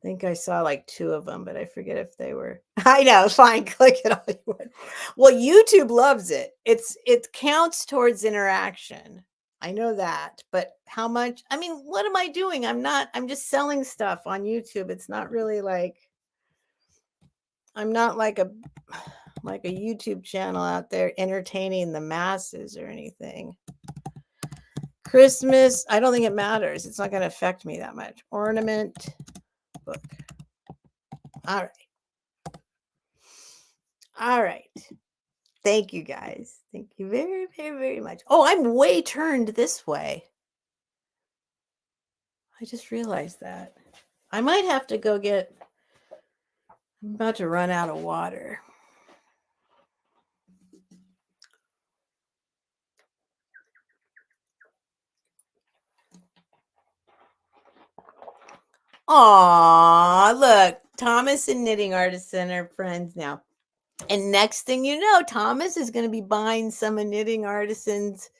I think I saw like 2 of them, but I forget if they were. I know. Fine. Click it all you want. Well, YouTube loves it. It counts towards interaction. I know that, but how much? I mean, what am I doing? I'm just selling stuff on YouTube. It's not really like, I'm not like a YouTube channel out there entertaining the masses or anything. Christmas, I don't think it matters. It's not going to affect me that much. Ornament book. All right. All right. Thank you guys. Thank you very, very, very much. Oh, I'm way turned this way. I just realized that. I might have to go get, I'm about to run out of water. Aw, look, Thomas and Knitting Artisan are friends now. And next thing you know, Thomas is going to be buying some of Knitting Artisan's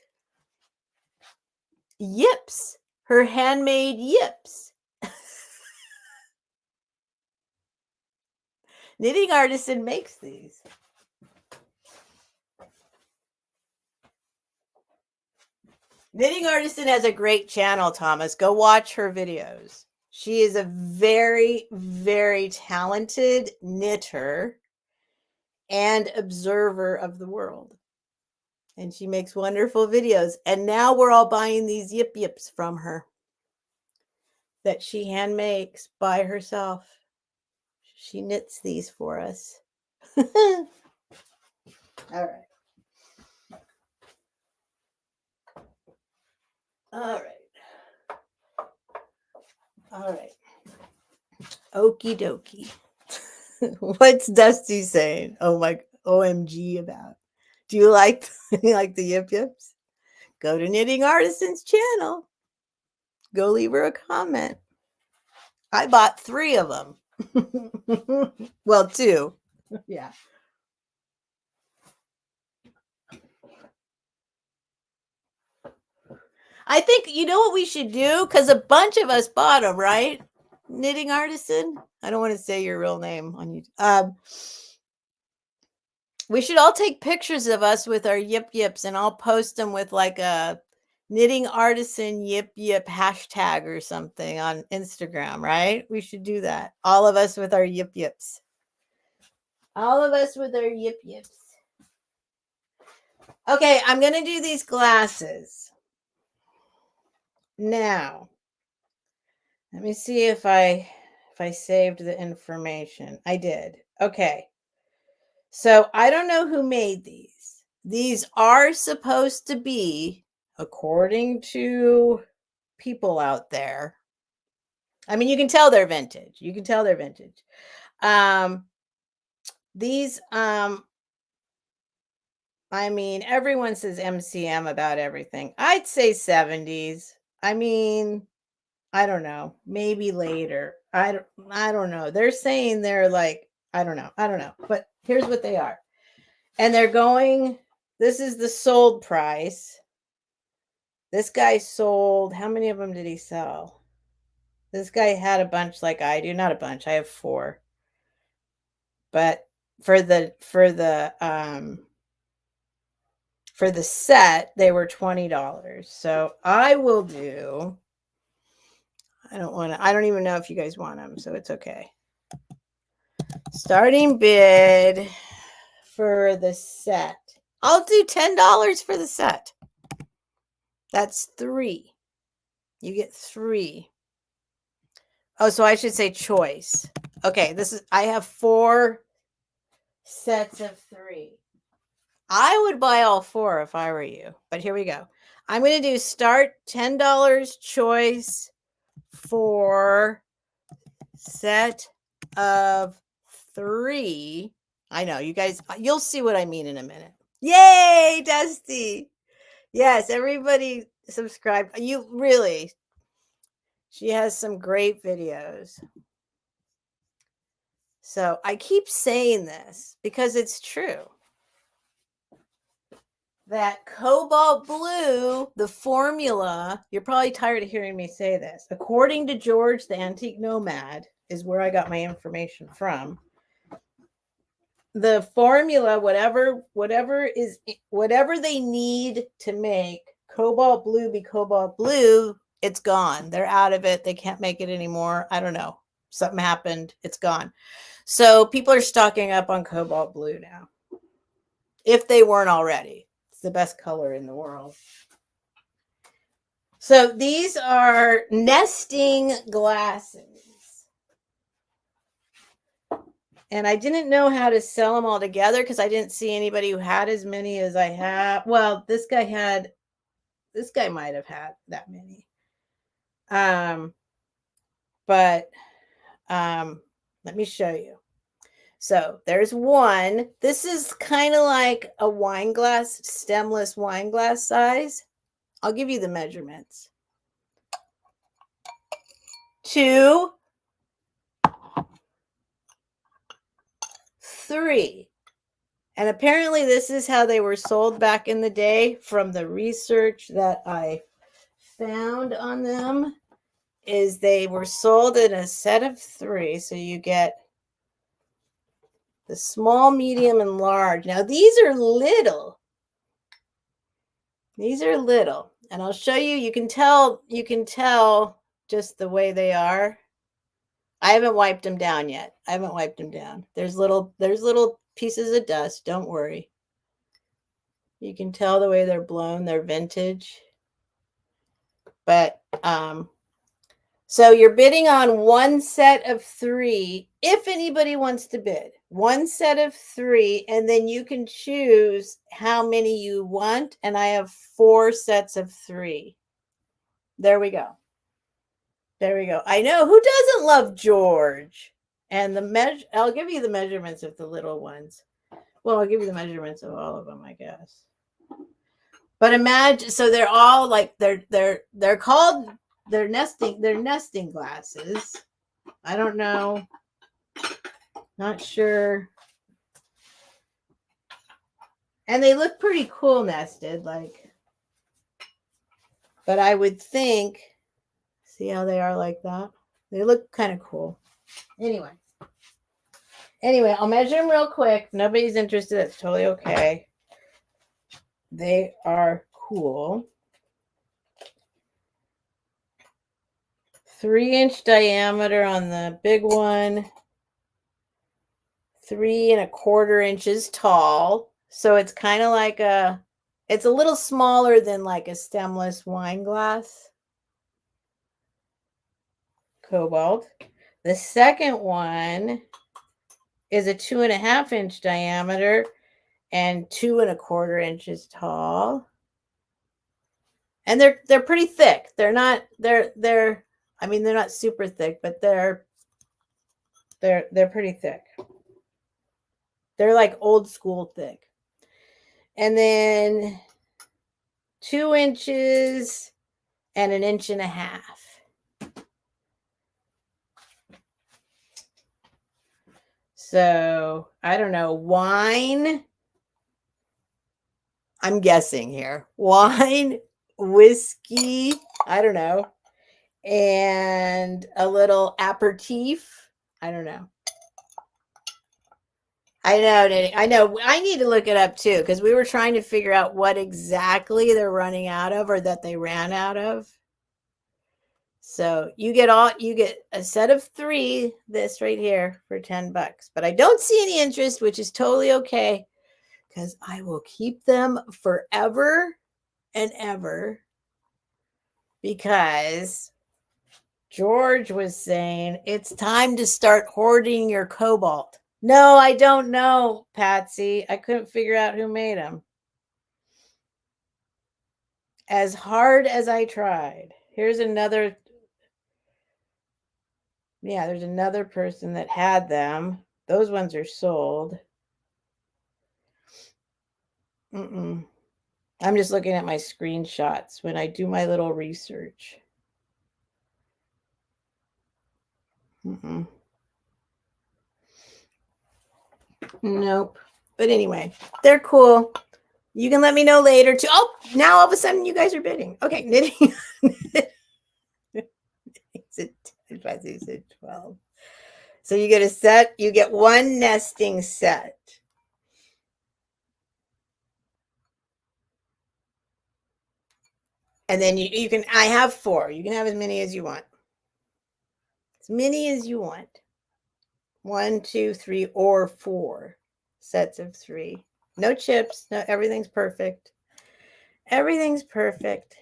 yips, her handmade yips. Knitting Artisan makes these. Knitting Artisan has a great channel, Thomas. Go watch her videos. She is a very, very talented knitter and observer of the world. And she makes wonderful videos. And now we're all buying these yip yips from her that she hand makes by herself. She knits these for us. All right. All right. All right. Okie dokie. What's Dusty saying? Oh my OMG about. Do you like the yip yips? Go to Knitting Artisan's channel. Go leave her a comment. I bought 3 of them. Well, 2. Yeah. I think, you know what we should do? Because a bunch of us bought them, right? Knitting Artisan. I don't want to say your real name on YouTube. We should all take pictures of us with our yip yips, and I'll post them with like a Knitting Artisan yip yip hashtag or something on Instagram, right? We should do that. All of us with our yip yips. All of us with our yip yips. Okay, I'm going to do these glasses. Now, let me see if I saved the information. I did. Okay. So I don't know who made these. These are supposed to be, according to people out there. I mean, you can tell they're vintage. You can tell they're vintage. These, I mean, everyone says MCM about everything. I'd say 70s. I mean, I don't know. Maybe later. I don't know. They're saying they're like, I don't know. But here's what they are. And they're going, this is the sold price. This guy sold, how many of them did he sell? This guy had a bunch like I do. Not a bunch. I have 4. But for the set, they were $20. So I will do, I don't even know if you guys want them, so it's okay. Starting bid for the set. I'll do $10 for the set. That's 3. You get 3. Oh, so I should say choice. Okay, I have 4 sets of 3. I would buy all 4 if I were you, but here we go. I'm going to do start $10 choice for set of 3. I know you guys, you'll see what I mean in a minute. Yay, Dusty. Yes, everybody subscribe. You really, she has some great videos. So I keep saying this because it's true. That cobalt blue, the formula, you're probably tired of hearing me say this. According to George, the Antique Nomad, is where I got my information from. The formula, whatever they need to make cobalt blue be cobalt blue, it's gone. They're out of it. They can't make it anymore. I don't know. Something happened. It's gone. So people are stocking up on cobalt blue now. If they weren't already. It's the best color in the world. So these are nesting glasses. And I didn't know how to sell them all together because I didn't see anybody who had as many as I have. Well, this guy might have had that many. But let me show you. So there's one. This is kind of like a wine glass, stemless wine glass size. I'll give you the measurements. 2 3. And apparently this is how they were sold back in the day from the research that I found on them, is they were sold in a set of 3. So you get the small, medium, and large. Now these are little. These are little. And I'll show you, you can tell just the way they are. I haven't wiped them down yet. I haven't wiped them down. There's little pieces of dust. Don't worry. You can tell the way they're blown. They're vintage. But so you're bidding on one set of 3. If anybody wants to bid, one set of 3, and then you can choose how many you want. And I have 4 sets of 3. There we go. There we go. I know, who doesn't love George? And I'll give you the measurements of the little ones. Well, I'll give you the measurements of all of them, I guess. But imagine, so they're all like they're called nesting glasses. I don't know. Not sure. And they look pretty cool nested, like, but I would think, see how they are like that? They look kind of cool. Anyway, I'll measure them real quick. If nobody's interested, that's totally okay. They are cool. 3-inch diameter on the big one. 3 1/4 inches tall. So it's kind of like it's a little smaller than like a stemless wine glass. Cobalt. The second one is a 2 1/2 inch diameter and 2 1/4 inches tall. And they're pretty thick. They're not super thick, but they're pretty thick. They're like old school thick. And then 2 inches and 1.5 inches. So I don't know, wine. I'm guessing here. Wine, whiskey, I don't know. And a little aperitif. I don't know. I know. I need to look it up too, because we were trying to figure out what exactly they're running out of, or that they ran out of. So you get a set of 3, this right here, for $10. But I don't see any interest, which is totally okay, because I will keep them forever and ever, because George was saying it's time to start hoarding your cobalt. No, I don't know, Patsy. I couldn't figure out who made them. As hard as I tried. Here's another. Yeah, there's another person that had them. Those ones are sold. I'm just looking at my screenshots when I do my little research. Nope. But anyway, they're cool. You can let me know later too. Oh, now all of a sudden you guys are bidding. Okay, knitting. It's 12. So you get a set. You get one nesting set. And then you can, I have 4. You can have as many as you want. As many as you want. 1, 2, 3, or 4 sets of 3. No chips. No, everything's perfect. Everything's perfect.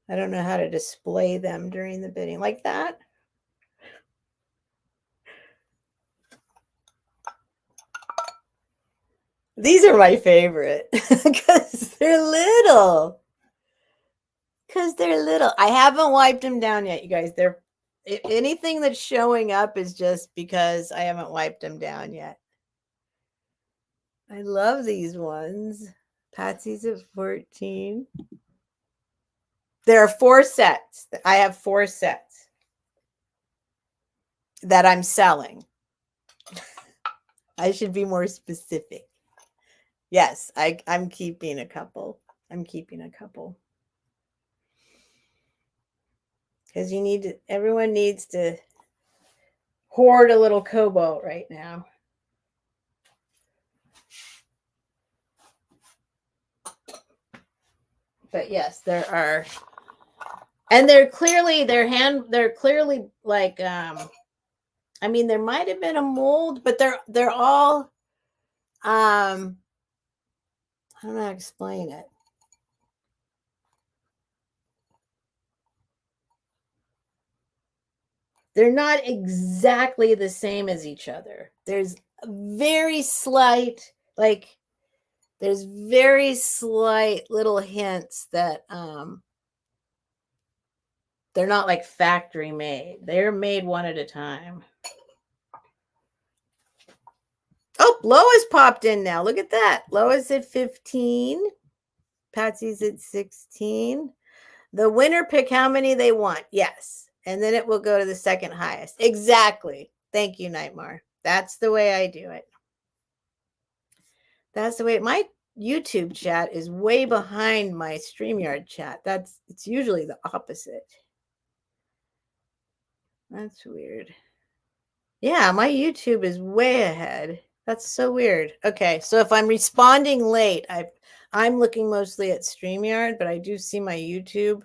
I don't know how to display them during the bidding like that. These are my favorite because they're little. I haven't wiped them down yet, you guys. Anything that's showing up is just because I haven't wiped them down yet. I love these ones. Patsy's at 14. There are 4 sets. I have 4 sets that I'm selling. I should be more specific. Yes, I'm keeping a couple. I'm keeping a couple. Because everyone needs to hoard a little cobalt right now. But yes, there are. And they're clearly like I mean, there might have been a mold, but they're all I don't know how to explain it. They're not exactly the same as each other. There's very slight, like there's very slight little hints that they're not like factory made. They're made one at a time. Oh, Lois popped in now. Look at that. Lois at 15. Patsy's at 16. The winner pick how many they want. Yes. And then it will go to the second highest. Exactly. Thank you, Nightmare. That's the way I do it. That's the way my YouTube chat is way behind my StreamYard chat. It's usually the opposite. That's weird. Yeah, my YouTube is way ahead. That's so weird. Okay, so if I'm responding late, I'm looking mostly at StreamYard, but I do see my YouTube.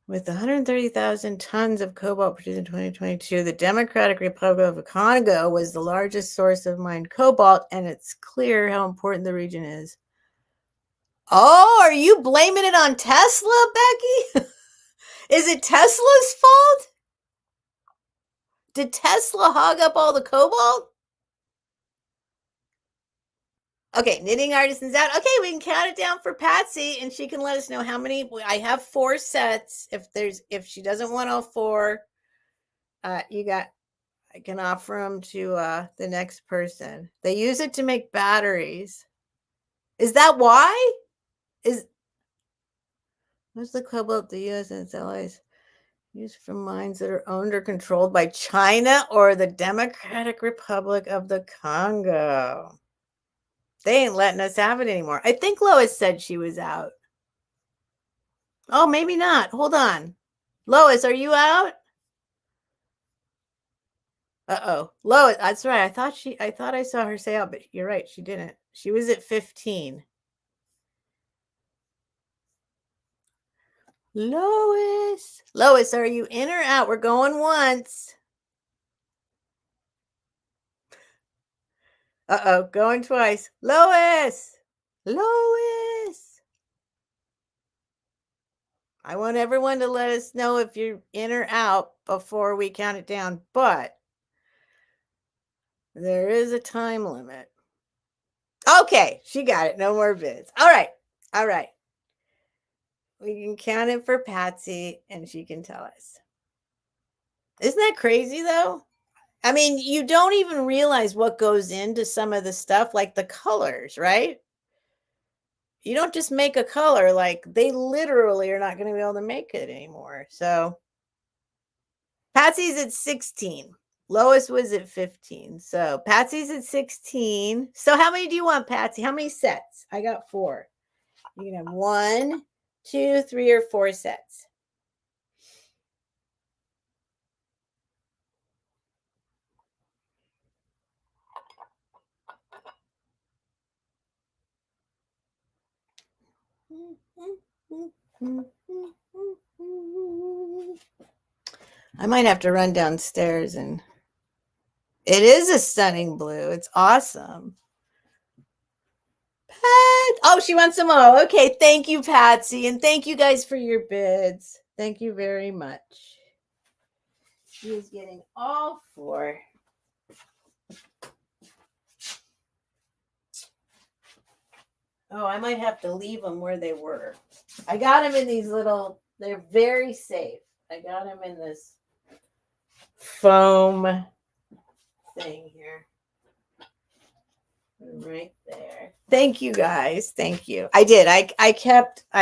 With 130,000 tons of cobalt produced in 2022, the Democratic Republic of Congo was the largest source of mined cobalt, and it's clear how important the region is. Oh, are you blaming it on Tesla, Becky? Is it Tesla's fault? Did Tesla hog up all the cobalt? Okay, knitting artisans out. Okay, we can count it down for Patsy, and she can let us know how many. I have 4 sets. If she doesn't want all 4, I can offer them to the next person. They use it to make batteries. Is that why? What's the cobalt the U.S. and its allies use from mines that are owned or controlled by China or the Democratic Republic of the Congo? They ain't letting us have it anymore. I think Lois said she was out. Oh, maybe not. Hold on. Lois, are you out? Uh-oh. Lois, that's right. I thought I saw her say out, but you're right. She didn't. She was at 15. Lois, are you in or out? We're going once. Uh-oh, going twice. Lois. I want everyone to let us know if you're in or out before we count it down, but there is a time limit. Okay, she got it. No more bids. All right. We can count it for Patsy and she can tell us. Isn't that crazy though? I mean, you don't even realize what goes into some of the stuff, like the colors, right? You don't just make a color, like they literally are not going to be able to make it anymore. So Patsy's at 16. Lois was at 15. So Patsy's at 16. So how many do you want, Patsy? How many sets? I got 4. You can have 1, 2, 3, or 4 sets. I might have to run downstairs and it is a stunning blue. It's awesome. Oh, she wants some more. Okay, thank you, Patsy, and thank you guys for your bids. Thank you very much. She is getting all 4. Oh, I might have to leave them where they were. I got them in these little, they're very safe. I got them in this foam thing here. Right there. Thank you guys. Thank you. I did. I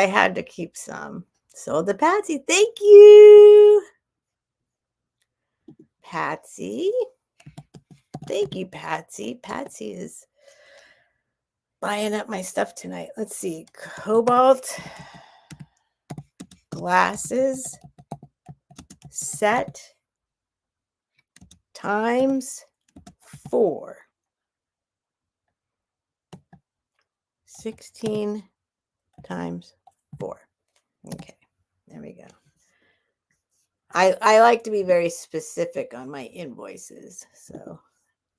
had to keep some. Sold the Patsy. Thank you. Patsy. Thank you, Patsy. Patsy is buying up my stuff tonight. Let's see. Cobalt glasses set times 4. 16 times 4. Okay, there we go. I like to be very specific on my invoices. So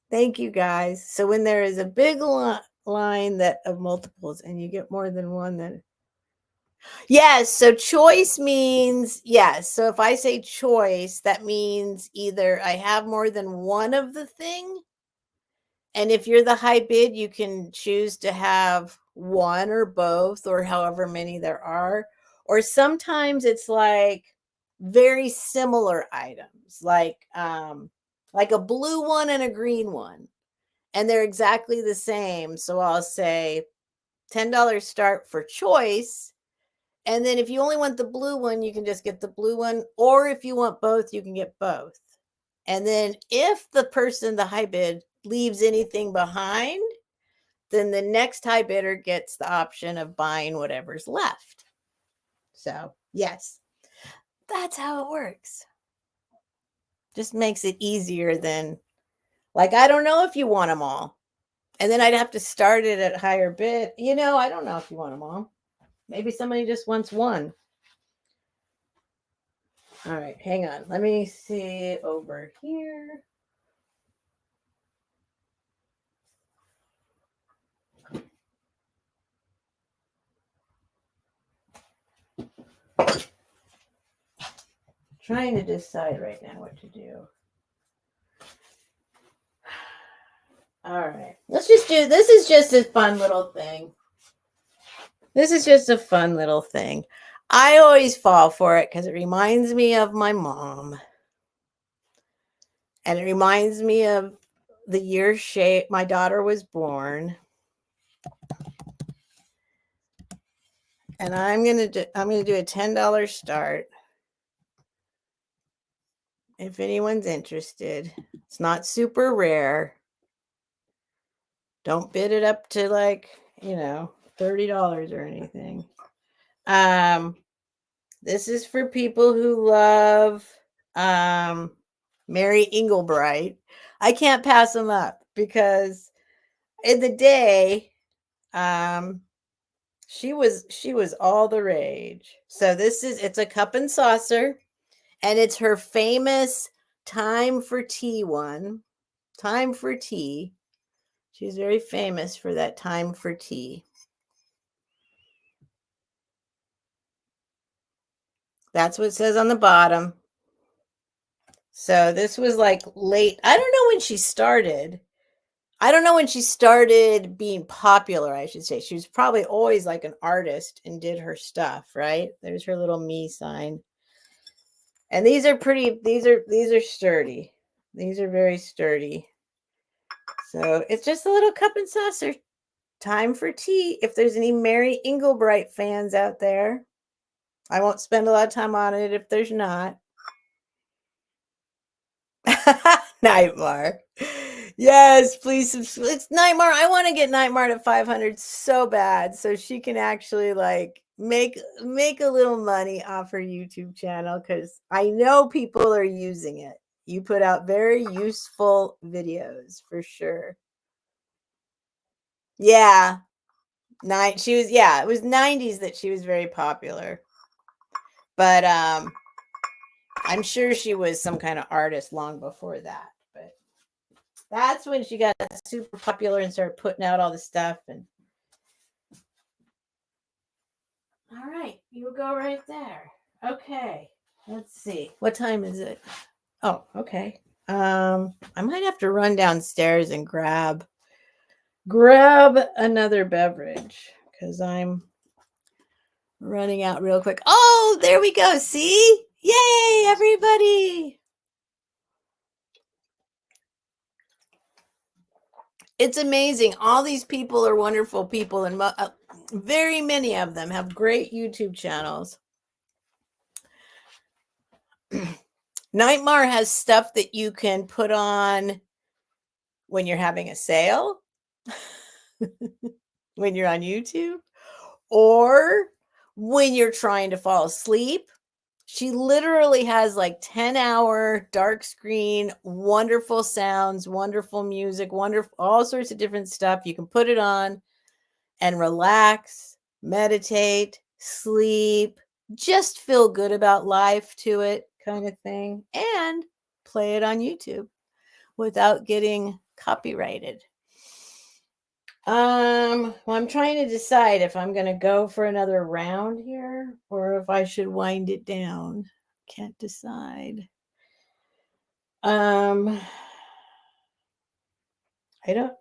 thank you guys. So when there is a big line that of multiples and you get more than one, then yes. So choice means yes. So if I say choice, that means either I have more than one of the thing. And if you're the high bid, you can choose to have one or both or however many there are. Or sometimes it's like very similar items, like a blue one and a green one. And they're exactly the same. So I'll say $10 start for choice. And then if you only want the blue one, you can just get the blue one. Or if you want both, you can get both. And then if the person, the high bid, leaves anything behind, then the next high bidder gets the option of buying whatever's left. So, yes, that's how it works. Just makes it easier than, like, I don't know if you want them all. And then I'd have to start it at higher bid. I don't know if you want them all. Maybe somebody just wants one. All right, hang on. Let me see over here. Trying to decide right now what to do. All right. Let's just do this. Is just a fun little thing. This is just a fun little thing. I always fall for it because it reminds me of my mom. And it reminds me of the year my daughter was born. And I'm gonna do a $10 start. If anyone's interested. It's not super rare. Don't bid it up to like, $30 or anything. This is for people who love Mary Englebright. I can't pass them up because in the day, she was all the rage. So it's a cup and saucer, and it's her famous Time for Tea one. Time for Tea. She's very famous for that Time for Tea. That's what it says on the bottom. So this was like late. I don't know when she started. I don't know when she started being popular, I should say. She was probably always like an artist and did her stuff, right? There's her little me sign. And these are pretty, these are sturdy. These are very sturdy. So it's just a little cup and saucer. Time for tea. If there's any Mary Englebright fans out there, I won't spend a lot of time on it if there's not. Nightmare. Yes, please subscribe. It's Nightmare. I want to get Nightmare to 500 so bad so she can actually like make a little money off her YouTube channel because I know people are using it. You put out very useful videos for sure. Yeah. It was 90s that she was very popular. But I'm sure she was some kind of artist long before that. But that's when she got super popular and started putting out all the stuff. And all right, you go right there. Okay, let's see. What time is it? Oh, okay. I might have to run downstairs and grab another beverage because I'm running out real quick. Oh, there we go. See? Yay, everybody. It's amazing. All these people are wonderful people, and very many of them have great YouTube channels. Nightmare has stuff that you can put on when you're having a sale, when you're on YouTube, or when you're trying to fall asleep. She literally has like 10-hour dark screen, wonderful sounds, wonderful music, wonderful, all sorts of different stuff. You can put it on and relax, meditate, sleep, just feel good about life to it, kind of thing, and play it on YouTube without getting copyrighted. Well, I'm trying to decide if I'm going to go for another round here or if I should wind it down. Can't decide. I don't.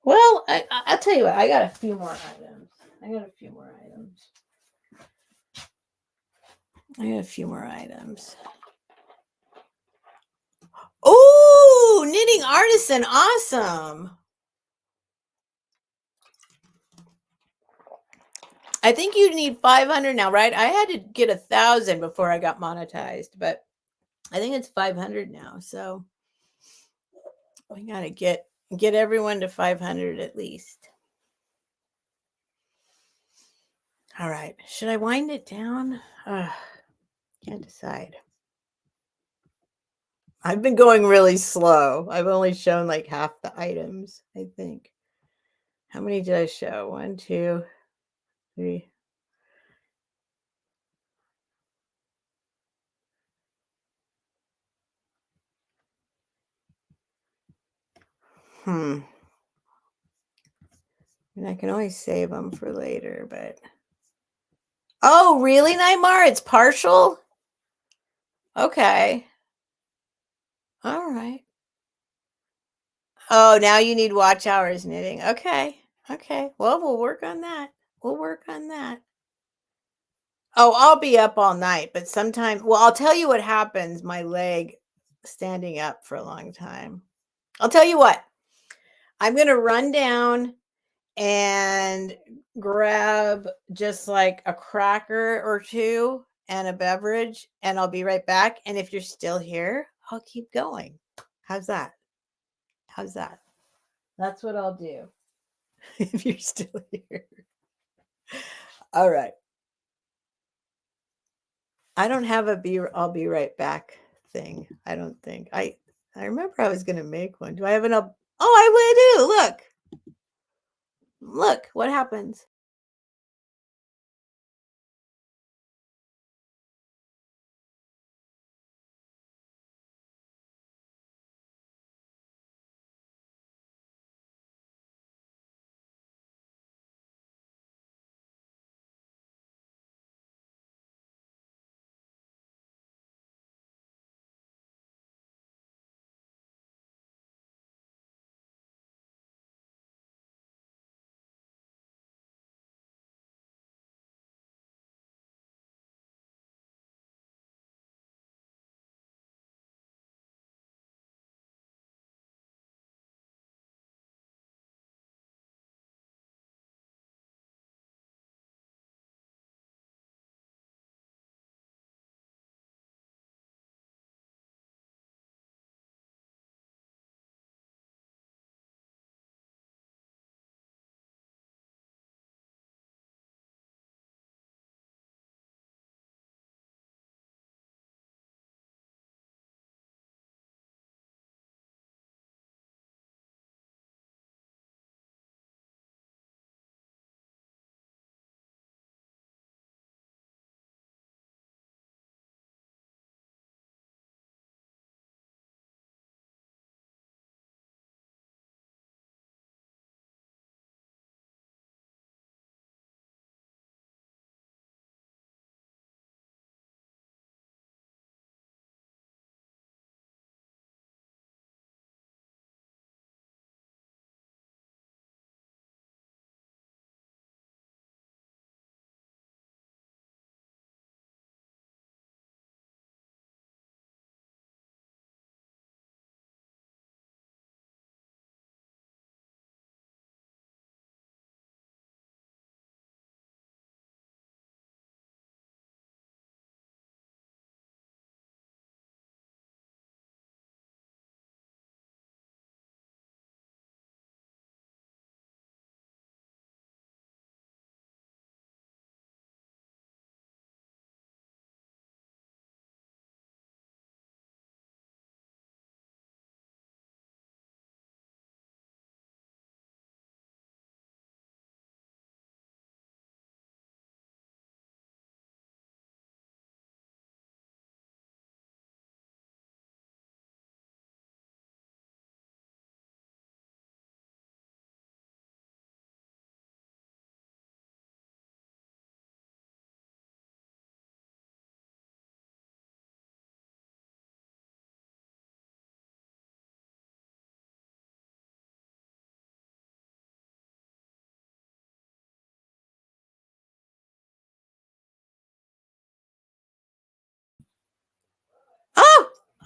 Well, I'll tell you what. I got a few more items. I got a few more items. Oh, knitting artisan, awesome. I think you need 500 now, right? I had to get 1,000 before I got monetized, but I think it's 500 now. So we gotta get everyone to 500 at least. All right. Should I wind it down? Can't decide. I've been going really slow. I've only shown like half the items, I think. How many did I show? 1, 2, 3. And I can always save them for later, but. Oh, really, Nightmare? It's partial? Okay. All right. Oh, now you need watch hours knitting. Okay. Okay. Well, we'll work on that. Oh, I'll be up all night, but sometimes, well, I'll tell you what happens. My leg standing up for a long time. I'll tell you what. I'm going to run down and grab just like a cracker or two and a beverage, and I'll be right back. And if you're still here, I'll keep going. How's that? That's what I'll do if you're still here. All right. I don't have I'll be right back thing. I don't think. I remember I was going to make one. Do I have an oh, I do. Look what happens.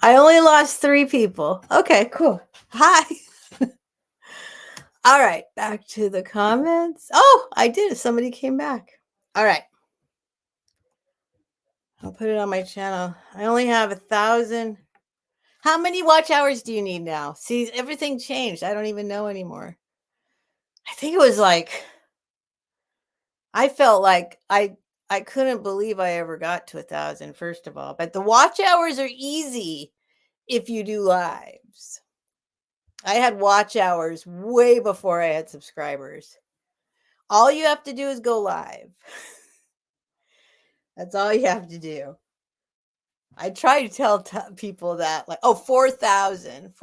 I only lost 3 people. Okay, cool. Hi. All right, back to the comments. Oh, I did. Somebody came back. All right. I'll put it on my channel. I only have 1,000. How many watch hours do you need now? See, everything changed. I don't even know anymore. I think it was like, I felt like I couldn't believe I ever got to 1,000, first of all. But the watch hours are easy if you do lives. I had watch hours way before I had subscribers. All you have to do is go live. That's all you have to do. I try to tell people that, like, oh, 4,000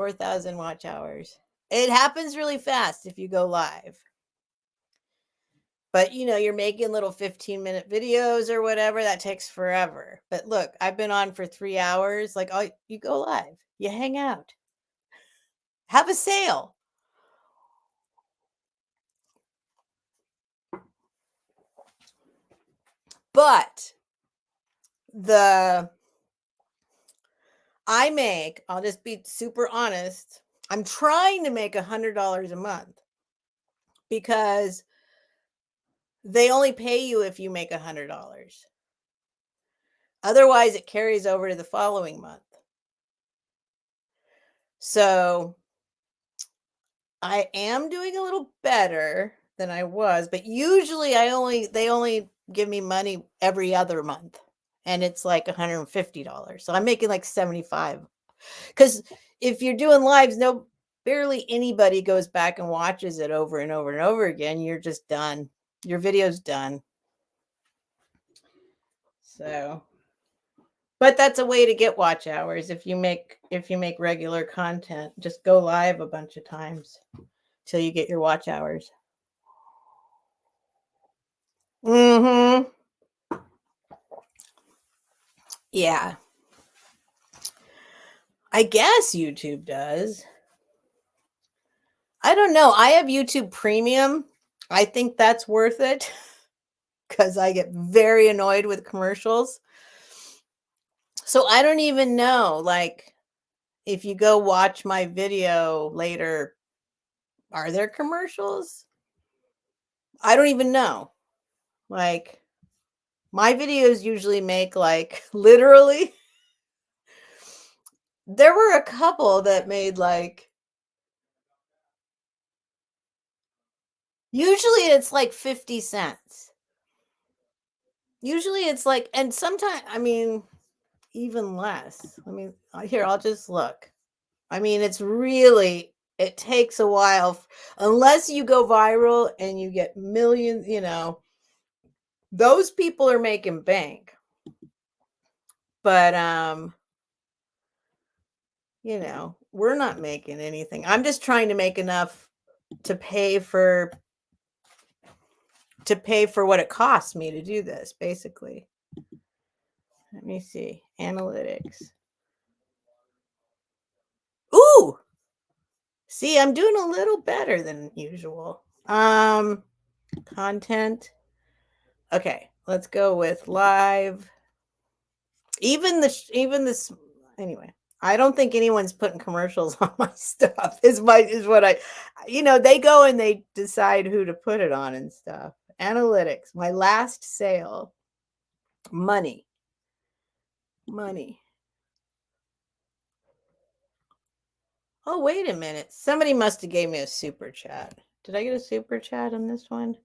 watch hours. It happens really fast if you go live. But, you know, you're making little 15-minute videos or whatever, that takes forever. But look, I've been on for 3 hours. Like, oh, you go live, you hang out, have a sale. But I'll just be super honest, I'm trying to make $100 a month because they only pay you if you make $100. Otherwise, it carries over to the following month. So I am doing a little better than I was, but usually they only give me money every other month, and it's like $150. So I'm making like 75. Because if you're doing lives, barely anybody goes back and watches it over and over and over again. You're just done. Your video's done. So, but that's a way to get watch hours. If you make regular content, just go live a bunch of times till you get your watch hours. Mm-hmm. Yeah. I guess YouTube does. I don't know. I have YouTube Premium. I think that's worth it because I get very annoyed with commercials. So I don't even know, like, if you go watch my video later, are there commercials? I don't even know. Like, my videos usually make, like, literally, there were a couple that made, like, usually it's like 50 cents. Usually it's like, and sometimes, I mean, even less. I mean, here, I'll just look. I mean, it takes a while unless you go viral and you get millions, you know, those people are making bank. But, you know, we're not making anything. I'm just trying to make enough to pay for what it costs me to do this, basically. Let me see. Analytics. Ooh! See, I'm doing a little better than usual. Content. Okay, let's go with live. Even this anyway. I don't think anyone's putting commercials on my stuff. Is what I, you know, they go and they decide who to put it on and stuff. Analytics. My last sale. Money. Oh, wait a minute. Somebody must have gave me a super chat. Did I get a super chat on this one?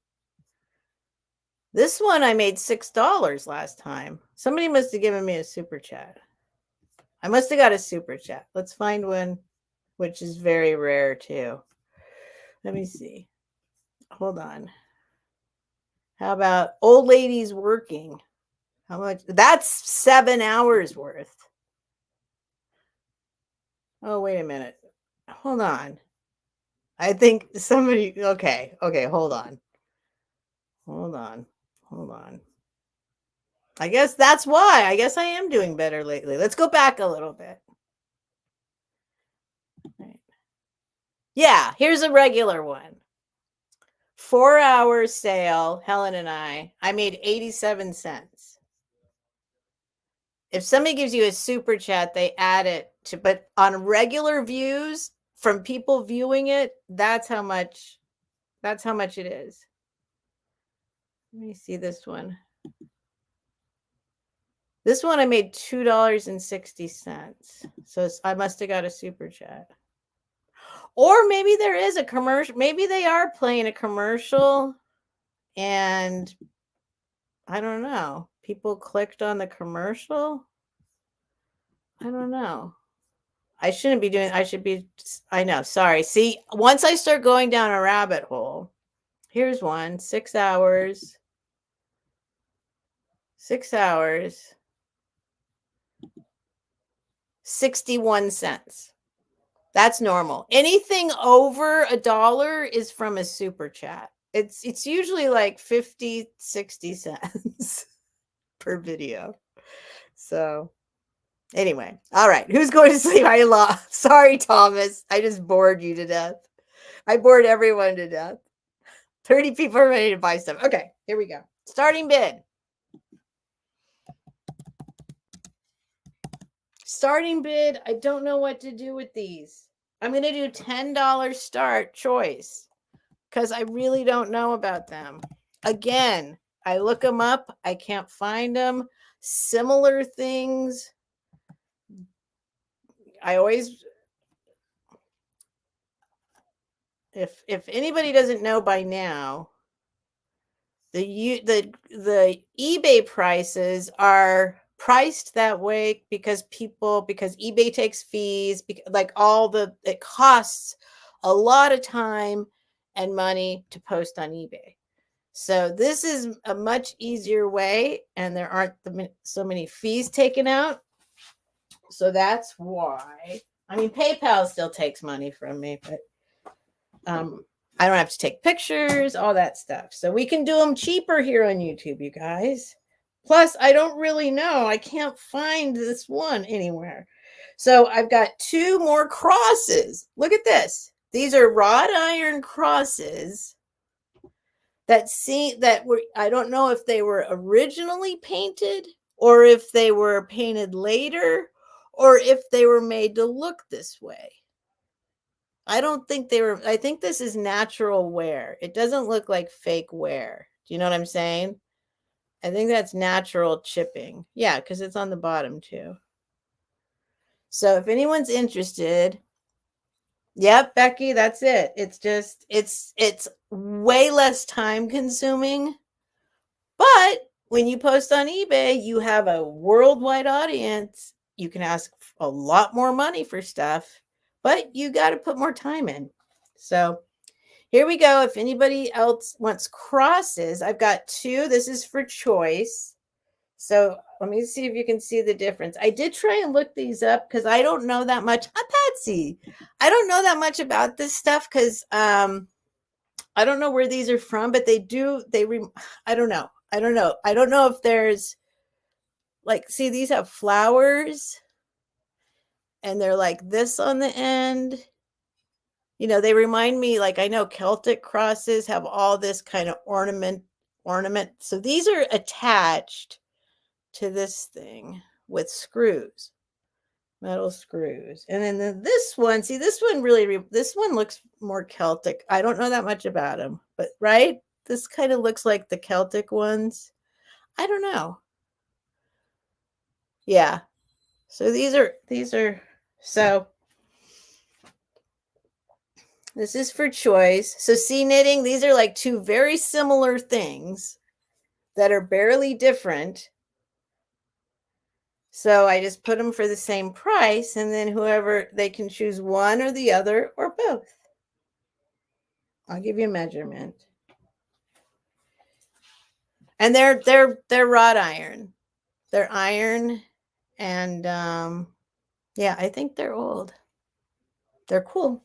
This one I made $6 last time. Somebody must have given me a super chat. I must have got a super chat. Let's find one, which is very rare too. Let me see. Hold on. How about old ladies working? How much? That's 7 hours worth. Oh, wait a minute. Hold on. I think somebody, okay, hold on. I guess that's why. I guess I am doing better lately. Let's go back a little bit. Right. Yeah, here's a regular one. 4 hour sale, Helen and I made 87 cents. If somebody gives you a super chat, they add it but on regular views from people viewing it, that's how much it is. Let me see this one. This one I made $2.60. So I must have got a super chat. Or maybe there is a commercial. Maybe they are playing a commercial and I don't know. People clicked on the commercial. I don't know. I shouldn't be doing, I know, sorry. See, once I start going down a rabbit hole, here's one, 6 hours. 6 hours. 61 cents. That's normal. Anything over $1 is from a super chat. It's usually like 50, 60 cents per video. So anyway, all right. Who's going to sleep? Sorry, Thomas. I just bored you to death. I bored everyone to death. 30 people are ready to buy stuff. Okay, here we go. Starting bid. Starting bid. I don't know what to do with these. I'm going to do $10 start choice because I really don't know about them. Again, I look them up. I can't find them. Similar things. I always, if anybody doesn't know by now, the eBay prices are priced that way because eBay takes fees, like it costs a lot of time and money to post on eBay. So this is a much easier way and there aren't so many fees taken out. So that's why. I mean, PayPal still takes money from me, but I don't have to take pictures, all that stuff. So we can do them cheaper here on YouTube, you guys. Plus, I don't really know. I can't find this one anywhere. So I've got 2 more crosses. Look at this. These are wrought iron crosses that I don't know if they were originally painted or if they were painted later or if they were made to look this way. I don't think they were. I think this is natural wear. It doesn't look like fake wear. Do you know what I'm saying? I think that's natural chipping. Yeah, because it's on the bottom too. So if anyone's interested, yep, Becky, that's it. It's just, it's way less time consuming. But when you post on eBay, you have a worldwide audience. You can ask a lot more money for stuff, but you got to put more time in. So here we go. If anybody else wants crosses, I've got 2. This is for choice. So let me see if you can see the difference. I did try and look these up because I don't know that much. Patsy. I don't know that much about this stuff because I don't know where these are from, but I don't know. I don't know if there's like, see, these have flowers and they're like this on the end. You know, they remind me, like, I know Celtic crosses have all this kind of ornament. So these are attached to this thing with screws, metal screws. And then this one, see, this one looks more Celtic. I don't know that much about them, but right? This kind of looks like the Celtic ones. I don't know. Yeah. So so this is for choice. So see knitting, these are like 2 very similar things that are barely different. So I just put them for the same price and then whoever, they can choose one or the other or both. I'll give you a measurement. And they're wrought iron. They're iron and yeah, I think they're old. They're cool.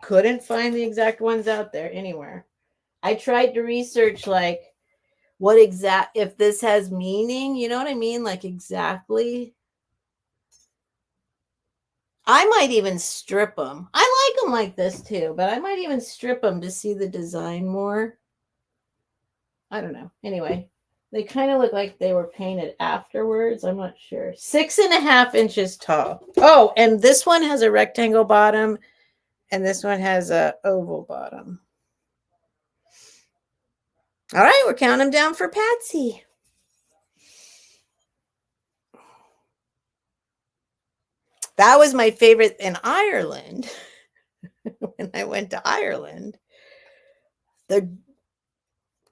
Couldn't find the exact ones out there anywhere. I tried to research like if this has meaning, you know what I mean? Like exactly. I might even strip them. I like them like this too, but I might even strip them to see the design more. I don't know. Anyway, They kind of look like they were painted afterwards. I'm not sure. 6.5 inches tall. Oh, and this one has a rectangle bottom, and this one has a oval bottom. All right, we're counting them down for Patsy. That was my favorite in Ireland. When I went to Ireland,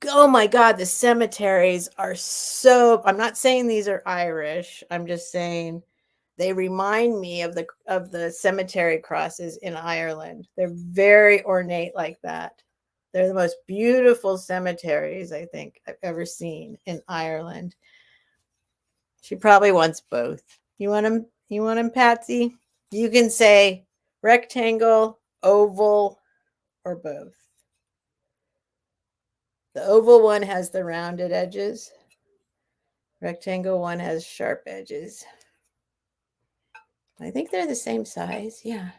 oh my God, the cemeteries are so, I'm not saying these are Irish. I'm just saying they remind me of the cemetery crosses in Ireland. They're very ornate like that. They're the most beautiful cemeteries I think I've ever seen in Ireland. She probably wants both. You want them? You want them, Patsy? You can say rectangle, oval, or both. The oval one has the rounded edges. Rectangle one has sharp edges. I think they're the same size. Yeah.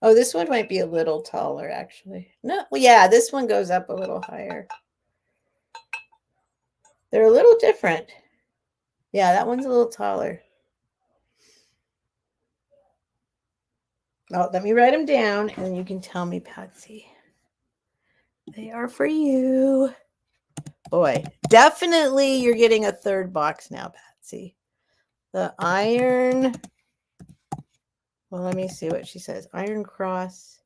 Oh, this one might be a little taller, actually. No, well, yeah, this one goes up a little higher. They're a little different. Yeah, that one's a little taller. Oh, let me write them down, and then you can tell me, Patsy. They are for you. Boy, definitely you're getting a third box now, Patsy. The iron. Well, let me see what she says. Iron cross.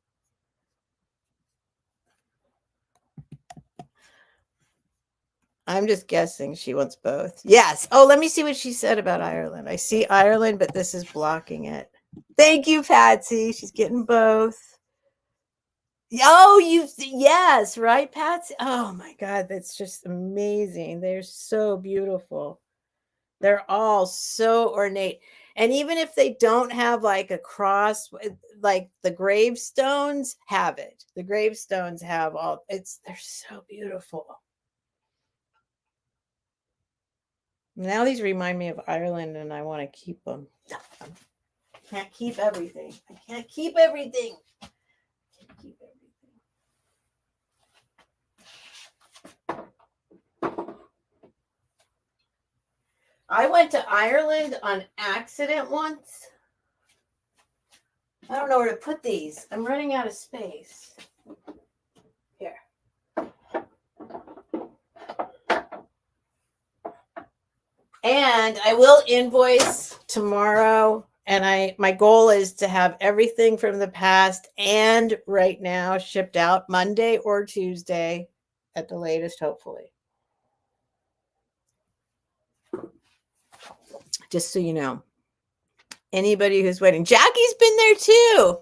I'm just guessing she wants both. Yes. Oh, let me see what she said about Ireland. I see Ireland, but this is blocking it. Thank you, Patsy. She's getting both. Oh, yes, right, Patsy? Oh my God, that's just amazing. They're so beautiful. They're all so ornate. And even if they don't have like a cross, like the gravestones have it. The gravestones have they're so beautiful. Now these remind me of Ireland and I want to keep them. I can't keep everything. I can't keep everything. I went to Ireland on accident once. I don't know where to put these. I'm running out of space. Here. And I will invoice tomorrow. And my goal is to have everything from the past and right now shipped out Monday or Tuesday at the latest, hopefully. Just so you know. Anybody who's waiting. Jackie's been there too.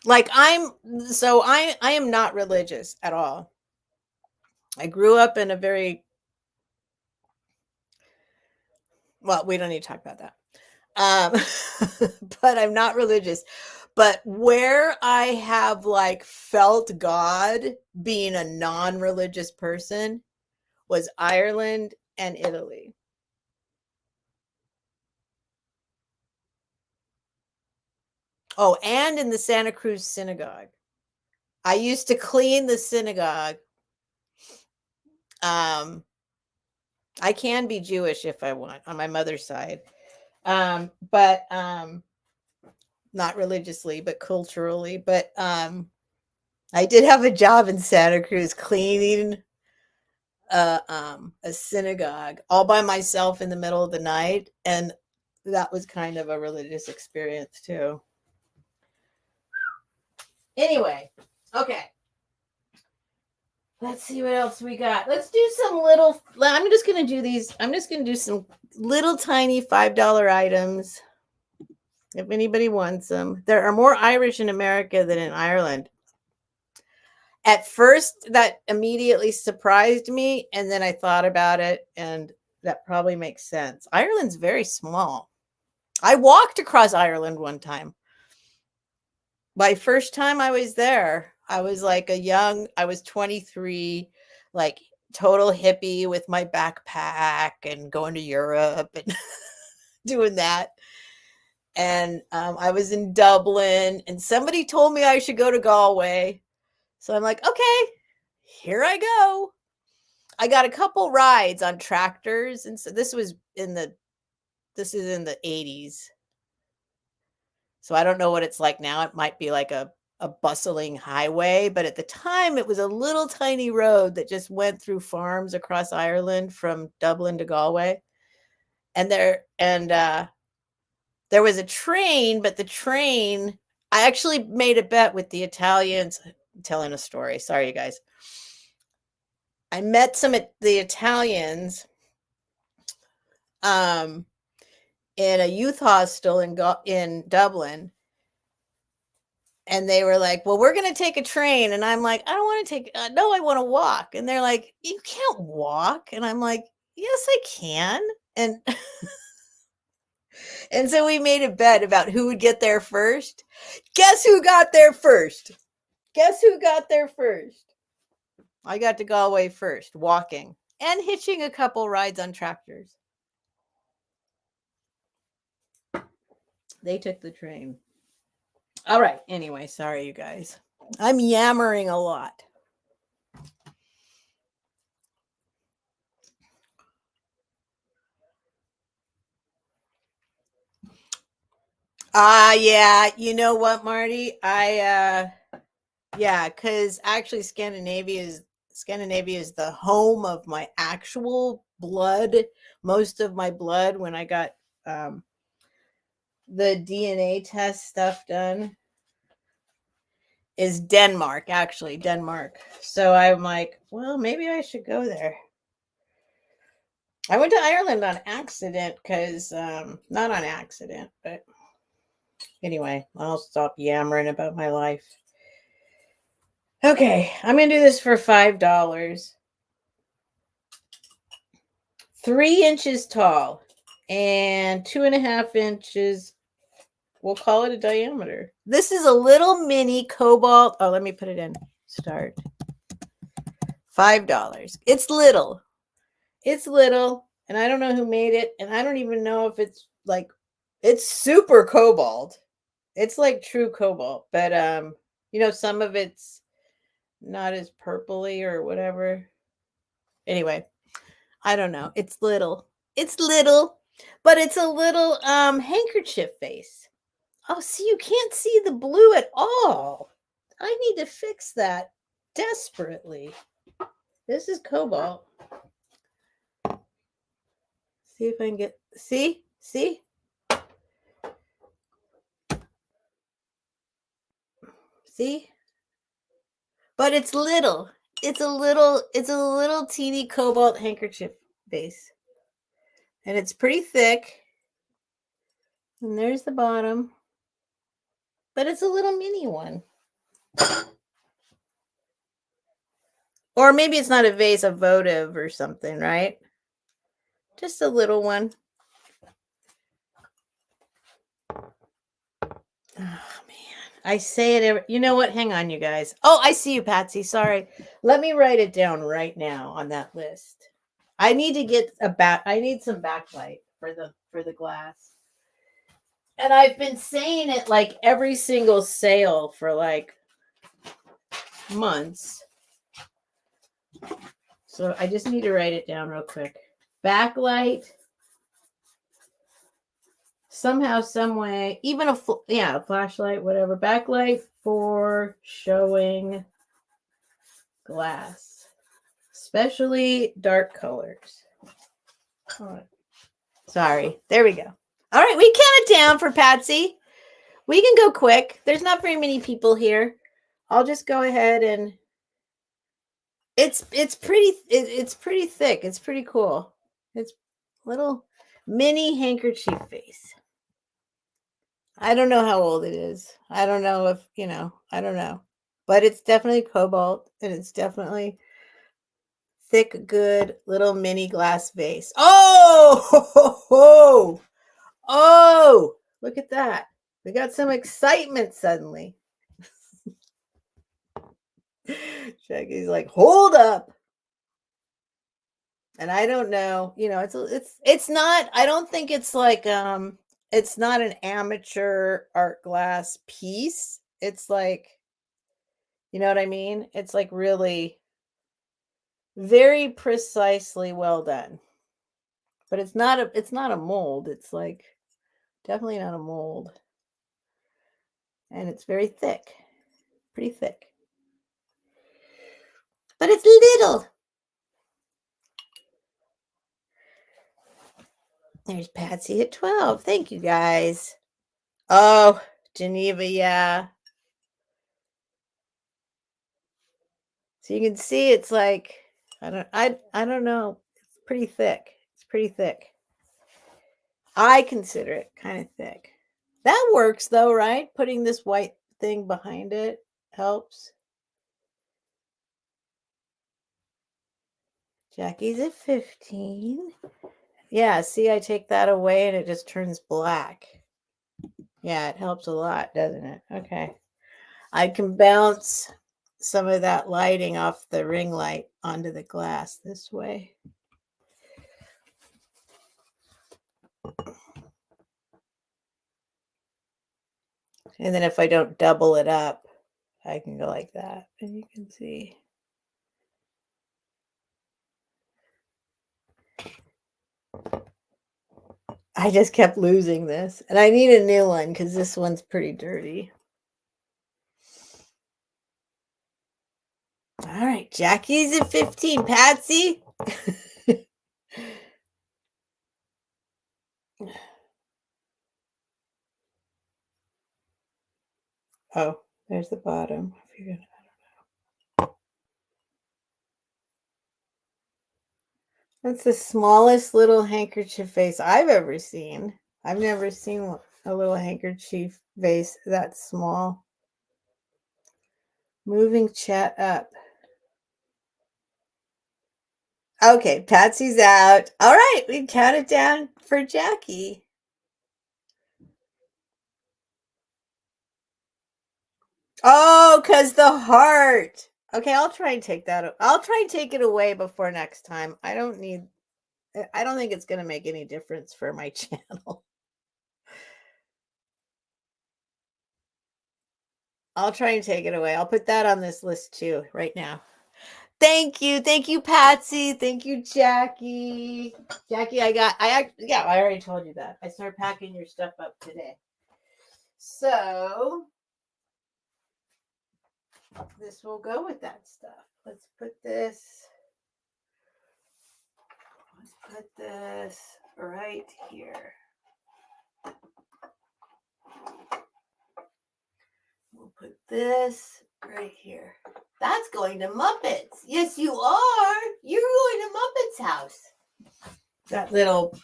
Like I am not religious at all. I grew up in a well, we don't need to talk about that. But I'm not religious. But where I have like felt God being a non-religious person was Ireland and Italy. Oh, and in the Santa Cruz synagogue. I used to clean the synagogue. I can be Jewish if I want on my mother's side. But not religiously, but culturally. But I did have a job in Santa Cruz cleaning a synagogue all by myself in the middle of the night, and that was kind of a religious experience too. Anyway, okay. Let's see what else we got. Let's do some little. I'm just going to do these. I'm just going to do some little tiny $5 items. If anybody wants them. There are more Irish in America than in Ireland. At first, that immediately surprised me. And then I thought about it, and that probably makes sense. Ireland's very small. I walked across Ireland one time. My first time I was there, I was like I was 23, like total hippie with my backpack and going to Europe and doing that. And I was in Dublin, and somebody told me I should go to Galway. So I'm like, okay, here I go. I got a couple rides on tractors, and so this is in the 80s. So I don't know what it's like now. It might be like a bustling highway, but at the time it was a little tiny road that just went through farms across Ireland from Dublin to Galway. And there was a train, but the train, I actually made a bet with the Italians. I'm telling a story. Sorry, you guys. I met the Italians in a youth hostel in Dublin. And they were like, well, we're going to take a train. And I'm like, I don't want to take, no, I want to walk. And they're like, you can't walk. And I'm like, yes, I can. And and so we made a bet about who would get there first. Guess who got there first? Guess who got there first? I got to Galway first, walking and hitching a couple rides on tractors. They took the train. All right. Anyway, sorry, you guys. I'm yammering a lot. Yeah. You know what, Marty? Yeah, because actually Scandinavia is the home of my actual blood. Most of my blood when I got the DNA test stuff done is Denmark, actually, Denmark. So I'm like, well, maybe I should go there. I went to Ireland on accident because, not on accident, but anyway, I'll stop yammering about my life. Okay, I'm going to do this for $5. 3 inches tall and 2.5 inches. We'll call it a diameter. This is a little mini cobalt. Oh, let me put it in. Start. $5. It's little. It's little. And I don't know who made it. And I don't even know if it's like, it's super cobalt. It's like true cobalt. But, some of it's not as purpley or whatever. Anyway, I don't know. It's little. It's little. But it's a little handkerchief face. Oh, see, you can't see the blue at all. I need to fix that desperately. This is cobalt. See if I can get, see? See? But it's little. It's a little teeny cobalt handkerchief base. And it's pretty thick. And there's the bottom. But it's a little mini one. Or maybe it's not a vase, a votive or something, right? Just a little one. Oh, man. I say it you know what? Hang on, you guys. Oh, I see you, Patsy. Sorry. Let me write it down right now on that list. I need to get I need some backlight for the glass. And I've been saying it like every single sale for like months. So I just need to write it down real quick. Backlight. Somehow, some way, even a flashlight, whatever. Backlight for showing glass, especially dark colors. Sorry. There we go. All right, we count it down for Patsy. We can go quick. There's not very many people here. I'll just go ahead and it's pretty thick. It's pretty cool. It's little mini handkerchief face. I don't know how old it is. I don't know if, I don't know. But it's definitely cobalt and it's definitely thick, good little mini glass vase. Oh, look at that. We got some excitement suddenly. Shaggy's like, hold up. And I don't know, it's not, I don't think it's like, it's not an amateur art glass piece. It's like, you know what I mean? It's like really very precisely well done. But it's not a mold. It's like definitely not a mold. And it's very thick. Pretty thick. But it's little. There's Patsy at 12. Thank you guys. Oh, Geneva, yeah. So you can see it's like I don't know. It's pretty thick. It's pretty thick. I consider it kind of thick. That works though, right? Putting this white thing behind it helps. Jackie's at 15. Yeah, see, I take that away and it just turns black. Yeah, it helps a lot, doesn't it? Okay. I can bounce some of that lighting off the ring light onto the glass this way. And then if I don't double it up, I can go like that. And you can see. I just kept losing this. And I need a new one because this one's pretty dirty. All right, Jackie's at 15. Patsy. Oh, there's the bottom. That's the smallest little handkerchief vase I've ever seen. I've never seen a little handkerchief vase that small. Moving chat up. Okay, Patsy's out. All right, we count it down for Jackie. Oh, because the heart. Okay, I'll try and take that. I'll try and take it away before next time. I don't think it's going to make any difference for my channel. I'll try and take it away. I'll put that on this list too right now. Thank you. Thank you, Patsy. Thank you, Jackie. Jackie, I already told you that. I started packing your stuff up today. So this will go with that stuff. Let's put this right here. We'll put this right here. That's going to Muppets. Yes, you are. You're going to Muppets' house. That little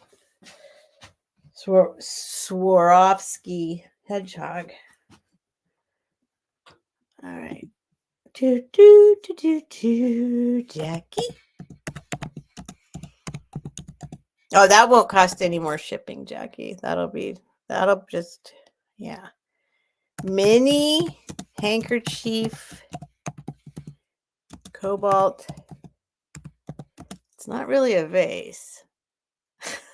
Swarovski hedgehog. All right. Jackie. Oh, that won't cost any more shipping, Jackie. That'll just, yeah. Mini handkerchief cobalt. It's not really a vase.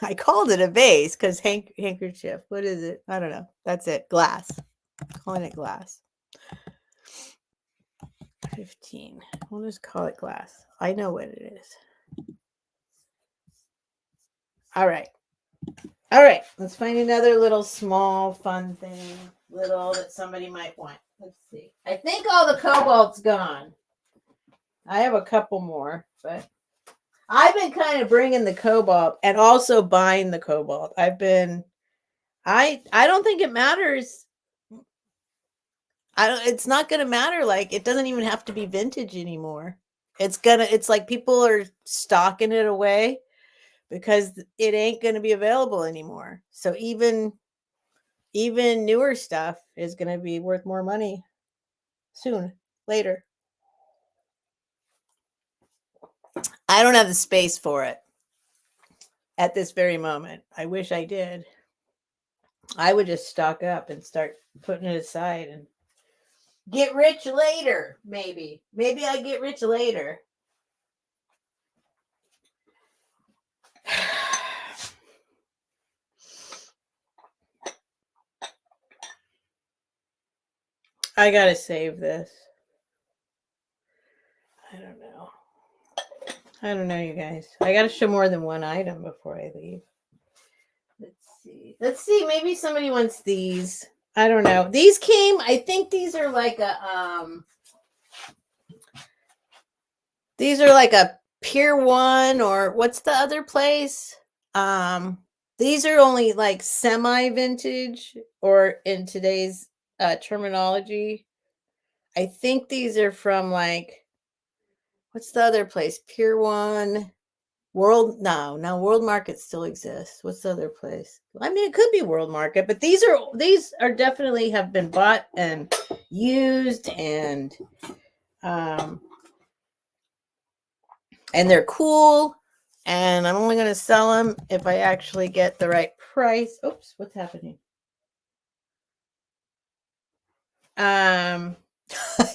I called it a vase because handkerchief. What is it? I don't know. That's it. Glass. I'm calling it glass. 15. We'll just call it glass. I know what it is. All right. All right. Let's find another little small fun thing. Little that somebody might want. Let's see. I think all the cobalt's gone. I have a couple more, but I've been kind of bringing the cobalt and also buying the cobalt. I don't think it matters. It's not going to matter. Like, it doesn't even have to be vintage anymore. It's like people are stocking it away because it ain't going to be available anymore. So even newer stuff is going to be worth more money later. I don't have the space for it at this very moment. I wish I did. I would just stock up and start putting it aside and get rich later. Maybe I get rich later. I gotta save this. I don't know. I don't know, you guys. I gotta show more than one item before I leave. Let's see. Let's see. Maybe somebody wants these. I don't know. These came. I think these are like a These are like a Pier 1 or what's the other place? These are only like semi-vintage or in today's terminology. I think these are from like what's the other place? Pier 1 World World Market still exists. What's the other place? I mean, it could be World Market, but these are definitely have been bought and used and they're cool, and I'm only going to sell them if I actually get the right price. Oops, what's happening?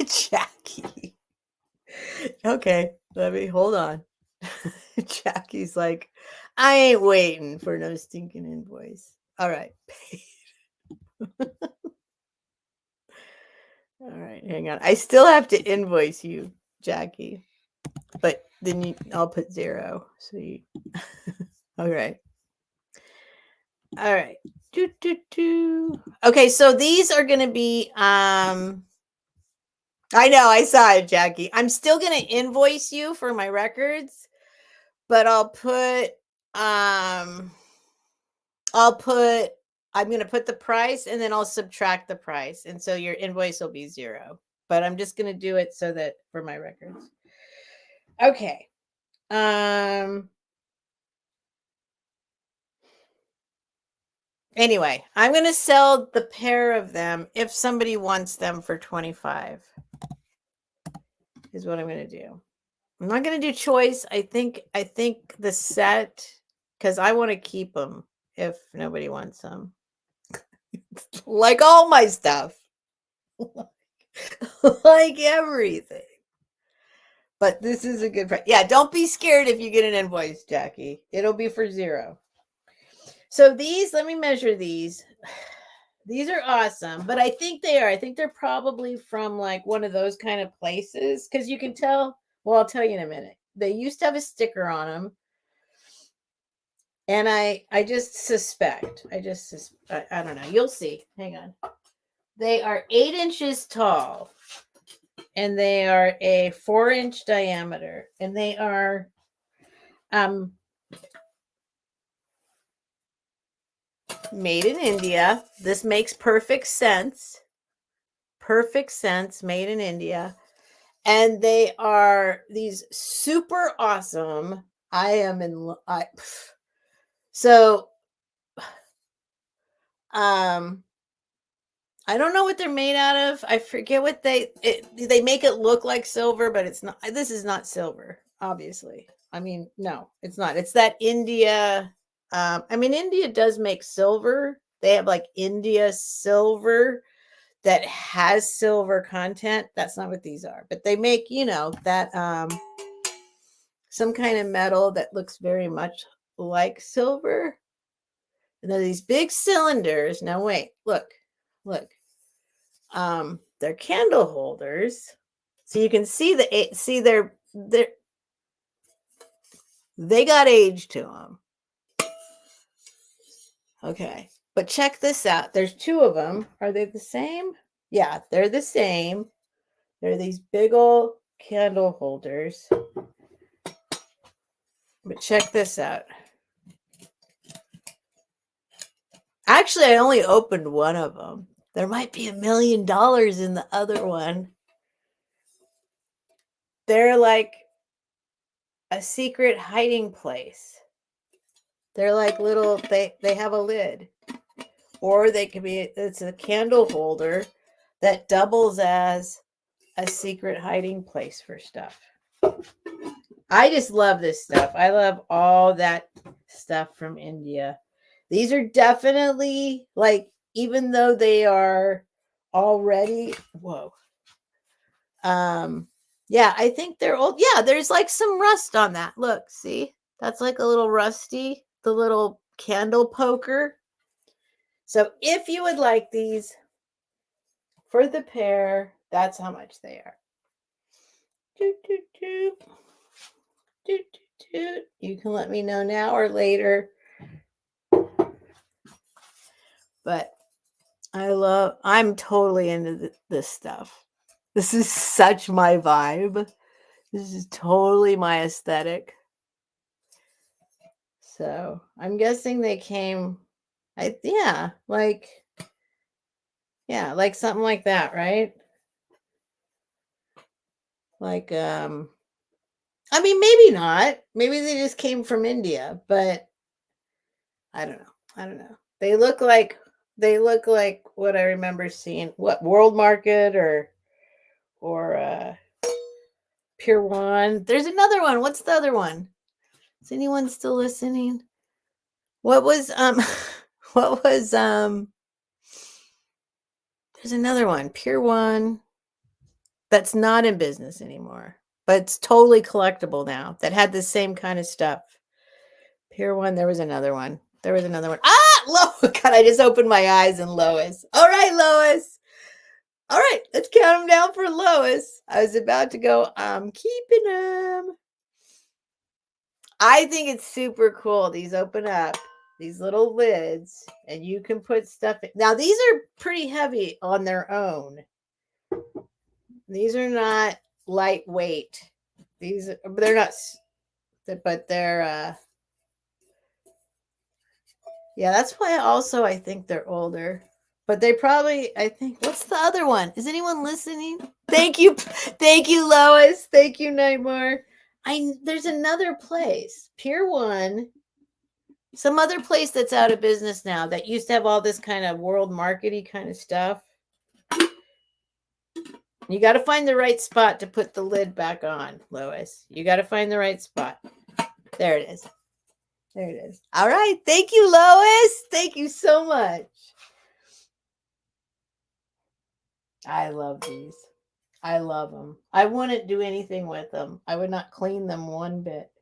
Jackie. Okay, let me hold on. Jackie's like, I ain't waiting for no stinking invoice. All right. All right, hang on. I still have to invoice you, Jackie. But then I'll put 0. So you all right. All right. Okay, so these are gonna be I know, I saw it, Jackie. I'm still gonna invoice you for my records, but I'm gonna put the price and then I'll subtract the price. And so your invoice will be 0. But I'm just gonna do it so that for my records. Okay. Anyway, I'm going to sell the pair of them if somebody wants them for 25. Is what I'm going to do. I'm not going to do choice. I think the set, because I want to keep them if nobody wants them. Like all my stuff. Like everything. But this is a good price. Yeah, don't be scared if you get an invoice, Jackie. It'll be for 0. So these, let me measure these. These are awesome, but I think they're probably from like one of those kind of places because you can tell. Well, I'll tell you in a minute. They used to have a sticker on them, and I just suspect. I don't know. You'll see. Hang on. They are 8 inches tall, and they are a 4-inch diameter, and they are made in India. This makes perfect sense. Perfect sense. Made in India. And they are these super awesome. So I don't know what they're made out of. I forget what they make it look like silver, but it's not. This is not silver, obviously. I mean, no, it's not. It's that India. I mean, India does make silver. They have like India silver that has silver content. That's not what these are, but they make, that some kind of metal that looks very much like silver. And they're these big cylinders. Now wait, look. They're candle holders. So you can see they got age to them. Okay. But check this out. There's 2 of them. Are they the same? Yeah, they're the same. They're these big old candle holders. But check this out. Actually, I only opened one of them. There might be $1 million in the other one. They're like a secret hiding place. They're like little, they have a lid. Or they could be, it's a candle holder that doubles as a secret hiding place for stuff. I just love this stuff. I love all that stuff from India. These are definitely like, even though they are already, yeah, I think they're old. Yeah, there's like some rust on that. Look, see, that's like a little rusty, the little candle poker. So if you would like these for the pair. That's how much they are. Doot, doot, doot. Doot, doot, doot. You can let me know now or later. But I'm totally into this stuff. This is such my vibe. This is totally my aesthetic. So I'm guessing they came, like something like that, right? Like, I mean, maybe not. Maybe they just came from India, but I don't know. They look like what I remember seeing. What, World Market or Pier 1. There's another one. What's the other one? Is anyone still listening? What was there's another one, Pier 1, that's not in business anymore, but it's totally collectible now, that had the same kind of stuff. Pier 1, there was another one. God, I just opened my eyes and Lois. All right, Lois. All right, let's count them down for Lois. I was about to go, I'm keeping them. I think it's super cool. These open up, these little lids, and you can put stuff in. Now, these are pretty heavy on their own. These are not lightweight. They're not, but they're, yeah, that's why also I think they're older. But they probably, I think, what's the other one? Is anyone listening? Thank you. Thank you, Lois. Thank you, Nightmare. There's another place, Pier 1, some other place that's out of business now that used to have all this kind of world markety kind of stuff. You got to find the right spot to put the lid back on, Lois. You got to find the right spot. There it is. There it is. All right. Thank you, Lois. Thank you so much. I love these. I love them. I wouldn't do anything with them. I would not clean them one bit.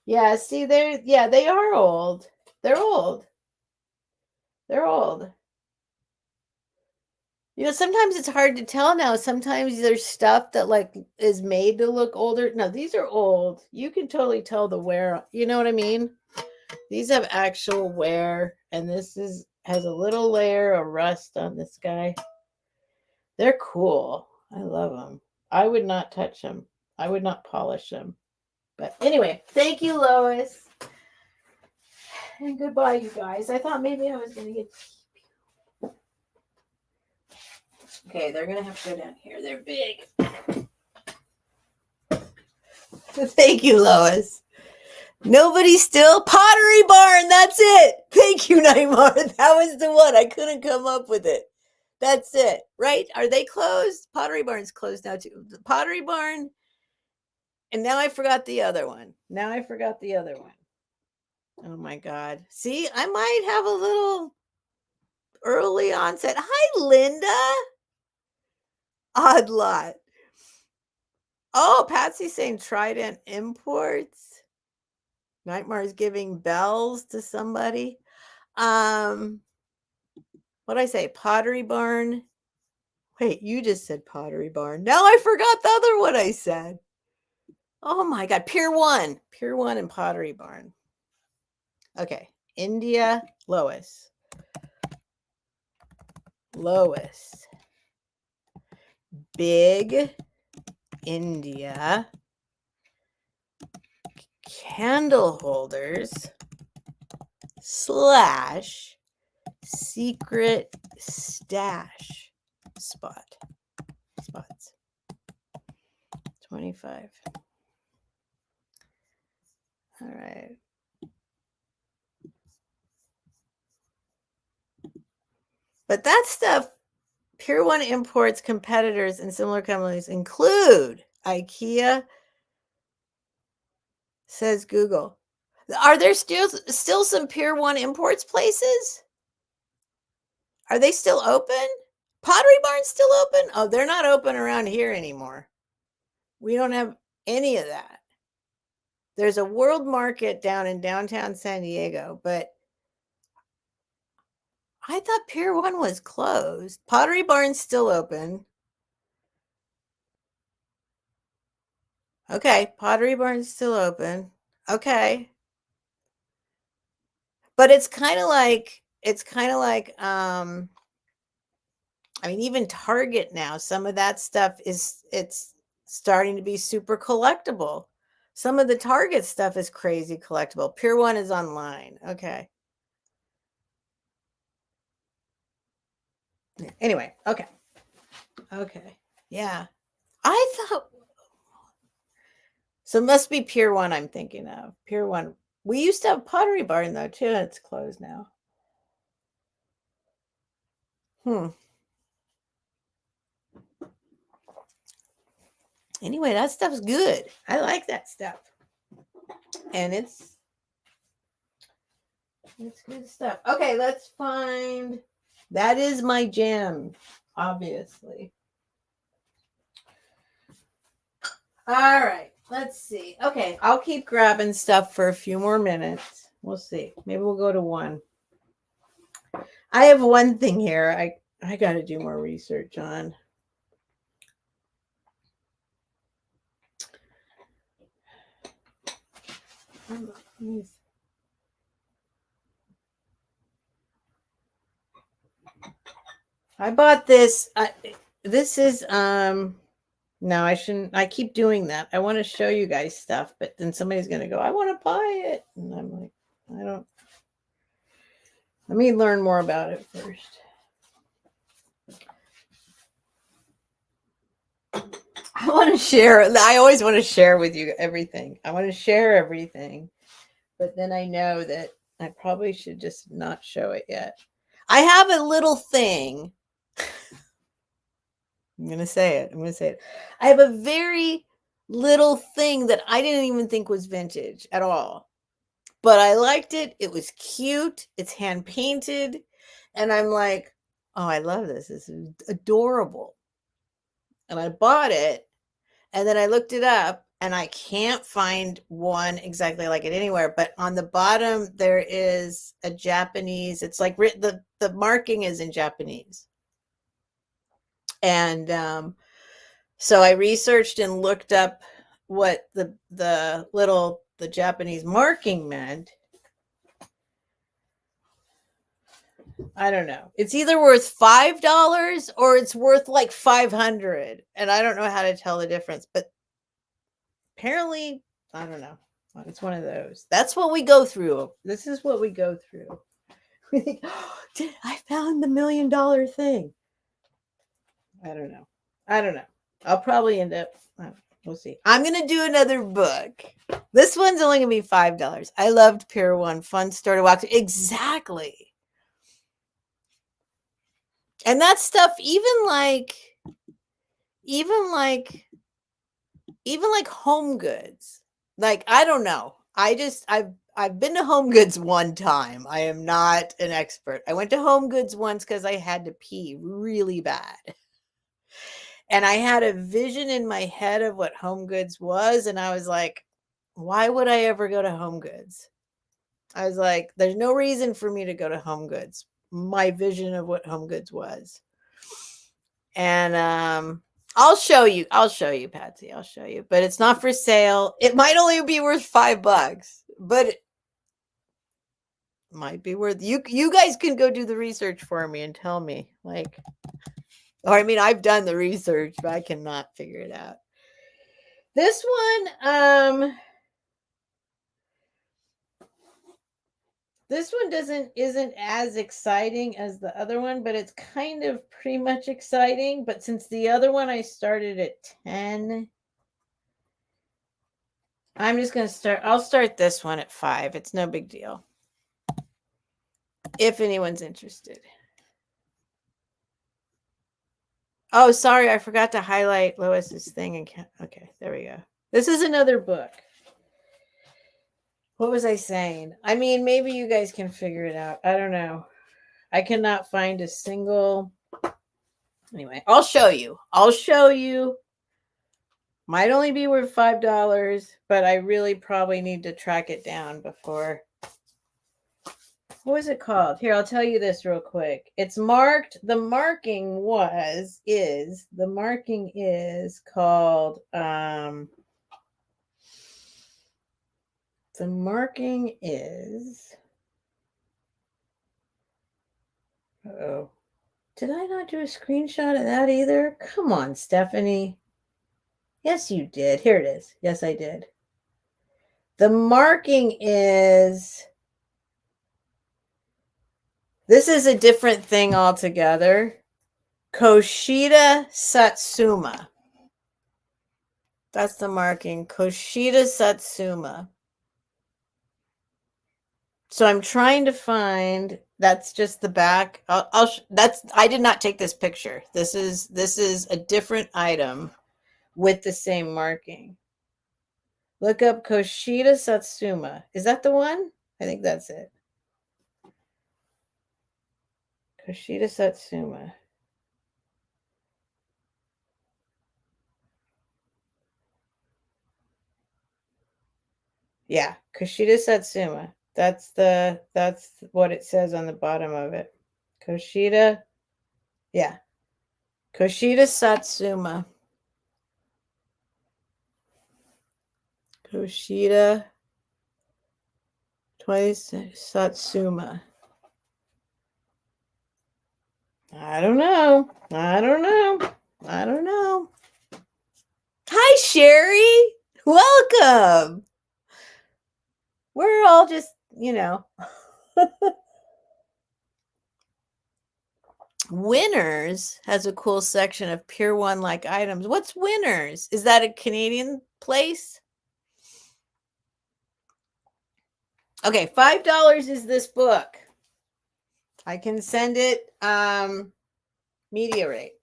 Yeah, see, they are old. They're old. They're old. You know, sometimes it's hard to tell now. Sometimes there's stuff that like is made to look older. No, these are old. You can totally tell the wear. You know what I mean? These have actual wear, and this has a little layer of rust on this guy. They're cool. I love them. I would not touch them. I would not polish them. But anyway, thank you, Lois. And goodbye, you guys. I thought maybe I was going to get... Okay, they're going to have to go down here. They're big. Thank you, Lois. Nobody still? Pottery Barn, that's it. Thank you, Neymar. That was the one. I couldn't come up with it. That's it, right? Are they closed? Pottery Barn's closed now, too. The Pottery Barn. And now I forgot the other one. Oh, my God. See, I might have a little early onset. Hi, Linda. Odd lot. Oh, Patsy's saying Trident Imports. Nightmare's giving bells to somebody. What'd I say? Pottery Barn. Wait, you just said Pottery Barn. Now I forgot the other one I said. Oh my God. Pier 1 and Pottery Barn. Okay. India, Lois. Big India. Candle holders / secret stash spots. 25. All right. But that stuff, Pier 1 Imports competitors and similar companies include IKEA, says Google. Are there still some Pier 1 Imports places? Are they still open? Pottery Barn's still open? Oh, they're not open around here anymore. We don't have any of that. There's a World Market down in downtown San Diego, but I thought Pier 1 was closed. Pottery Barn's still open. Okay, Pottery Barn's still open. Okay. But it's kind of like I mean, even Target now, some of that stuff it's starting to be super collectible. Some of the Target stuff is crazy collectible. Pier 1 is online. Okay. Yeah. Anyway, okay. Okay. Yeah. I thought so. It must be Pier 1 I'm thinking of. Pier 1. We used to have Pottery Barn though too. It's closed now. Anyway, that stuff's good. I like that stuff. And it's good stuff. Okay, let's find that is my jam, obviously. All right, let's see. Okay, I'll keep grabbing stuff for a few more minutes. We'll see. Maybe we'll go to one. I have one thing here I got to do more research on. I bought this. This is no, I shouldn't. I keep doing that. I want to show you guys stuff, but then somebody's going to go, I want to buy it. And I'm like, I don't. Let me learn more about it first. I want to share. I always want to share with you everything. I want to share everything. But then I know that I probably should just not show it yet. I have a little thing. I'm going to say it. I have a very little thing that I didn't even think was vintage at all. But I liked it. It was cute. It's hand painted. And I'm like, oh, I love this. This is adorable. And I bought it. And then I looked it up and I can't find one exactly like it anywhere. But on the bottom, there is a Japanese, it's like the marking is in Japanese. And so I researched and looked up what the Japanese marking meant. I don't know. It's either worth $5 or it's worth like $500, and I don't know how to tell the difference. But apparently, I don't know. It's one of those. That's what we go through. This is what we go through. We think, oh, I found the $1 million thing. I don't know. I'll probably end up. We'll see. I'm gonna do another book. This one's only gonna be $5. I loved Pier 1. Fun store to walk through. Exactly. And that stuff, even like Home Goods. Like, I don't know. I've been to Home Goods one time. I am not an expert. I went to Home Goods once because I had to pee really bad. And I had a vision in my head of what Home Goods was. And I was like, why would I ever go to Home Goods? I was like, there's no reason for me to go to Home Goods. My vision of what Home Goods was. And I'll show you, Patsy. I'll show you. But it's not for sale. It might only be worth $5, but it might be worth you guys can go do the research for me and tell me. Like, or I mean, I've done the research, but I cannot figure it out. This one, isn't as exciting as the other one, but it's kind of pretty much exciting. But since the other one I started at 10, I'm just going to start. I'll start this one at 5. It's no big deal. If anyone's interested. Oh, sorry. I forgot to highlight Lois's thing. Okay, there we go. This is another book. What was I saying? I mean, maybe you guys can figure it out. I don't know. I cannot find a single. Anyway, I'll show you. Might only be worth $5, but I really probably need to track it down before what was it called? Here, I'll tell you this real quick. It's marked. The marking is called, the marking is, oh, did I not do a screenshot of that either? Come on, Stephanie. Yes, you did. Here it is. Yes, I did. The marking is, this is a different thing altogether. Koshida Satsuma. That's the marking. Koshida Satsuma. So I'm trying to find, that's just the back. I did not take this picture. This is a different item with the same marking. Look up Koshida Satsuma. Is that the one? I think that's it. Koshida Satsuma. Yeah, Koshida Satsuma. That's what it says on the bottom of it. Koshida. Yeah. Koshida Satsuma. Koshida 26 Satsuma. I don't know. Hi, Sherry. Welcome. We're all just, Winners has a cool section of Pier 1 like items. What's Winners? Is that a Canadian place? Okay, $5 is this book. I can send it media rate.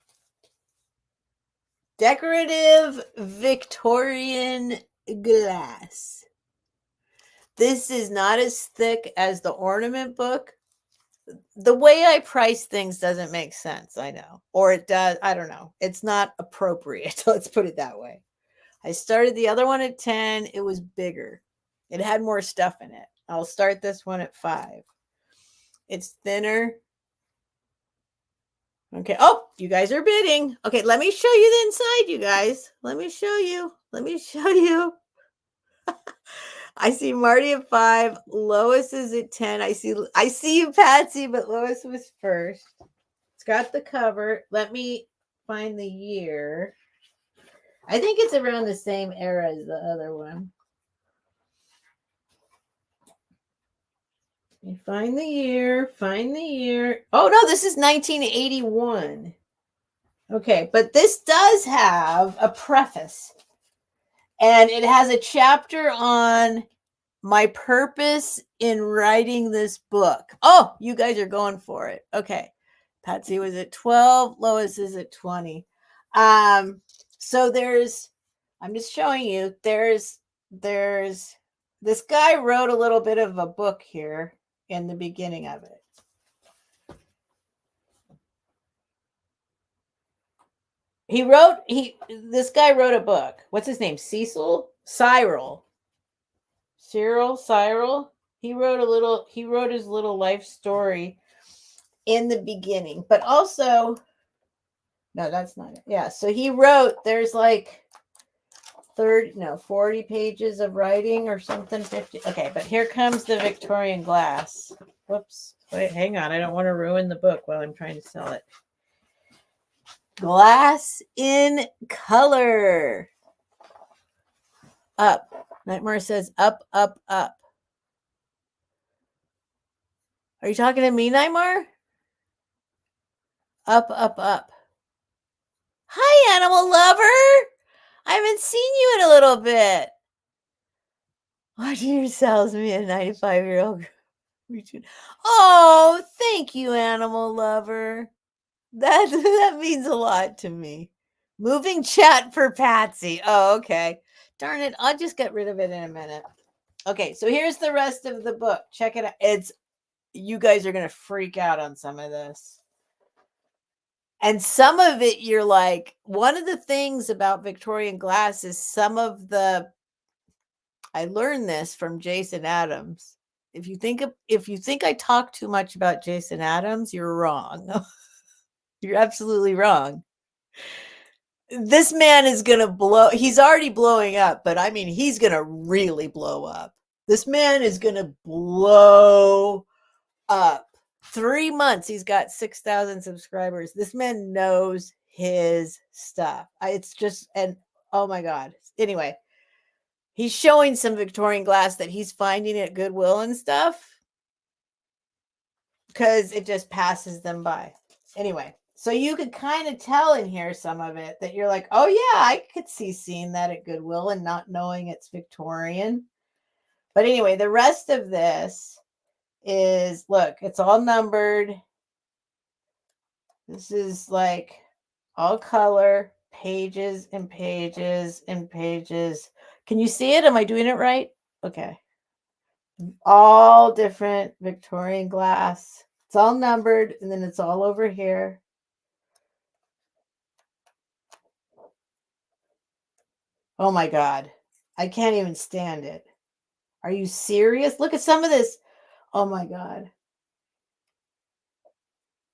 Decorative Victorian glass. This is not as thick as the ornament book. The way I price things doesn't make sense, I know. Or it does, I don't know. It's not appropriate. Let's put it that way. I started the other one at 10. It was bigger. It had more stuff in it. I'll start this one at 5. It's thinner. Okay. Oh, you guys are bidding. Okay, let me show you the inside, you guys. Let me show you. I see Marty at 5. Lois is at 10. I see you, Patsy, but Lois was first. It's got the cover. Let me find the year. I think it's around the same era as the other one. You find the year. Oh, no, this is 1981. Okay, but this does have a preface. And it has a chapter on my purpose in writing this book. Oh, you guys are going for it. Okay. Patsy was at 12. Lois is at 20. So I'm just showing you, there's this guy wrote a little bit of a book here in the beginning of it. This guy wrote a book. What's his name? Cyril. He wrote his little life story in the beginning, but also, no, that's not it. Yeah. So he wrote, there's like 40 pages of writing or something, 50. Okay. But here comes the Victorian glass. Whoops. Wait, hang on. I don't want to ruin the book while I'm trying to sell it. Glass in color. Up. Nightmare says up, up, up. Are you talking to me, Nightmare? Up, up, up. Hi, animal lover. I haven't seen you in a little bit. Watching yourselves, me, a 95-year-old. Oh, thank you, animal lover. That means a lot to me. Moving chat for Patsy. Oh, okay. Darn it. I'll just get rid of it in a minute. Okay, so here's the rest of the book. Check it out. You guys are going to freak out on some of this. And some of it, you're like, one of the things about Victorian glass is I learned this from Jason Adams. If you think I talk too much about Jason Adams, you're wrong. You're absolutely wrong. This man is going to blow. He's already blowing up, but I mean, he's going to really blow up. This man is going to blow up. 3 months, he's got 6,000 subscribers. This man knows his stuff. It's just, and oh my God. Anyway, he's showing some Victorian glass that he's finding at Goodwill and stuff because it just passes them by. Anyway, so you could kind of tell in here some of it that you're like, oh yeah, I could see seeing that at Goodwill and not knowing it's Victorian. But anyway, the rest of this is, look, it's all numbered. This is like all color, pages and pages and pages. Can you see it? Am I doing it right? Okay. All different Victorian glass. It's all numbered, and then it's all over here. Oh my God. I can't even stand it. Are you serious? Look at some of this. Oh my God.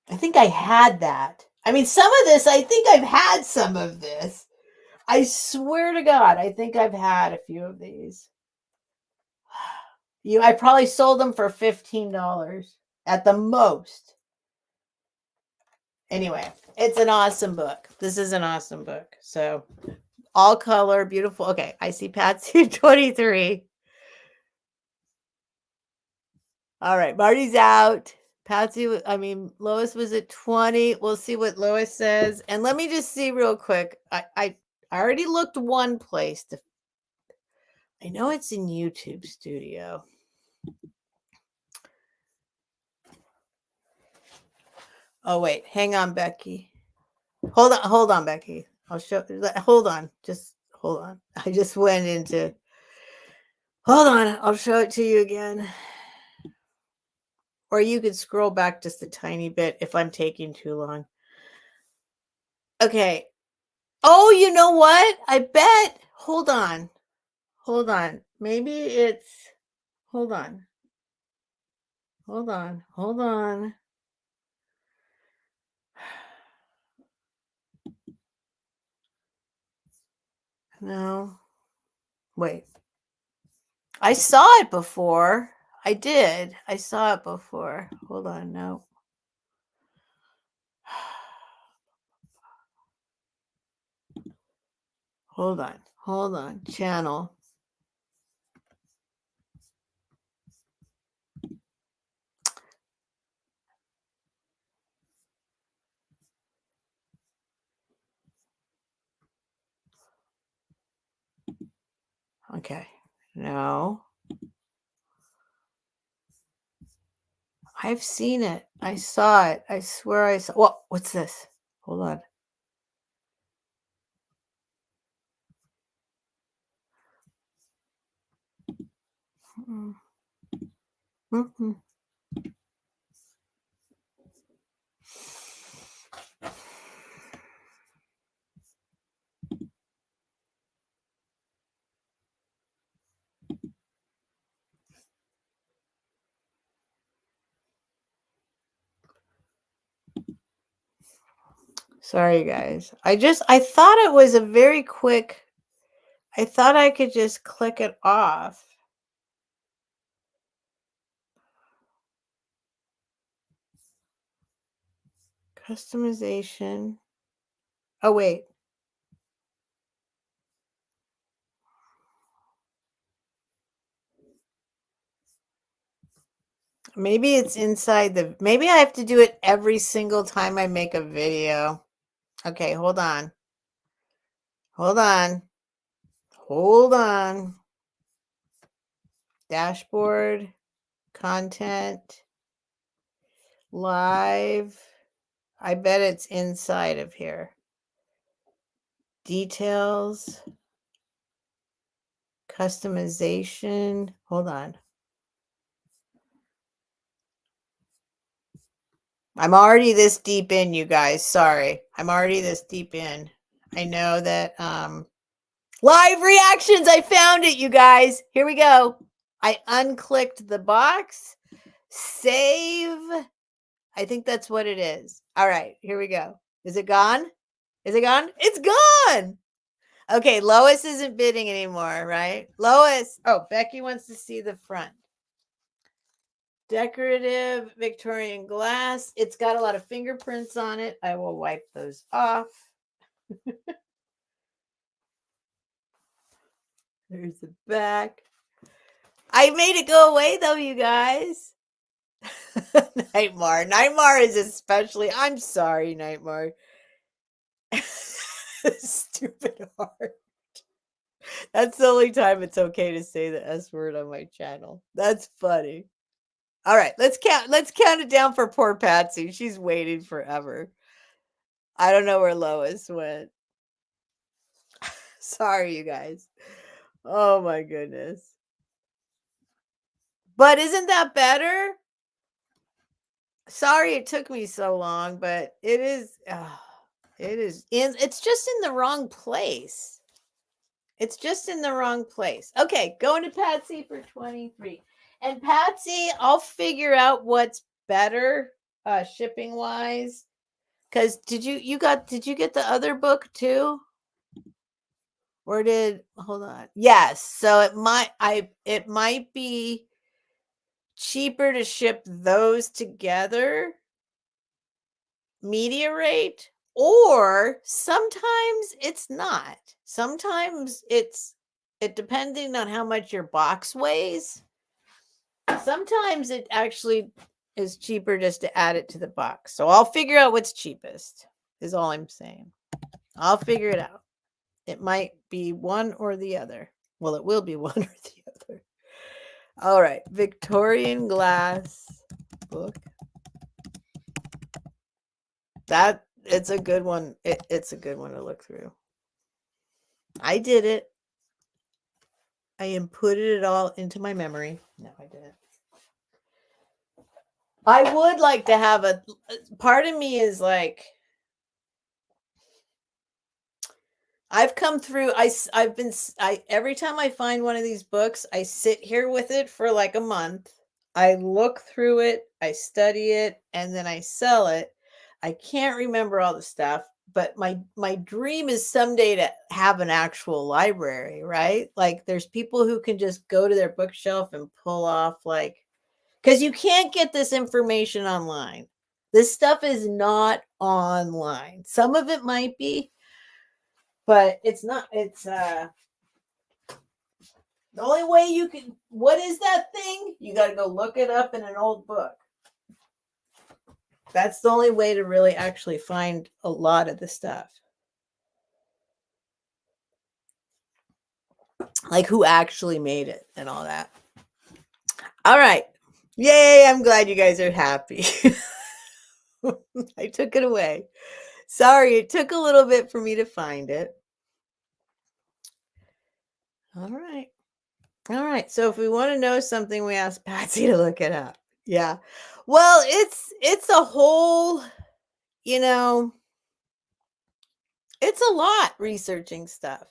I think I had that. I mean, some of this, I think I've had some of this. I swear to God, I think I've had a few of these. I probably sold them for $15 at the most. Anyway, it's an awesome book. This is an awesome book. So all color, beautiful. Okay, I see Patsy 23. All right, Marty's out. Patsy, Lois was at 20. We'll see what Lois says. And let me just see real quick. I already looked one place. I know it's in YouTube Studio. Oh, wait. Hang on, Becky. Hold on, Becky. I'll show. Hold on. Just hold on. I just went into. Hold on. I'll show it to you again. Or you could scroll back just a tiny bit if I'm taking too long. Okay. Oh, you know what? I bet. Hold on. Hold on. Maybe it's. Hold on. Hold on. Hold on. No. Wait. I saw it before. I did. I saw it before. Hold on. No. Hold on. Hold on. Channel. Okay. No. I've seen it. I saw it. I swear I saw. Well, what's this? Hold on. Mm-hmm. Sorry, guys. I thought it was a very quick. I thought I could just click it off. Customization. Oh, wait. Maybe it's inside maybe I have to do it every single time I make a video. Okay, hold on. Hold on. Hold on. Dashboard, content, live. I bet it's inside of here. Details, customization. Hold on. I'm already this deep in, you guys. Sorry. I'm already this deep in. I know that live reactions. I found it, you guys. Here we go. I unclicked the box. Save. I think that's what it is. All right, here we go. Is it gone? Is it gone? It's gone. Okay, Lois isn't bidding anymore, right? Lois. Oh, Becky wants to see the front. Decorative Victorian glass. It's got a lot of fingerprints on it. I will wipe those off. There's the back. I made it go away though, you guys. Nightmare. Nightmare is especially. I'm sorry, Nightmare. Stupid heart. That's the only time it's okay to say the S word on my channel. That's funny. All right, let's count it down for poor Patsy. She's waiting forever. I don't know where Lois went. Sorry, you guys. Oh my goodness. But isn't that better? Sorry it took me so long, but it is it's just in the wrong place. It's just in the wrong place. Okay, going to Patsy for 23. And Patsy, I'll figure out what's better shipping wise. Cuz did you get the other book too? Or hold on. Yes, so it might be cheaper to ship those together, media rate, or sometimes it's not. Sometimes it depending on how much your box weighs. Sometimes it actually is cheaper just to add it to the box. So I'll figure out what's cheapest, is all I'm saying. I'll figure it out. It might be one or the other. Well, it will be one or the other. All right. Victorian glass book. It's a good one. It's a good one to look through. I did it. I inputted it all into my memory. No, I didn't. I would like to have a part of me is like, I've come through. Every time I find one of these books, I sit here with it for like a month. I look through it, I study it, and then I sell it. I can't remember all the stuff, but my dream is someday to have an actual library, right? Like there's people who can just go to their bookshelf and pull off because you can't get this information online. This stuff is not online. Some of it might be, but it's not. It's the only way you can. What is that thing? You got to go look it up in an old book. That's the only way to really actually find a lot of the stuff. Like who actually made it and all that. All right. Yay, I'm glad you guys are happy. I took it away. Sorry, it took a little bit for me to find it. All right. All right. So if we want to know something, we ask Patsy to look it up. Yeah. Well, it's a whole, it's a lot researching stuff.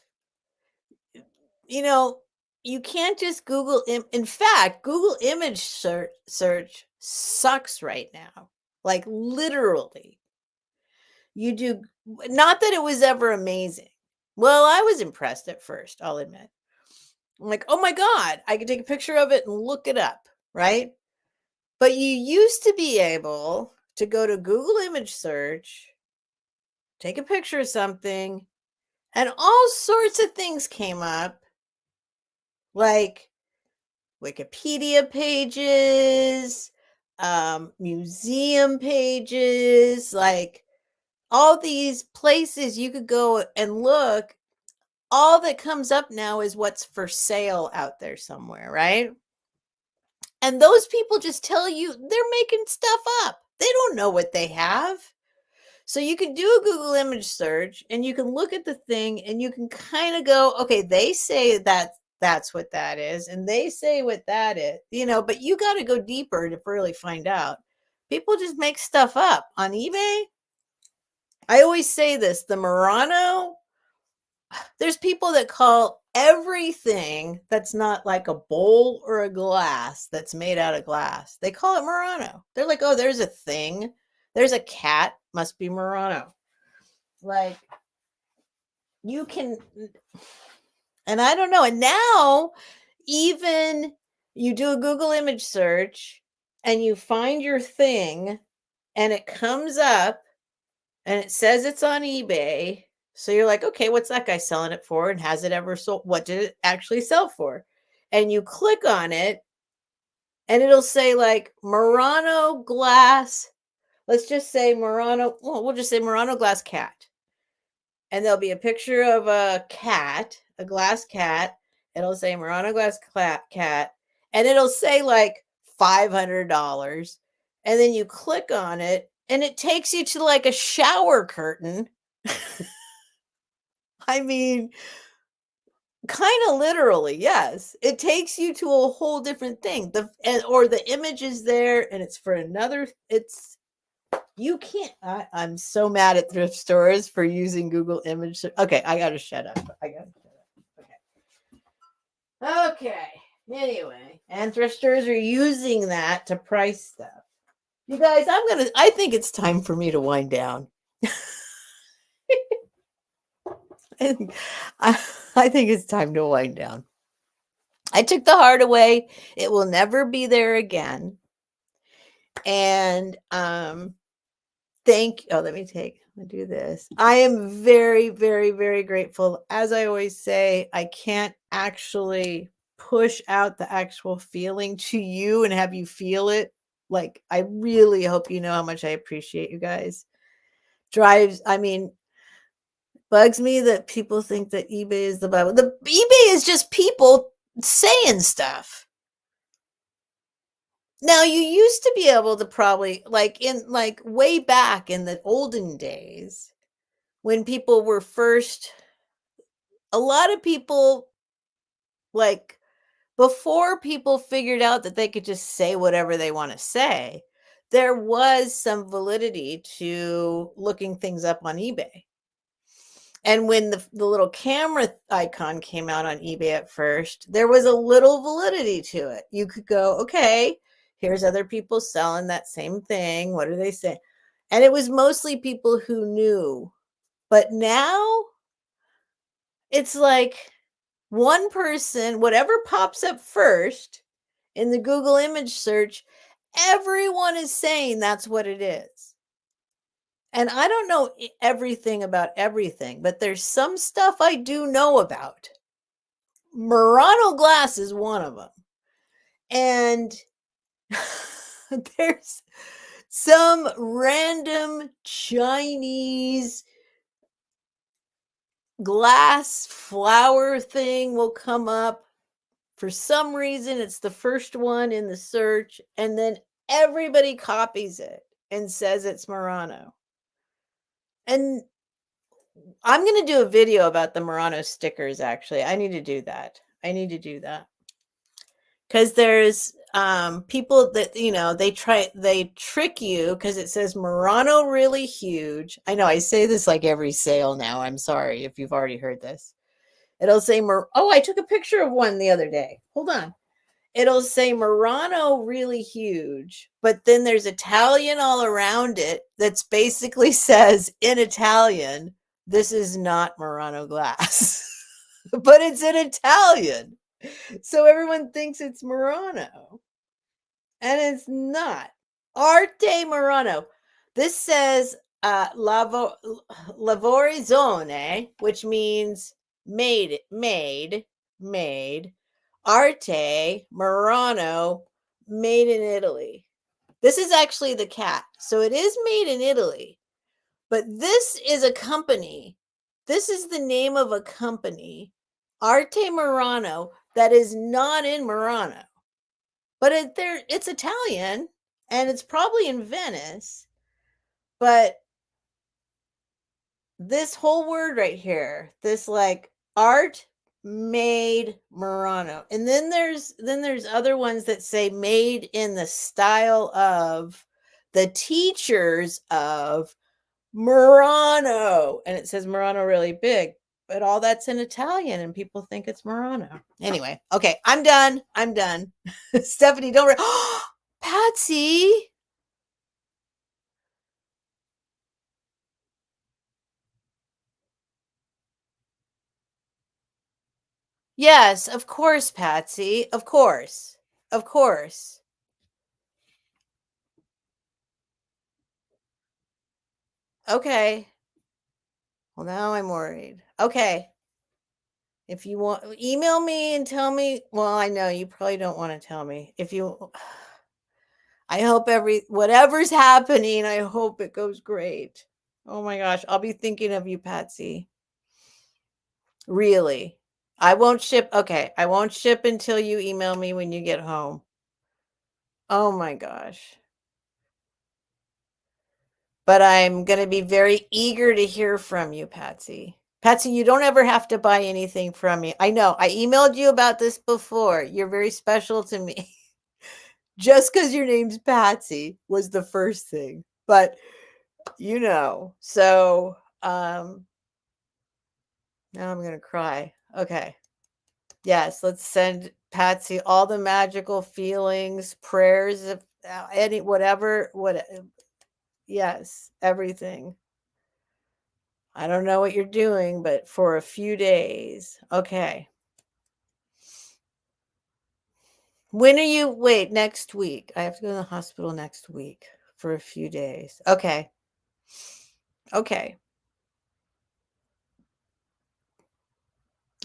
You can't just Google. In fact, Google image search sucks right now. Like literally. You do not that it was ever amazing. Well, I was impressed at first, I'll admit. I'm like, oh my God, I could take a picture of it and look it up, right? But you used to be able to go to Google image search, take a picture of something, and all sorts of things came up, like Wikipedia pages, museum pages, like all these places you could go and look. All that comes up now is what's for sale out there somewhere, right? And those people just tell you they're making stuff up. They don't know what they have. So you can do a Google image search and you can look at the thing and you can kind of go, okay, they say that's what that is. And they say what that is, but you got to go deeper to really find out. People just make stuff up on eBay. I always say this, the Murano, there's people that call everything that's not like a bowl or a glass that's made out of glass. They call it Murano. They're like, oh, there's a thing. There's a cat, must be Murano. Like, you can, and I don't know. And now, even you do a Google image search and you find your thing and it comes up and it says it's on eBay. So you're like, okay, what's that guy selling it for? And has it ever sold? What did it actually sell for? And you click on it and it'll say like Murano glass. Let's just say Murano. Well, we'll just say Murano glass cat. And there'll be a picture of a cat, a glass cat. It'll say Murano glass cat. And it'll say like $500. And then you click on it and it takes you to like a shower curtain. I mean, kind of literally, yes. It takes you to a whole different thing. Or the image is there and it's for another. You can't. I'm so mad at thrift stores for using Google image. Okay, I gotta shut up. Okay. Anyway, and thrift stores are using that to price stuff. You guys, I think it's time for me to wind down. I think it's time to wind down. I took the heart away. It will never be there again. And let me do this. I am very, very, very grateful. As I always say, I can't actually push out the actual feeling to you and have you feel it. Like, I really hope you know how much I appreciate you guys. Bugs me that people think that eBay is the Bible. The eBay is just people saying stuff. Now, you used to be able to probably, like way back in the olden days, when people were first, a lot of people, like, before people figured out that they could just say whatever they want to say, there was some validity to looking things up on eBay. And when the little camera icon came out on eBay at first, there was a little validity to it. You could go, okay, here's other people selling that same thing. What do they say? And it was mostly people who knew. But now it's like one person, whatever pops up first in the Google image search, everyone is saying that's what it is. And I don't know everything about everything, but there's some stuff I do know about. Murano glass is one of them. And there's some random Chinese glass flower thing will come up. For some reason, it's the first one in the search, and then everybody copies it and says it's Murano. And I'm going to do a video about the Murano stickers, actually. I need to do that. Because there's people that, they trick you because it says Murano really huge. I know I say this like every sale now. I'm sorry if you've already heard this. It'll say, I took a picture of one the other day. Hold on. It'll say Murano really huge, but then there's Italian all around it that's basically says in Italian, this is not Murano glass, but it's in Italian. So everyone thinks it's Murano, and it's not. Arte Murano. This says lavorizone, which means made. Arte Murano, made in Italy. This is actually the cat. So it is made in Italy. But this is a company. This is the name of a company, Arte Murano, that is not in Murano. But it's Italian, and it's probably in Venice. But this whole word right here, this like art made Murano. And then there's other ones that say made in the style of the teachers of Murano. And it says Murano really big. but all that's in Italian and people think it's Murano. Anyway, okay, I'm done. I'm done. Stephanie, don't Patsy. Yes, of course, Patsy. Of course. Of course. Okay. Well, now I'm worried. Okay. If you want, email me and tell me. Well, I know you probably don't want to tell me. If you, I hope whatever's happening, I hope it goes great. Oh my gosh, I'll be thinking of you, Patsy. Really. I won't ship. Okay, I won't ship until you email me when you get home. Oh my gosh. But I'm going to be very eager to hear from you, Patsy. Patsy, you don't ever have to buy anything from me. I know. I emailed you about this before. You're very special to me. Just because your name's Patsy was the first thing. But so now I'm going to cry. Okay. Yes, let's send Patsy all the magical feelings, prayers, of any whatever, yes, everything. I don't know what you're doing, but for a few days. Okay. When are you? Wait, next week. I have to go to the hospital next week for a few days. Okay. Okay.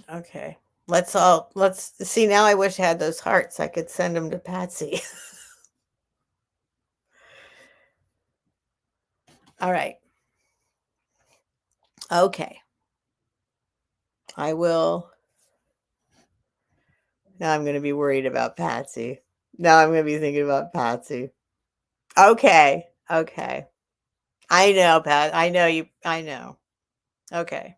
Okay. Let's see. Now I wish I had those hearts. I could send them to Patsy. All right. Okay. I will. Now I'm going to be worried about Patsy. Now I'm going to be thinking about Patsy. Okay. Okay. I know, Pat. I know you. I know. Okay.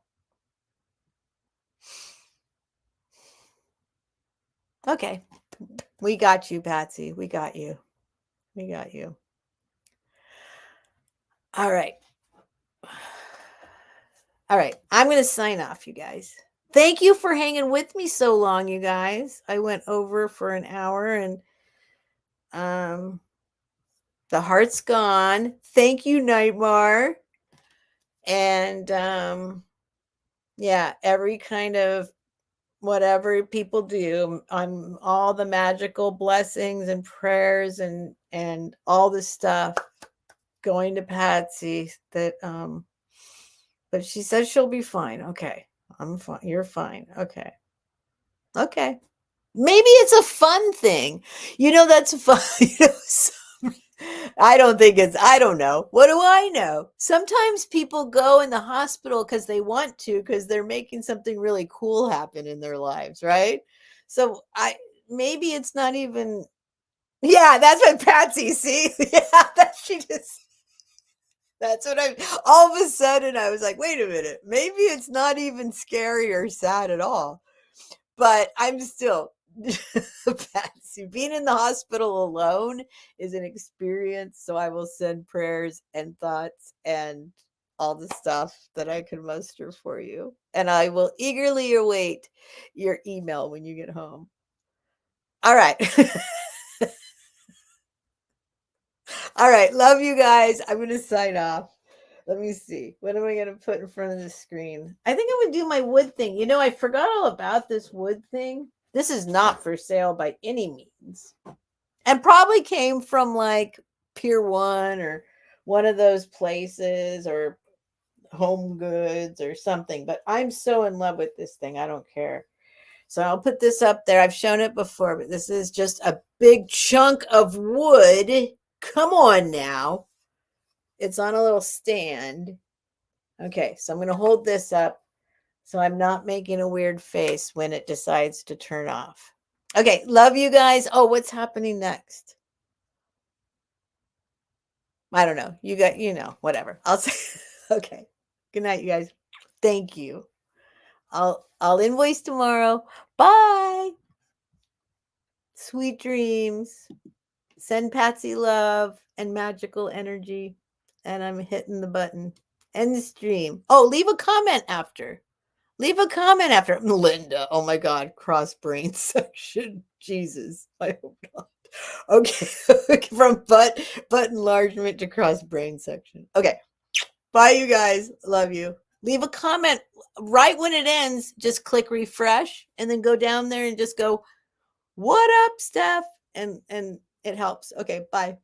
Okay. We got you, Patsy. We got you. We got you. All right. All right. I'm going to sign off, you guys. Thank you for hanging with me so long, you guys. I went over for an hour and the heart's gone. Thank you, Nightmare. And yeah, every kind of whatever people do on all the magical blessings and prayers and all the stuff going to Patsy that but she says she'll be fine. Okay. I'm fine. You're fine. Okay. Okay. Maybe it's a fun thing. That's fun. I don't think I don't know. What do I know? Sometimes people go in the hospital because they want to, because they're making something really cool happen in their lives, right? So maybe it's not even, yeah, that's what Patsy, see? Yeah, that's what all of a sudden I was like, wait a minute, maybe it's not even scary or sad at all. But I'm still, Patsy, being in the hospital alone is an experience. So I will send prayers and thoughts and all the stuff that I can muster for you. And I will eagerly await your email when you get home. All right. All right. Love you guys. I'm going to sign off. Let me see. What am I going to put in front of the screen? I think I would do my wood thing. I forgot all about this wood thing. This is not for sale by any means. And probably came from like Pier 1 or one of those places or Home Goods or something. But I'm so in love with this thing. I don't care. So I'll put this up there. I've shown it before, but this is just a big chunk of wood. Come on now. It's on a little stand. Okay, so I'm going to hold this up so I'm not making a weird face when it decides to turn off. Okay, love you guys. Oh, what's happening next? I don't know. Whatever. I'll say okay. Good night, you guys. Thank you. I'll invoice tomorrow. Bye. Sweet dreams. Send Patsy love and magical energy. And I'm hitting the button. End stream. Oh, leave a comment after. Leave a comment after Linda. Oh my God, cross brain section. Jesus, I hope not. Okay, from butt enlargement to cross brain section. Okay, bye, you guys. Love you. Leave a comment right when it ends. Just click refresh and then go down there and just go, "What up, Steph?" And it helps. Okay, bye.